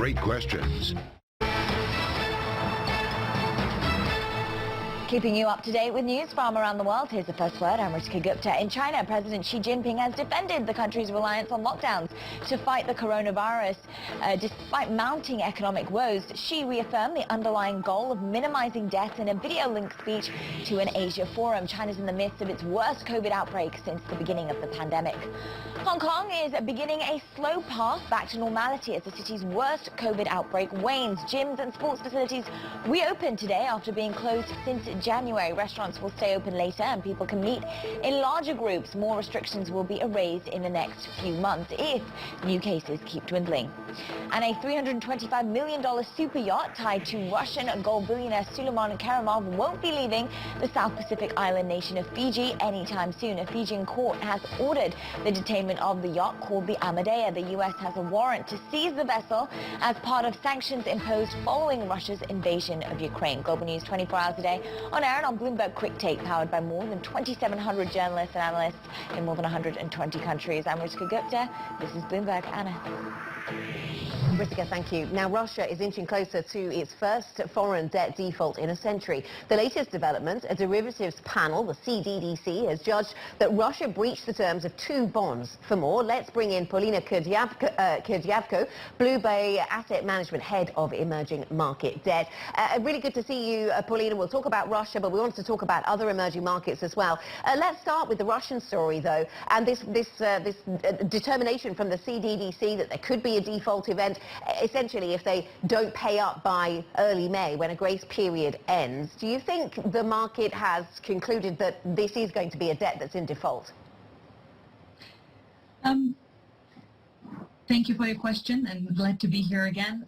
great questions. Keeping you up to date with news from around the world, here's the first word. I'm Ritika Gupta. In China, President Xi Jinping has defended the country's reliance on lockdowns to fight the coronavirus. Despite mounting economic woes, Xi reaffirmed the underlying goal of minimizing deaths in a video-linked speech to an Asia forum. China's in the midst of its worst COVID outbreak since the beginning of the pandemic. Hong Kong is beginning a slow path back to normality as the city's worst COVID outbreak wanes. Gyms and sports facilities reopened today after being closed since January. Restaurants will stay open later and people can meet in larger groups. More restrictions will be erased in the next few months if new cases keep dwindling. And a $325 million super yacht tied to Russian gold billionaire Suleiman Karimov won't be leaving the South Pacific island nation of Fiji anytime soon. A Fijian court has ordered the detainment of the yacht called the Amadea. The U.S. has a warrant to seize the vessel as part of sanctions imposed following Russia's invasion of Ukraine. Global News 24 hours a day on air and on Bloomberg Quick Take, powered by more than 2,700 journalists and analysts in more than 120 countries. I'm Ritika Gupta. This is Bloomberg. Anna. Ritika, thank you. Now, Russia is inching closer to its first foreign debt default in a century. The latest development, a derivatives panel, the CDDC, has judged that Russia breached the terms of 2 bonds. For more, let's bring in Paulina Kurdyavko, Blue Bay Asset Management Head of Emerging Market Debt. Really good to see you, Paulina. We'll talk about Russia, but we want to talk about other emerging markets as well. Let's start with the Russian story, though, and this determination from the CDDC that there could be a default event, essentially if they don't pay up by early May when a grace period ends. Do you think the market has concluded that this is going to be a debt that's in default? Thank you for your question, and glad to be here again.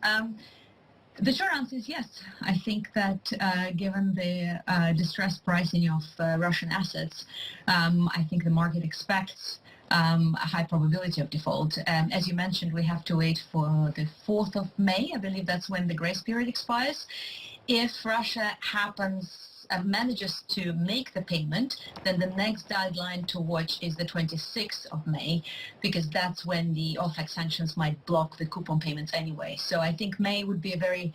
The short answer is yes. I think that given the distressed pricing of Russian assets, I think the market expects a high probability of default. As you mentioned, we have to wait for the 4th of May. I believe that's when the grace period expires. If Russia manages to make the payment, then the next deadline to watch is the 26th of May, because that's when the OFAC sanctions might block the coupon payments anyway. So I think May would be a very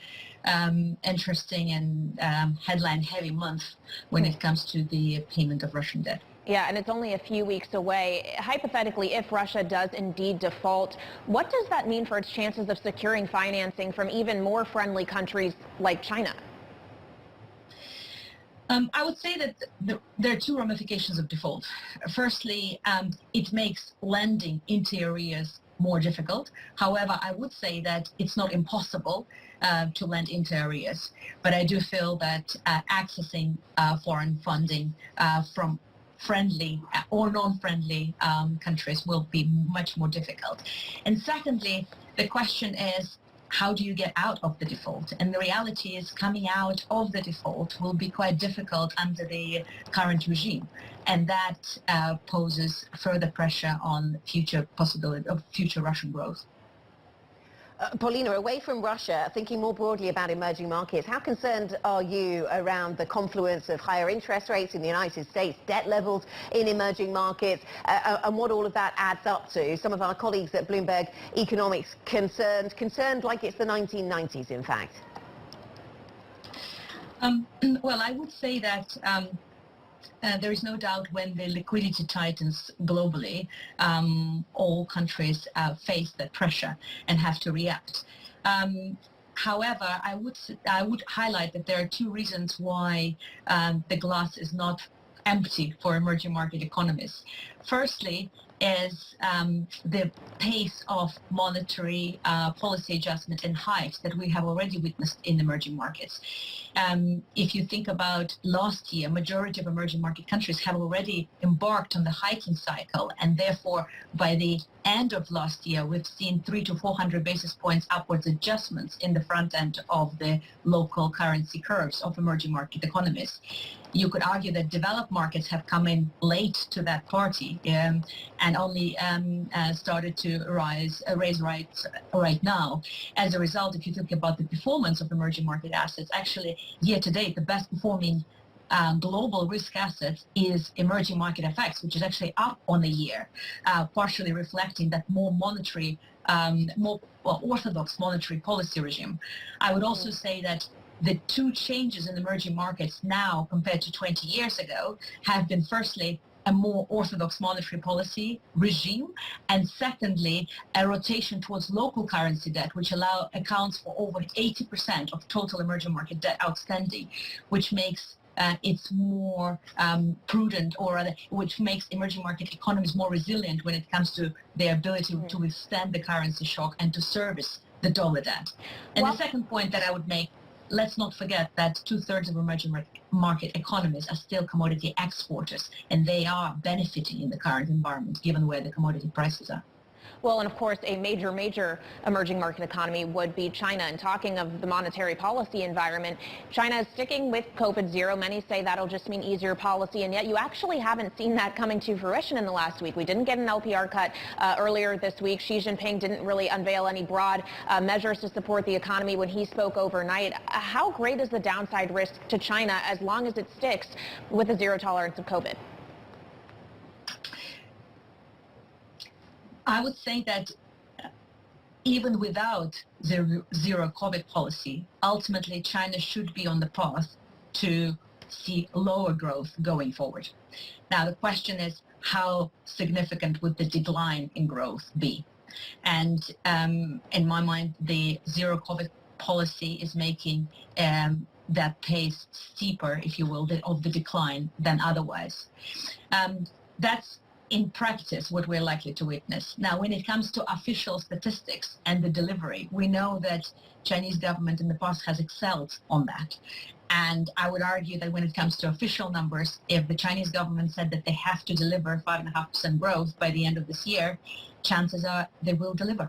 interesting and headline-heavy month when it comes to the payment of Russian debt. Yeah, and it's only a few weeks away. Hypothetically, if Russia does indeed default, what does that mean for its chances of securing financing from even more friendly countries like China? I would say that there are 2 ramifications of default. Firstly, it makes lending into arrears more difficult. However, I would say that it's not impossible to lend into arrears. But I do feel that accessing foreign funding from friendly or non-friendly countries will be much more difficult. And secondly, the question is, how do you get out of the default? And the reality is coming out of the default will be quite difficult under the current regime. And that poses further pressure on future possibility of future Russian growth. Paulina, away from Russia, thinking more broadly about emerging markets, how concerned are you around the confluence of higher interest rates in the United States, debt levels in emerging markets, and what all of that adds up to? Some of our colleagues at Bloomberg Economics concerned like it's the 1990s, in fact. Well, I would say that there is no doubt when the liquidity tightens globally, all countries face that pressure and have to react. However, I would highlight that there are 2 reasons why the glass is not empty for emerging market economies. Firstly, is the pace of monetary policy adjustment and hikes that we have already witnessed in emerging markets. If you think about last year, majority of emerging market countries have already embarked on the hiking cycle, and therefore by the end of last year, we've seen 300 to 400 basis points upwards adjustments in the front end of the local currency curves of emerging market economies. You could argue that developed markets have come in late to that party and only started to raise rates right now. As a result, if you think about the performance of emerging market assets, actually year to date, the best performing global risk assets is emerging market FX, which is actually up on the year, partially reflecting that more monetary more orthodox monetary policy regime. I would also say that the two changes in emerging markets now compared to 20 years ago have been, firstly, a more orthodox monetary policy regime, and secondly, a rotation towards local currency debt, which accounts for over 80% of total emerging market debt outstanding, which makes it's more prudent, or rather, which makes emerging market economies more resilient when it comes to their ability to withstand the currency shock and to service the dollar debt. And the second point that I would make, let's not forget that 2/3 of emerging market economies are still commodity exporters, and they are benefiting in the current environment given where the commodity prices are. Well, and of course, a major emerging market economy would be China. And talking of the monetary policy environment, China is sticking with COVID zero. Many say that'll just mean easier policy, and yet you actually haven't seen that coming to fruition in the last week. We didn't get an LPR cut earlier this week. Xi Jinping didn't really unveil any broad measures to support the economy when he spoke overnight. How great is the downside risk to China as long as it sticks with a zero tolerance of COVID? I would say that even without the zero COVID policy, ultimately China should be on the path to see lower growth going forward. Now, the question is, how significant would the decline in growth be? And in my mind, the zero COVID policy is making that pace steeper, if you will, of the decline than otherwise. That's in practice what we're likely to witness. Now, when it comes to official statistics and the delivery, we know that Chinese government in the past has excelled on that. And I would argue that when it comes to official numbers, if the Chinese government said that they have to deliver 5.5% growth by the end of this year, chances are they will deliver.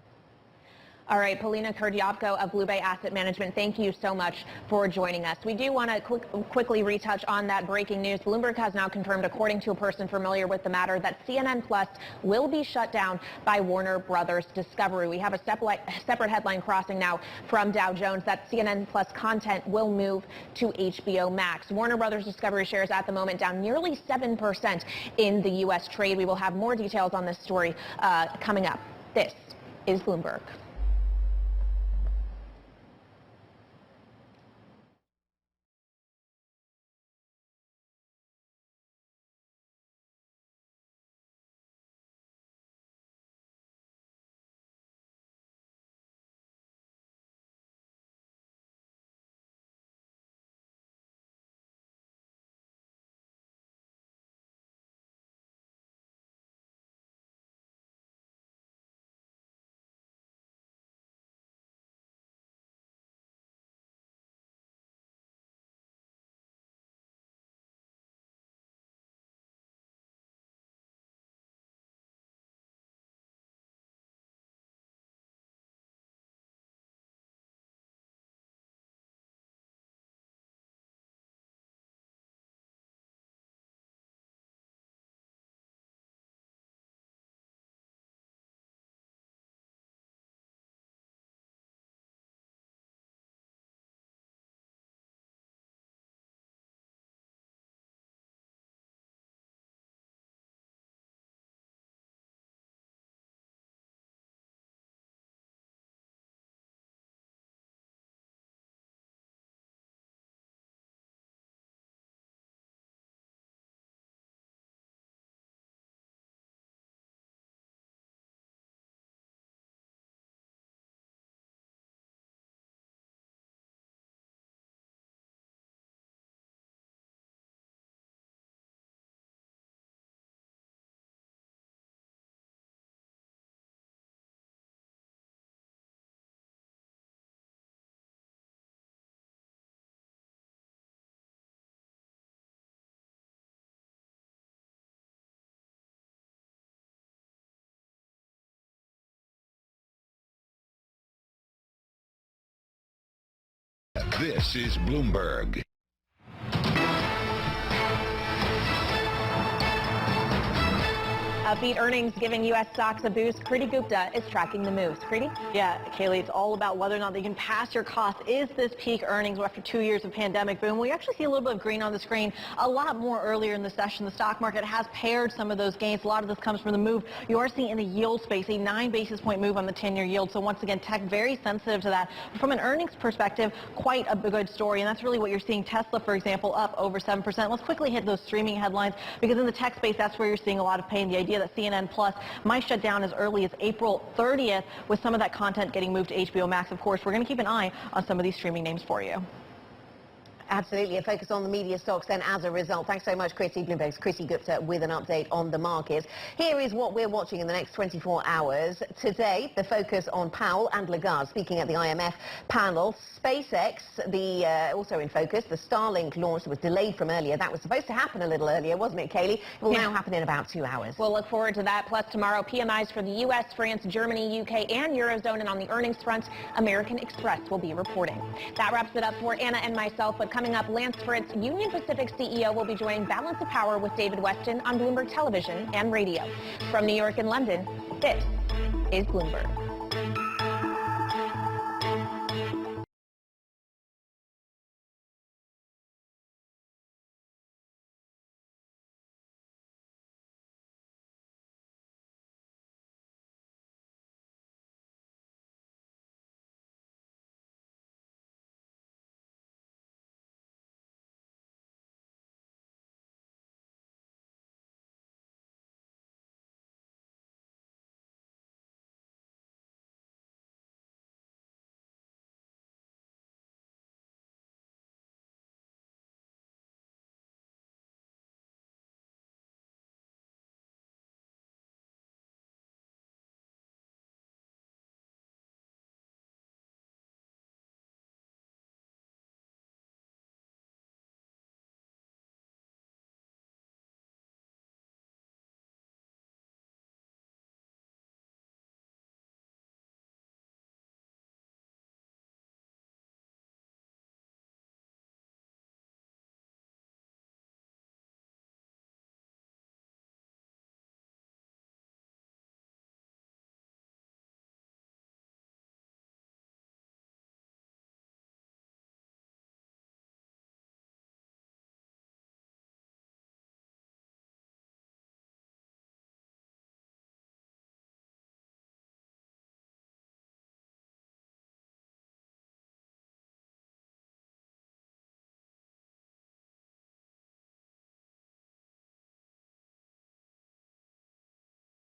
All right, Polina Kurdyavko of Blue Bay Asset Management, thank you so much for joining us. We do want to quickly retouch on that breaking news. Bloomberg has now confirmed, according to a person familiar with the matter, that CNN Plus will be shut down by Warner Brothers Discovery. We have a separate headline crossing now from Dow Jones that CNN Plus content will move to HBO Max. Warner Brothers Discovery shares at the moment down nearly 7% in the U.S. trade. We will have more details on this story coming up. This is Bloomberg. This is Bloomberg. Upbeat earnings giving U.S. stocks a boost. Kriti Gupta is tracking the moves. Kriti? Yeah, Kaylee, it's all about whether or not they can pass your costs. Is this peak earnings after 2 years of pandemic boom? We actually see a little bit of green on the screen a lot more earlier in the session. The stock market has paired some of those gains. A lot of this comes from the move you are seeing in the yield space, a 9 basis point move on the 10-year yield. So once again, tech very sensitive to that. But from an earnings perspective, quite a good story. And that's really what you're seeing. Tesla, for example, up over 7%. Let's quickly hit those streaming headlines, because in the tech space, that's where you're seeing a lot of pain. The idea that CNN Plus might shut down as early as April 30th, with some of that content getting moved to HBO Max. Of course, we're going to keep an eye on some of these streaming names for you. Absolutely, a focus on the media stocks then as a result. Thanks so much, Kriti. Bloomberg's Kriti Gupta with an update on the markets. Here is what we're watching in the next 24 hours. Today, the focus on Powell and Lagarde speaking at the IMF panel. SpaceX, also in focus. The Starlink launch was delayed from earlier. That was supposed to happen a little earlier, wasn't it, Kaylee? It will now happen in about 2 hours. We'll look forward to that. Plus, tomorrow, PMIs for the U.S., France, Germany, UK, and Eurozone. And on the earnings front, American Express will be reporting. That wraps it up for Anna and myself. But coming up, Lance Fritz, Union Pacific CEO, will be joining Balance of Power with David Weston on Bloomberg Television and Radio. From New York and London, this is Bloomberg.